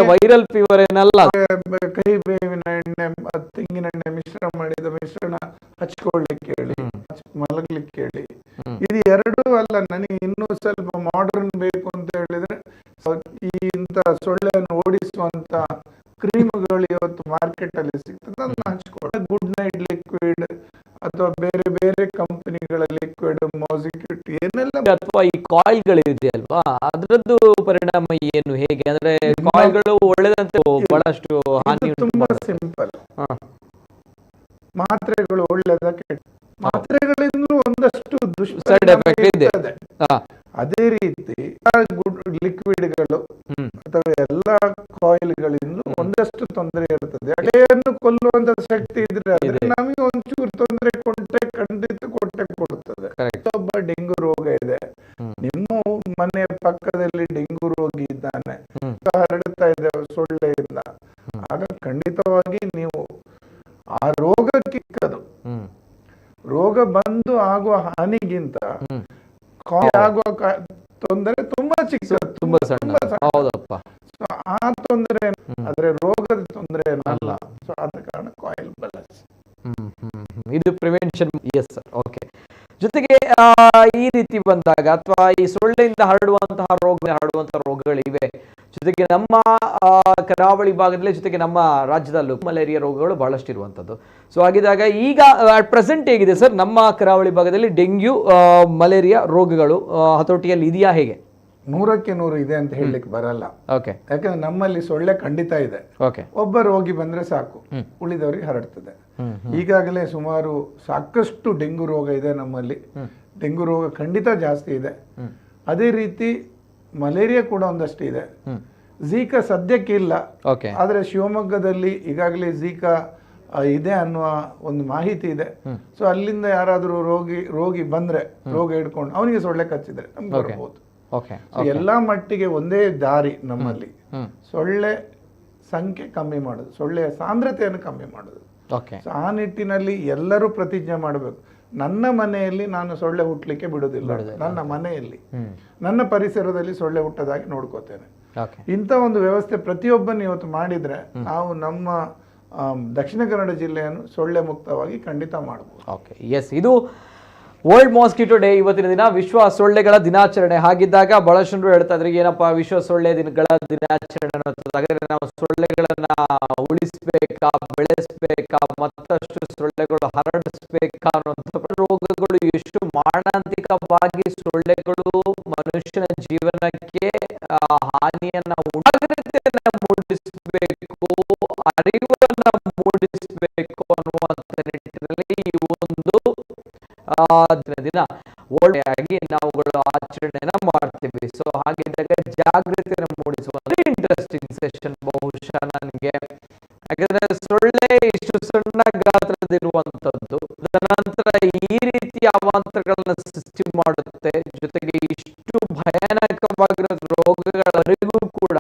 ವೈರಲ್ ಫೀವರ್ ಏನಲ್ಲ,
ಕೈ ಬೇವಿನ ಎಣ್ಣೆ ತೆಂಗಿನೆಣ್ಣೆ ಮಾಡಿದ ಮಿಶ್ರಣ ಹಚ್ಕೊಳ್ಳಿಕ್ಕೆ ಹೇಳಿ, ಮಲಗ್ಲಿಕ್ಕೆ ಹೇಳಿ. ಇದು ಎರಡೂ ಅಲ್ಲ, ನನಗೆ ಇನ್ನೂ ಸ್ವಲ್ಪ ಮಾಡರ್ನ್ ಬೇಕು ಅಂತ ಹೇಳಿದ್ರೆ ಇಂಥ ಸೊಳ್ಳೆಯನ್ನು ಓಡಿಸುವಂತ ಕ್ರೀಮ್ಗಳು ಇವತ್ತು ಮಾರ್ಕೆಟ್ ಅಲ್ಲಿ ಸಿಗ್ತದೆ, ಅದನ್ನ ಹಚ್ಕೊಳ್ಳಿ. ಗುಡ್ ನೈಟ್ ಲಿಕ್ವಿಡ್ ಅಥವಾ ಬೇರೆ ಕಂಪನಿಗಳ ಲಿಕ್ವಿಡ್ ಮಾಸಿಕ್ಯೂಟ್ ಏನೆಲ್ಲ
ಅಥವಾ ಈ ಕಾಯಿಲ್ಗಳಿದೆ ಅಲ್ವಾ, ಅದರದ್ದು ಪರಿಣಾಮ ಏನು, ಹೇಗೆ? ಅಂದ್ರೆ ಕಾಯಿಲ್ಗಳು ಒಳ್ಳೆದಂತೆ ಬಹಳಷ್ಟು ಹಾನಿ
ತುಂಬಾ ಸಿಂಪಲ್. ಮಾತ್ರೆಗಳು ಒಳ್ಳೆದ ಕೆಟ್ಟ, ಮಾತ್ರೆಗಳಿಂದಲೂ ಒಂದಷ್ಟು
ಸೈಡ್ ಎಫೆಕ್ಟ್ ಇದೆ.
ಅದೇ ರೀತಿ ಲಿಕ್ವಿಡ್ಗಳು ಅಥವಾ ಎಲ್ಲಾ ಕಾಯಿಲ್ಗಳಿಂದ ಒಂದಷ್ಟು ತೊಂದರೆ ಇರ್ತದೆ. ಎಲೆಯನ್ನು ಕೊಲ್ಲುವಂತ ಶಕ್ತಿ ಇದ್ರೆ ಆದ್ರೆ ನಮಗೆ ಒಂಚೂರು ತೊಂದರೆ ಕೊಟ್ಟರೆ ಖಂಡಿತ ಕೊಡುತ್ತದೆ. ಒಬ್ಬ ಡೆಂಗು ರೋಗ ಇದೆ, ನಿಮ್ಮ ಮನೆಯ ಪಕ್ಕದಲ್ಲಿ ಡೆಂಗು ರೋಗಿ ಇದ್ದಾನೆ, ಹರಡ್ತಾ ಇದೆ ಸೊಳ್ಳೆಯಿಂದ, ಆಗ ಖಂಡಿತವಾಗಿ ನೀವು ಆ ರೋಗಕ್ಕಿಕ್ಕದು. ರೋಗ ಬಂದು ಆಗುವ ಹಾನಿಗಿಂತ ಆಗುವ ತೊಂದರೆ ತುಂಬಾ ಚಿಕ್ಕ,
ತುಂಬಾ ಸಣ್ಣ. ಹೌದಪ್ಪ,
ಆ ತೊಂದರೆ ಆದ್ರೆ ರೋಗದ ತೊಂದರೆ ಏನಲ್ಲ. ಸೊ ಆದ ಕಾರಣ ಕಾಯಿಲ್ ಬಳಸಿ
ಇದು ಪ್ರಿವೆನ್ಷನ್. Yes sir, okay. ಜೊತೆಗೆ ಈ ರೀತಿ ಬಂದಾಗ ಅಥವಾ ಈ ಸೊಳ್ಳೆಯಿಂದ ಹರಡುವಂತಹ ರೋಗಗಳಿವೆ, ಜೊತೆಗೆ ನಮ್ಮ ಕರಾವಳಿ ಭಾಗದಲ್ಲಿ, ಜೊತೆಗೆ ನಮ್ಮ ರಾಜ್ಯದಲ್ಲೂ ಮಲೇರಿಯಾ ರೋಗಗಳು ಬಹಳಷ್ಟು ಇರುವಂಥದ್ದು. ಸೊ ಹಾಗಿದ್ದಾಗ ಈಗ ಅಟ್ ಪ್ರೆಸೆಂಟ್ ಹೇಗಿದೆ ಸರ್ ನಮ್ಮ ಕರಾವಳಿ ಭಾಗದಲ್ಲಿ ಡೆಂಗ್ಯೂ ಮಲೇರಿಯಾ ರೋಗಗಳು ಹತೋಟಿಯಲ್ಲಿ ಇದೆಯಾ, ಹೇಗೆ?
100ಕ್ಕೆ 100 ಇದೆ ಅಂತ ಹೇಳಲಿಕ್ಕೆ ಬರಲ್ಲ.
ಓಕೆ.
ಯಾಕಂದ್ರೆ ನಮ್ಮಲ್ಲಿ ಸೊಳ್ಳೆ ಖಂಡಿತ ಇದೆ.
ಓಕೆ.
ಒಬ್ಬ ರೋಗಿ ಬಂದ್ರೆ ಸಾಕು, ಉಳಿದವರಿಗೆ ಹರಡ್ತದೆ. ಈಗಾಗಲೇ ಸುಮಾರು ಸಾಕಷ್ಟು ಡೆಂಗು ರೋಗ ಇದೆ ನಮ್ಮಲ್ಲಿ. ಡೆಂಗು ರೋಗ ಖಂಡಿತ ಜಾಸ್ತಿ ಇದೆ. ಅದೇ ರೀತಿ ಮಲೇರಿಯಾ ಕೂಡ ಒಂದಷ್ಟು ಇದೆ. ಝೀಕಾ ಸದ್ಯಕ್ಕೆ ಇಲ್ಲ, ಆದ್ರೆ ಶಿವಮೊಗ್ಗದಲ್ಲಿ ಈಗಾಗಲೇ ಝೀಕಾ ಇದೆ ಅನ್ನುವ ಒಂದು ಮಾಹಿತಿ ಇದೆ. ಸೊ ಅಲ್ಲಿಂದ ಯಾರಾದ್ರೂ ರೋಗಿ ಬಂದ್ರೆ, ರೋಗ ಹಿಡ್ಕೊಂಡು ಅವನಿಗೆ ಸೊಳ್ಳೆ ಕಚ್ಚಿದ್ರೆ ನಮ್ಗೆ ಬರ್ಬೋದು. ಎಲ್ಲಾ ಮಟ್ಟಿಗೆ ಒಂದೇ ದಾರಿ ನಮ್ಮಲ್ಲಿ, ಸೊಳ್ಳೆ ಸಂಖ್ಯೆ ಕಮ್ಮಿ ಮಾಡೋದು, ಸೊಳ್ಳೆಯ ಸಾಂದ್ರತೆಯನ್ನು ಕಮ್ಮಿ ಮಾಡೋದು. ಆ ನಿಟ್ಟಿನಲ್ಲಿ ಎಲ್ಲರೂ ಪ್ರತಿಜ್ಞೆ ಮಾಡಬೇಕು. ನನ್ನ ಮನೆಯಲ್ಲಿ ನಾನು ಸೊಳ್ಳೆ ಹುಟ್ಟಲಿಕ್ಕೆ ಬಿಡುವುದಿಲ್ಲ, ನನ್ನ ಮನೆಯಲ್ಲಿ ನನ್ನ ಪರಿಸರದಲ್ಲಿ ಸೊಳ್ಳೆ ಹುಟ್ಟದಾಗಿ ನೋಡ್ಕೋತೇನೆ. ಇಂಥ ಒಂದು ವ್ಯವಸ್ಥೆ ಪ್ರತಿಯೊಬ್ಬನು ಇವತ್ತು ಮಾಡಿದ್ರೆ ನಾವು ನಮ್ಮ ದಕ್ಷಿಣ ಕನ್ನಡ ಜಿಲ್ಲೆಯನ್ನು ಸೊಳ್ಳೆ ಮುಕ್ತವಾಗಿ ಖಂಡಿತ ಮಾಡಬಹುದು.
ಓಕೆ, ಎಸ್, ಇದು ವರ್ಲ್ಡ್ ಮಾಸ್ಕಿಟೋ ಡೇ, ಇವತ್ತಿನ ದಿನ ವಿಶ್ವ ಸೊಳ್ಳೆಗಳ ದಿನಾಚರಣೆ. ಹಾಗಿದ್ದಾಗ ಬಹಳಷ್ಟು ಜನರು ಹೇಳ್ತಾ ಇದ್ರೆ ಏನಪ್ಪಾ ವಿಶ್ವ ಸೊಳ್ಳೆ ದಿನಗಳ ದಿನಾಚರಣೆ ಹಾಗಾದ್ರೆ ನಾವು ಸೊಳ್ಳೆಗಳನ್ನ ಉಳಿಸ್ಬೇಕಾ, ಬೆಳೆಸ್ಬೇಕಾ, ಮತ್ತಷ್ಟು ಸೊಳ್ಳೆಗಳು ಹರಡಿಸ್ಬೇಕಾ ಅನ್ನುವಂಥ ರೋಗಗಳು ಎಷ್ಟು ಮಾರಣಾಂತಿಕವಾಗಿ ಸೊಳ್ಳೆಗಳು ಮನುಷ್ಯನ ಜೀವನಕ್ಕೆ ಹಾನಿಯನ್ನ ಜಾಗೃತಿಯನ್ನ ಮೂಡಿಸಬೇಕು, ಅರಿವನ್ನ ಮೂಡಿಸಬೇಕು ಅನ್ನುವಂಥ ನಿಟ್ಟಿನಲ್ಲಿ ಈ ಒಂದು ದಿನ ವರ್ಲ್ಡ್ ಆಗಿ ನಾವುಗಳು ಆಚರಣೆಯನ್ನ ಮಾಡ್ತೀವಿ. ಸೊ ಹಾಗಿದ್ದಾಗ ಜಾಗೃತಿಯನ್ನು ಮೂಡಿಸುವ ಇಂಟ್ರೆಸ್ಟಿಂಗ್ ಸೆಷನ್ ಬಹುಶಃ ನನಗೆ. ಯಾಕಂದ್ರೆ ಸೊಳ್ಳೆ ಇಷ್ಟು ಸಣ್ಣ ಗಾತ್ರದಿರುವಂತದ್ದು, ನಂತರ ಈ ರೀತಿಯ ಅವಾಂತರಗಳನ್ನ ಸೃಷ್ಟಿ ಮಾಡುತ್ತೆ, ಜೊತೆಗೆ ಇಷ್ಟು ಭಯಾನಕವಾಗಿರೋ ರೋಗಗಳವರೆಗೂ ಕೂಡ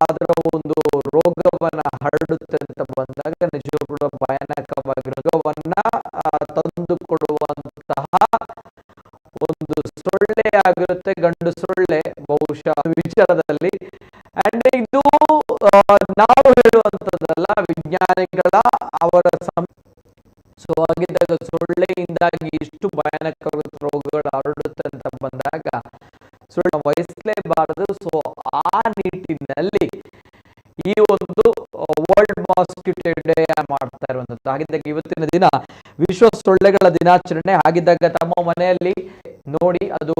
ಅದರ ಒಂದು ರೋಗವನ್ನ ಹರಡುತ್ತೆ ಅಂತ ಬಂದಾಗ ನಿಜವೂ ಕೂಡ ಭಯಾನಕವಾಗಿ ರೋಗವನ್ನ ತಂದು ಕೊಡುವಂತಹ ಒಂದು ಸೊಳ್ಳೆ ಆಗಿರುತ್ತೆ, ಗಂಡು ಸೊಳ್ಳೆ ಬಹುಶಃ ವಿಚಾರದಲ್ಲಿ. ಅಂಡ್ ಇದು ನಾವು ಹೇಳುವಂತದ್ದಲ್ಲ, ವಿಜ್ಞಾನಿಗಳ ಅವರ ಸೊ ಹಾಗಿದ್ದಾಗ ಸೊಳ್ಳೆಯಿಂದಾಗಿ ಇಷ್ಟು ಭಯಾನಕ ರೋಗಗಳು ಹರಡುತ್ತೆ ಅಂತ ಬಂದಾಗ ಸೊಳ್ಳೆ ವಹಿಸಲೇಬಾರದು. ಸೊ ಆ ನಿಟ್ಟಿನಲ್ಲಿ ಈ ಒಂದು ವರ್ಲ್ಡ್ ಮಾಸ್ಕಿಟೋ ಡೇ ಮಾಡ್ತಾ ಇರುವಂತದ್ದು. ಹಾಗಿದ್ದಾಗ ಇವತ್ತಿನ ದಿನ ವಿಶ್ವ ಸೊಳ್ಳೆಗಳ ದಿನಾಚರಣೆ. ಹಾಗಿದ್ದಾಗ ತಮ್ಮ ಮನೆಯಲ್ಲಿ ನೋಡಿ, ಅದು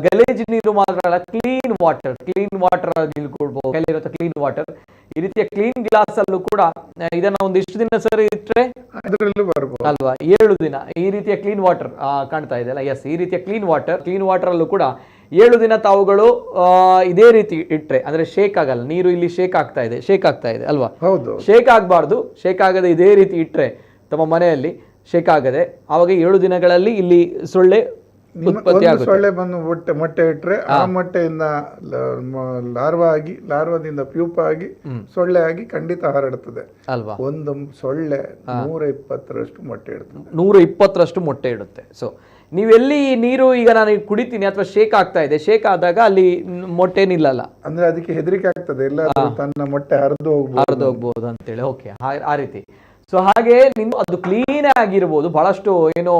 ಗಲೀಜು ನೀರು ಮಾತ್ರ ಅಲ್ಲ, ಕ್ಲೀನ್ ವಾಟರ್ ನಿಲ್ಕೊಳ್ಬಹುದು, ಕೈಲಿರುತ್ತೆ ಕ್ಲೀನ್ ವಾಟರ್. ಈ ರೀತಿಯ ಕ್ಲೀನ್ ಗ್ಲಾಸ್ ಅಲ್ಲೂ ಕೂಡ ಇದನ್ನ ಒಂದಿಷ್ಟು ದಿನ ಸರಿ ಇಟ್ಟರೆ ಅಲ್ವಾ 7 ದಿನ ಈ ರೀತಿಯ ಕ್ಲೀನ್ ವಾಟರ್ ಕಾಣ್ತಾ ಇದೆ ಅಲ್ಲ. ಎಸ್, ಈ ರೀತಿಯ ಕ್ಲೀನ್ ವಾಟರ್ ಅಲ್ಲೂ ಕೂಡ 7 ದಿನ ತಾವುಗಳು ಇದೇ ರೀತಿ ಇಟ್ರೆ, ಅಂದ್ರೆ ಶೇಕ್ ಆಗಲ್ಲ ನೀರು. ಇಲ್ಲಿ ಶೇಕ್ ಆಗ್ತಾ ಇದೆ ಅಲ್ವಾ? ಹೌದು, ಶೇಕ್ ಆಗಬಾರ್ದು. ಶೇಕ್ ಆಗದೆ ಇದೇ ರೀತಿ ಇಟ್ರೆ ತಮ್ಮ ಮನೆಯಲ್ಲಿ ಶೇಕ್ ಆಗದೆ, ಆವಾಗ 7 ದಿನಗಳಲ್ಲಿ ಇಲ್ಲಿ ಸೊಳ್ಳೆ ಉತ್ಪತ್ತಿ ಆಗುತ್ತೆ.
ಸೊಳ್ಳೆ ಬಂದು ಮೊಟ್ಟೆ ಇಟ್ರೆ ಆ ಮೊಟ್ಟೆಯಿಂದ ಲಾರ್ವಾದಿಂದ ಪ್ಯೂಪ ಆಗಿ ಸೊಳ್ಳೆ ಆಗಿ ಖಂಡಿತ ಹರಡುತ್ತದೆ
ಅಲ್ವಾ?
ಒಂದು ಸೊಳ್ಳೆ 120ರಷ್ಟು ಮೊಟ್ಟೆ ಇಡುತ್ತೆ.
120ರಷ್ಟು ಮೊಟ್ಟೆ ಇಡುತ್ತೆ. ಸೊ ನೀವೆಲ್ಲಿ ನೀರು ಈಗ ನಾನು ಕುಡಿತೀನಿ ಅಥವಾ ಶೇಕ್ ಆಗ್ತಾ ಇದೆ, ಶೇಕ್ ಆದಾಗ ಅಲ್ಲಿ ಮೊಟ್ಟೆ ನಿಲ್ಲಲ್ಲ,
ಅಂದ್ರೆ ಅದಕ್ಕೆ ಹೆದರಿಕೆ ಆಗ್ತದೆ, ಎಲ್ಲ ತನ್ನ ಮೊಟ್ಟೆ ಹರಿದು ಹೋಗ್ಬೋದು
ಅಂತೇಳಿ. ಓಕೆ, ಆ ರೀತಿ. ಸೊ ಹಾಗೆ ನಿಮ್ದು ಅದು ಕ್ಲೀನ್ ಆಗಿರ್ಬೋದು, ಬಹಳಷ್ಟು ಏನು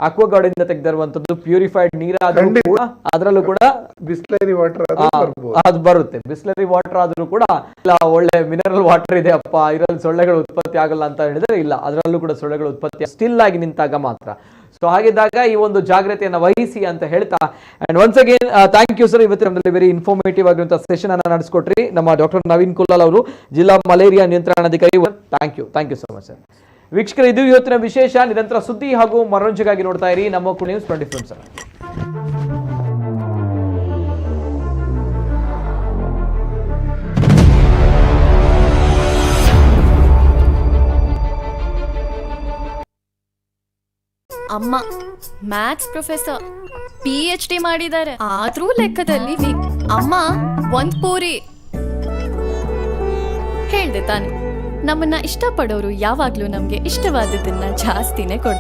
ಅಕ್ವಾಗಾರ್ಡ್ ಇಂದ ತೆಗೆದಿರುವಂತದ್ದು ಪ್ಯೂರಿಫೈಡ್ ನೀರಾದ್ರೂ ಕೂಡ ಅದರಲ್ಲೂ ಕೂಡ
ಬಿಸ್ಲರಿ ವಾಟರ್
ಅದು ಬರುತ್ತೆ. ಬಿಸ್ಲರಿ ವಾಟರ್ ಆದ್ರೂ ಕೂಡ ಇಲ್ಲ ಒಳ್ಳೆ ಮಿನರಲ್ ವಾಟರ್ ಇದೆ ಅಪ್ಪ, ಇದರಲ್ಲಿ ಸೊಳ್ಳೆಗಳು ಉತ್ಪತ್ತಿ ಆಗಲ್ಲ ಅಂತ ಹೇಳಿದ್ರೆ ಇಲ್ಲ, ಅದರಲ್ಲೂ ಕೂಡ ಸೊಳ್ಳೆಗಳು ಉತ್ಪತ್ತಿ ಸ್ಟಿಲ್ ಆಗಿ ನಿಂತಾಗ ಮಾತ್ರ. ಸೊ ಹಾಗಿದ್ದಾಗ ಈ ಒಂದು ಜಾಗ್ರತೆಯನ್ನು ವಹಿಸಿ ಅಂತ ಹೇಳ್ತಾ, and once again thank you sir. ಇವತ್ತು ನಮ್ಮಲ್ಲಿ ವೆರಿ ಇನ್ಫಾರ್ಮೇಟಿವ್ ಆಗಿರುವಂತಹ ಸೆಷನ್ ಅನ್ನ ನಡೆಸ್ಕೊಟ್ರಿ ನಮ್ಮ ಡಾಕ್ಟರ್ ನವೀನ್ ಕುಲಾಲ್ ಅವರು, ಜಿಲ್ಲಾ ಮಲೇರಿಯಾ ನಿಯಂತ್ರಣಾಧಿಕಾರಿ. Thank you so much sir. ವೀಕ್ಷಕರು, ಇದು ಇವತ್ತಿನ ವಿಶೇಷ. ನಿರಂತರ ಸುದ್ದಿ ಹಾಗೂ ಮನೋರಂಜನೆಗಾಗಿ ನೋಡ್ತಾ ಇರಿ ನಮ್ಮ ನ್ಯೂಸ್ 24/7.
ಅಮ್ಮ ಮ್ಯಾಥ್ಸ್ ಪ್ರೊಫೆಸರ್, PhD ಮಾಡಿದ್ದಾರೆ, ಆದ್ರೂ ಲೆಕ್ಕದಲ್ಲಿ ವೀಕ್. ಅಮ್ಮ ಒಂದ್ ಪೂರಿ ಹೇಳ್ದೆ ತಾನೆ, ನಮ್ಮನ್ನ ಇಷ್ಟಪಡೋರು ಯಾವಾಗ್ಲೂ ನಮ್ಗೆ ಇಷ್ಟವಾದದನ್ನ ಜಾಸ್ತಿನೇ ಕೊಡ್ತಾರೆ.